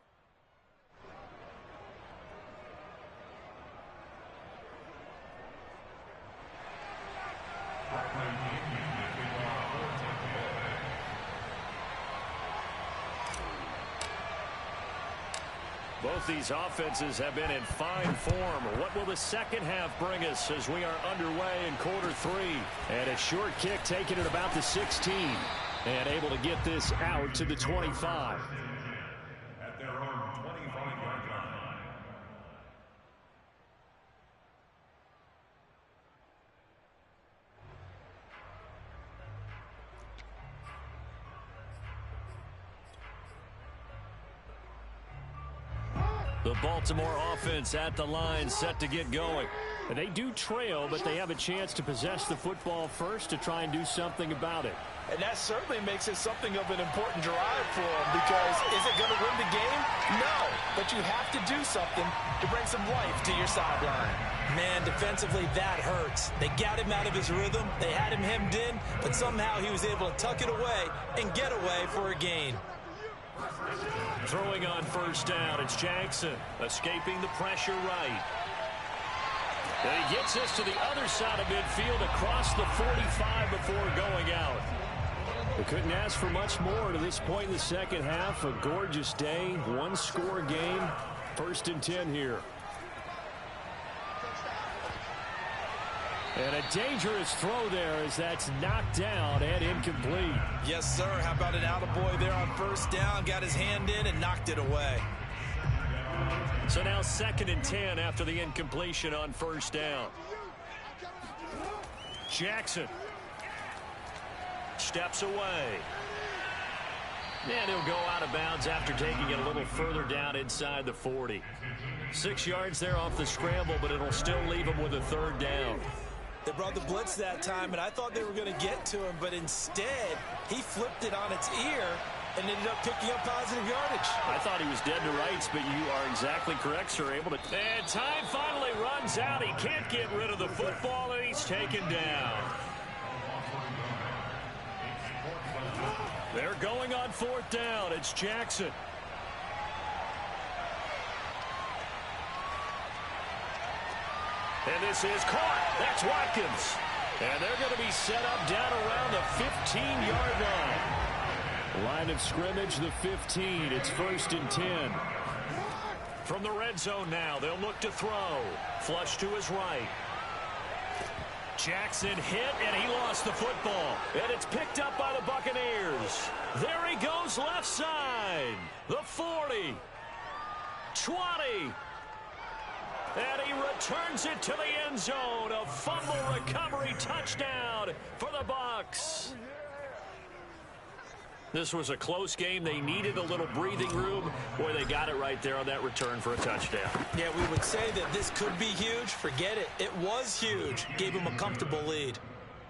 Both these offenses have been in fine form. What will the second half bring us as we are underway in quarter 3? And a short kick taken at about the 16. And able to get this out to the 25. At their own 25-yard line. The Baltimore offense at the line, set to get going. And they do trail, but they have a chance to possess the football first to try and do something about it. And that certainly makes it something of an important drive for them, because is it going to win the game? No, but you have to do something to bring some life to your sideline. Man, defensively, that hurts. They got him out of his rhythm. They had him hemmed in, but somehow he was able to tuck it away and get away for a gain. Throwing on first down, it's Jackson, escaping the pressure right. And he gets us to the other side of midfield across the 45 before going out. We couldn't ask for much more to this point in the second half. A gorgeous day, one-score game, 1st and 10 here. And a dangerous throw there as that's knocked down and incomplete. Yes, sir. How about an attaboy there on first down? Got his hand in and knocked it away. So now 2nd and 10 after the incompletion on first down. Jackson steps away. And he'll go out of bounds after taking it a little further down inside the 40. 6 yards there off the scramble, but it'll still leave him with a 3rd down. They brought the blitz that time, and I thought they were going to get to him, but instead, he flipped it on its ear and ended up picking up positive yardage. I thought he was dead to rights, but you are exactly correct, sir. Able to. And time finally runs out. He can't get rid of the football, and he's taken down. They're going on 4th down. It's Jackson. And this is caught. That's Watkins. And they're going to be set up down around the 15-yard line. Line of scrimmage, the 15. It's 1st and 10. From the red zone now, they'll look to throw. Flush to his right. Jackson hit, and he lost the football. And it's picked up by the Buccaneers. There he goes left side. The 40. 20. And he returns it to the end zone. A fumble recovery touchdown for the Bucs. This was a close game. They needed a little breathing room. Boy, they got it right there on that return for a touchdown. Yeah, we would say that this could be huge. Forget it. It was huge. Gave him a comfortable lead.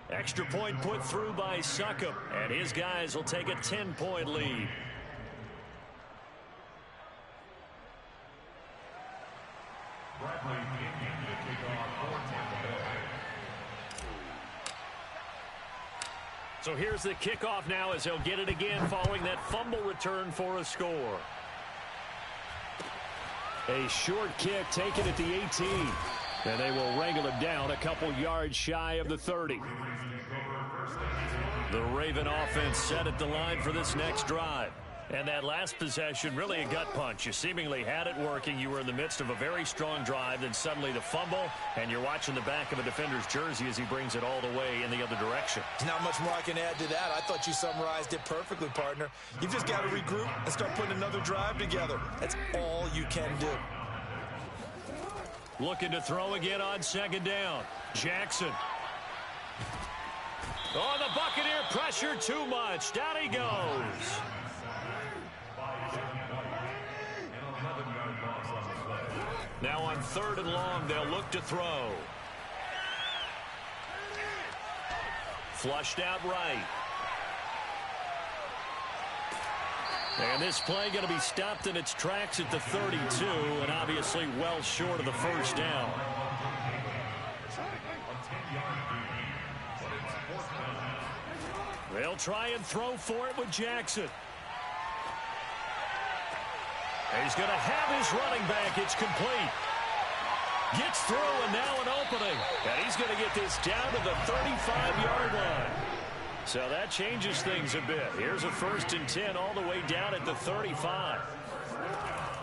Extra point put through by Succop. And his guys will take a 10-point lead. playing Indian to kick off for Tampa Bay. So here's the kickoff now as they'll get it again following that fumble return for a score. A short kick taken at the 18. And they will wrangle it down a couple yards shy of the 30. The Raven offense set at the line for this next drive. And that last possession, really a gut punch. You seemingly had it working. You were in the midst of a very strong drive, then suddenly the fumble, and you're watching the back of a defender's jersey as he brings it all the way in the other direction. There's not much more I can add to that. I thought you summarized it perfectly, partner. You've just got to regroup and start putting another drive together. That's all you can do. Looking to throw again on second down. Jackson. Oh, the Buccaneer pressure too much. Down he goes. Now on 3rd and long, they'll look to throw. Flushed out right. And this play going to be stopped in its tracks at the 32, and obviously well short of the first down. They'll try and throw for it with Jackson. He's going to have his running back. It's complete. Gets through, and now an opening. And he's going to get this down to the 35-yard line. So that changes things a bit. Here's a 1st and 10 all the way down at the 35.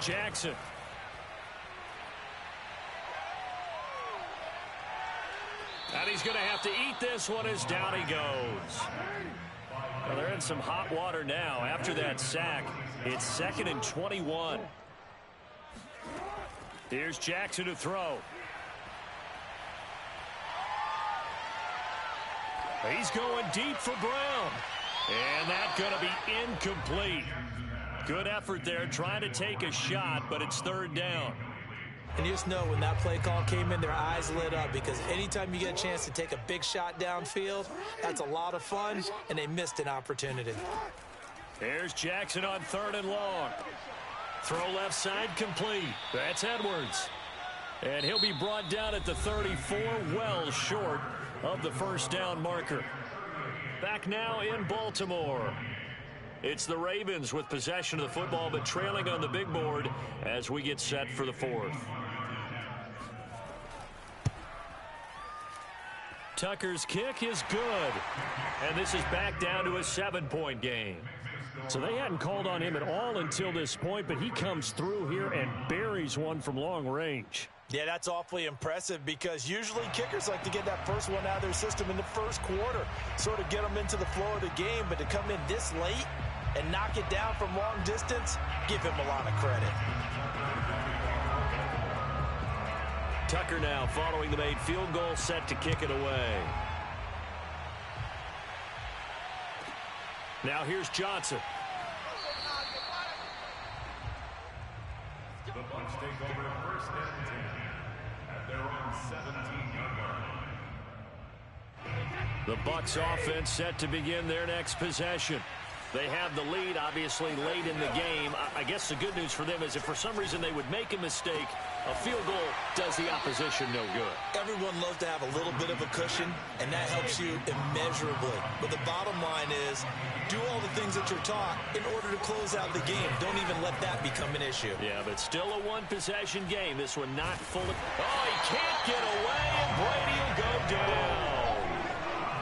Jackson. And he's going to have to eat this one as down he goes. Well, they're in some hot water now. After that sack, it's 2nd and 21. Here's Jackson to throw. He's going deep for Brown. And that's going to be incomplete. Good effort there trying to take a shot, but it's 3rd down. And you just know when that play call came in, their eyes lit up because anytime you get a chance to take a big shot downfield, that's a lot of fun, and they missed an opportunity. There's Jackson on 3rd and long. Throw left side complete. That's Edwards. And he'll be brought down at the 34, well short of the first down marker. Back now in Baltimore. It's the Ravens with possession of the football, but trailing on the big board as we get set for the 4th. Tucker's kick is good. And this is back down to a 7-point game. So they hadn't called on him at all until this point, but he comes through here and buries one from long range. Yeah, that's awfully impressive because usually kickers like to get that first one out of their system in the first quarter, sort of get them into the flow of the game, but to come in this late and knock it down from long distance, give him a lot of credit. Tucker now following the made field goal, set to kick it away. Now here's Johnson. The Bucs take over 1st and 10 at their own 17-yard line. The Bucs offense set to begin their next possession. They have the lead, obviously, late in the game. I guess the good news for them is if for some reason they would make a mistake, a field goal does the opposition no good. Everyone loves to have a little bit of a cushion, and that helps you immeasurably. But the bottom line is do all the things that you're taught in order to close out the game. Don't even let that become an issue. Yeah, but still a one-possession game. This one not full of... Oh, he can't get away, and Brady will go down.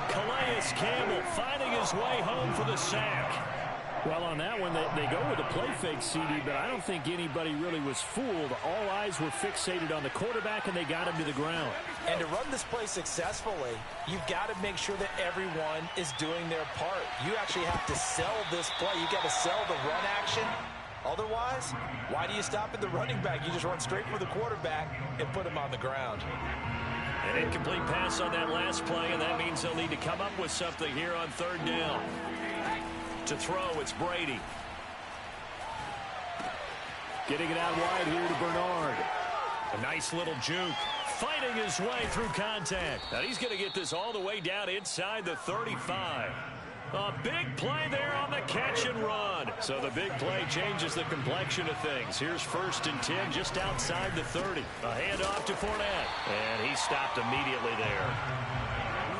Calais Campbell finding his way home for the sack. Well, on that one, they go with a play fake, CD, but I don't think anybody really was fooled. All eyes were fixated on the quarterback, and they got him to the ground. And to run this play successfully, you've got to make sure that everyone is doing their part. You actually have to sell this play. You've got to sell the run action. Otherwise, why do you stop at the running back? You just run straight for the quarterback and put him on the ground. An incomplete pass on that last play, and that means they'll need to come up with something here on 3rd down. To throw, it's Brady. Getting it out wide here to Bernard. A nice little juke. Fighting his way through contact. Now he's going to get this all the way down inside the 35. A big play there on the catch and run. So the big play changes the complexion of things. Here's 1st and 10 just outside the 30. A handoff to Fournette. And he stopped immediately there.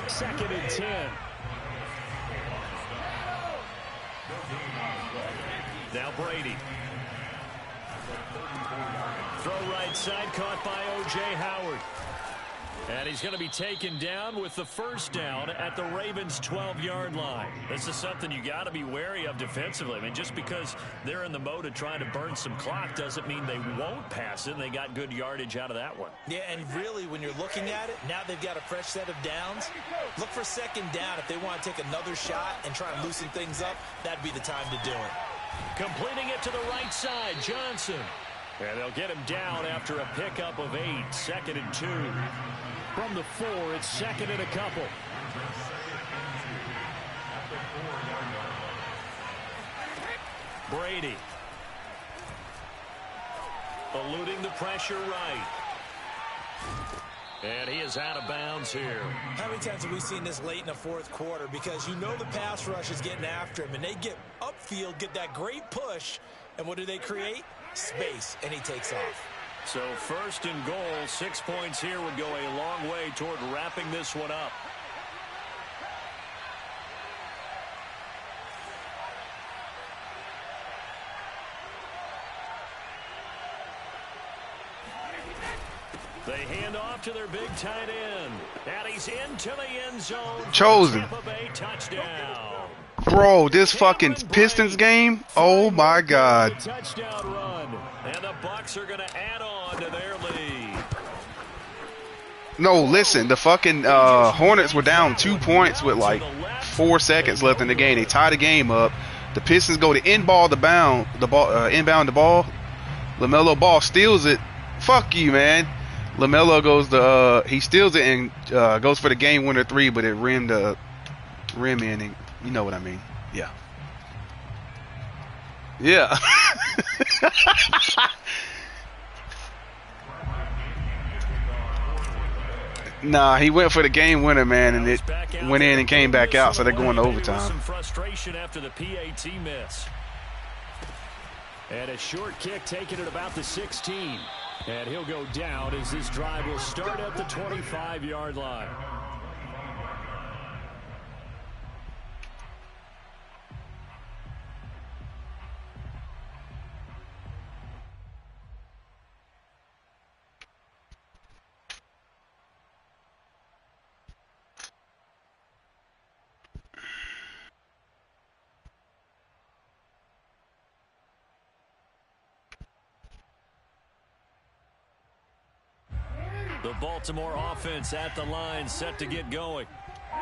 2nd and 10. Now Brady. Throw right side caught by O.J. Howard. And he's going to be taken down with the 1st down at the Ravens' 12-yard line. This is something you got to be wary of defensively. I mean, just because they're in the mode of trying to burn some clock doesn't mean they won't pass it. And they got good yardage out of that one. Yeah, and really, when you're looking at it, now they've got a fresh set of downs. Look for 2nd down. If they want to take another shot and try and loosen things up, that'd be the time to do it. Completing it to the right side, Johnson. And they'll get him down after a pickup of 8. 2nd and 2. From the 4, it's 2nd and a couple. Brady. Eluding the pressure right. And he is out of bounds here. How many times have we seen this late in the 4th quarter? Because you know the pass rush is getting after him, and they get upfield, get that great push, and what do they create? Space, and he takes off. So 1st and goal, 6 points here would go a long way toward wrapping this one up. They hand off to their big tight end. And he's into the end zone. Chosen. Tampa Bay touchdown. Bro, this fucking Pistons game. Oh my God. Touchdown run. And the Bucks are going to add on to their lead. No, listen, the fucking Hornets were down 2 points with like 4 seconds left in the game. They tie the game up. The Pistons go to inbound the ball. LaMelo Ball steals it. Fuck you, man. LaMelo goes to he steals it and goes for the game winner 3, but it rimmed the rim in, and you know what I mean. Yeah. Yeah. Nah, he went for the game winner, man, and it went in and came back out, so they're going to overtime. Some frustration after the PAT miss. And a short kick taken at about the 16. And he'll go down as this drive will start at the 25-yard line. The Baltimore offense at the line, set to get going.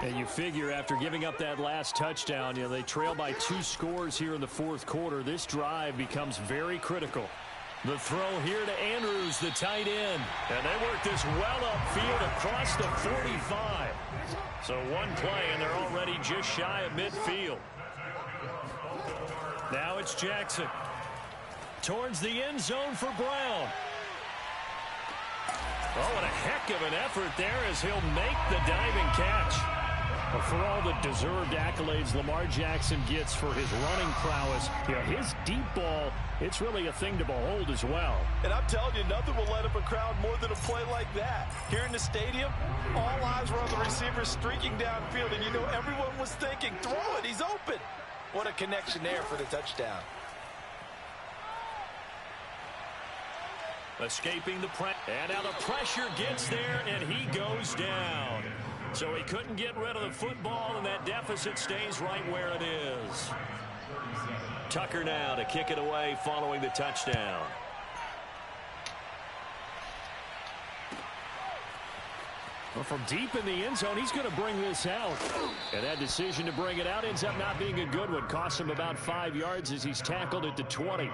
And you figure after giving up that last touchdown, you know, they trail by 2 scores here in the 4th quarter. This drive becomes very critical. The throw here to Andrews, the tight end. And they work this well upfield across the 45. So one play, and they're already just shy of midfield. Now it's Jackson. Towards the end zone for Brown. Oh, what a heck of an effort there as he'll make the diving catch. Well, for all the deserved accolades Lamar Jackson gets for his running prowess, you know, his deep ball, it's really a thing to behold as well. And I'm telling you, nothing will light up a crowd more than a play like that. Here in the stadium, all eyes were on the receiver streaking downfield, and you know everyone was thinking, throw it, he's open. What a connection there for the touchdown. Escaping the pressure, and now the pressure gets there, and he goes down. So he couldn't get rid of the football, and that deficit stays right where it is. Tucker now to kick it away following the touchdown. Well, from deep in the end zone, he's going to bring this out. And that decision to bring it out ends up not being a good one. Costs him about 5 yards as he's tackled at the 20.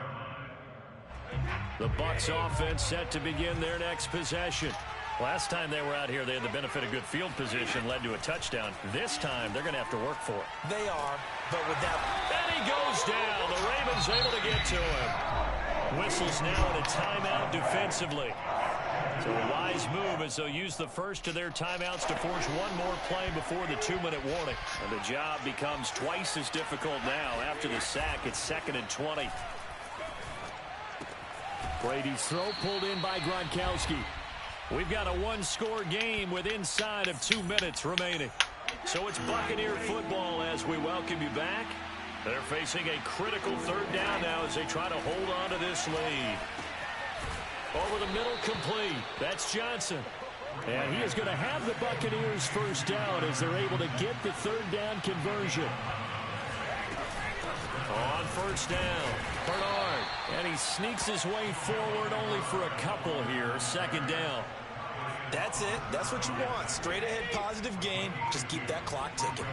The Bucs offense set to begin their next possession. Last time they were out here, they had the benefit of good field position, led to a touchdown. This time, they're going to have to work for it. They are, but with that... And he goes down. The Ravens able to get to him. Whistles now in a timeout defensively. So a wise move as they'll use the first of their timeouts to force one more play before the 2-minute warning. And the job becomes twice as difficult now. After the sack, it's 2nd and 20. Brady's throw pulled in by Gronkowski. We've got a one-score game with inside of 2 minutes remaining. So it's Buccaneer football as we welcome you back. They're facing a critical 3rd down now as they try to hold on to this lead. Over the middle, complete. That's Johnson. And he is going to have the Buccaneers first down as they're able to get the 3rd down conversion. On first down, Bernard. And he sneaks his way forward only for a couple here. 2nd down. That's it. That's what you want. Straight ahead positive gain. Just keep that clock ticking.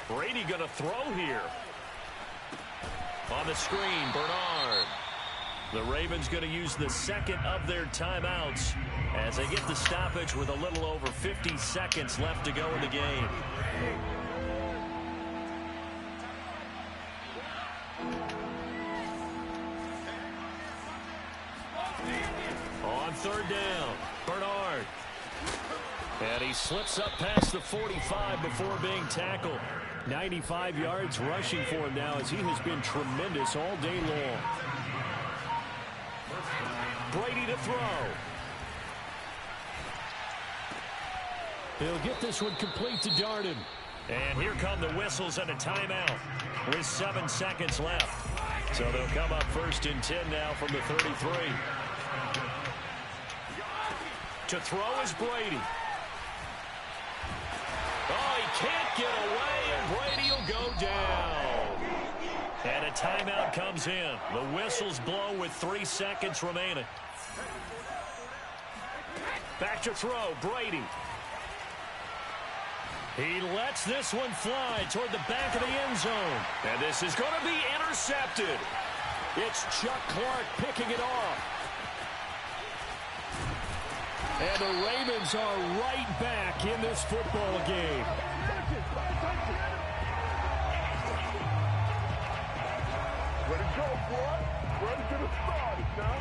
Brady going to throw here. On the screen, Bernard. The Ravens going to use the 2nd of their timeouts as they get the stoppage with a little over 50 seconds left to go in the game. On 3rd down, Bernard. And he slips up past the 45 before being tackled. 95 yards rushing for him now as he has been tremendous all day long. Brady to throw. He'll get this one complete to Darden. And here come the whistles and a timeout with 7 seconds left. So they'll come up 1st and 10 now from the 33. To throw is Brady. Oh, he can't get away, and Brady will go down. And a timeout comes in. The whistles blow with 3 seconds remaining. Back to throw, Brady. He lets this one fly toward the back of the end zone. And this is going to be intercepted. It's Chuck Clark picking it off. And the Ravens are right back in this football game. Ready to go, boy. Ready to get it started now.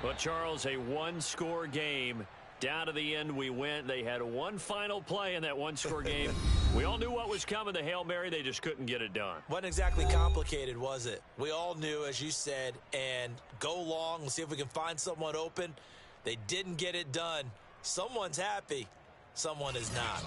But, Charles, a one-score game. Down to the end we went. They had one final play in that one-score game. We all knew what was coming, the Hail Mary. They just couldn't get it done. Wasn't exactly complicated, was it? We all knew, as you said, and go long. We'll see if we can find someone open. They didn't get it done. Someone's happy. Someone is not.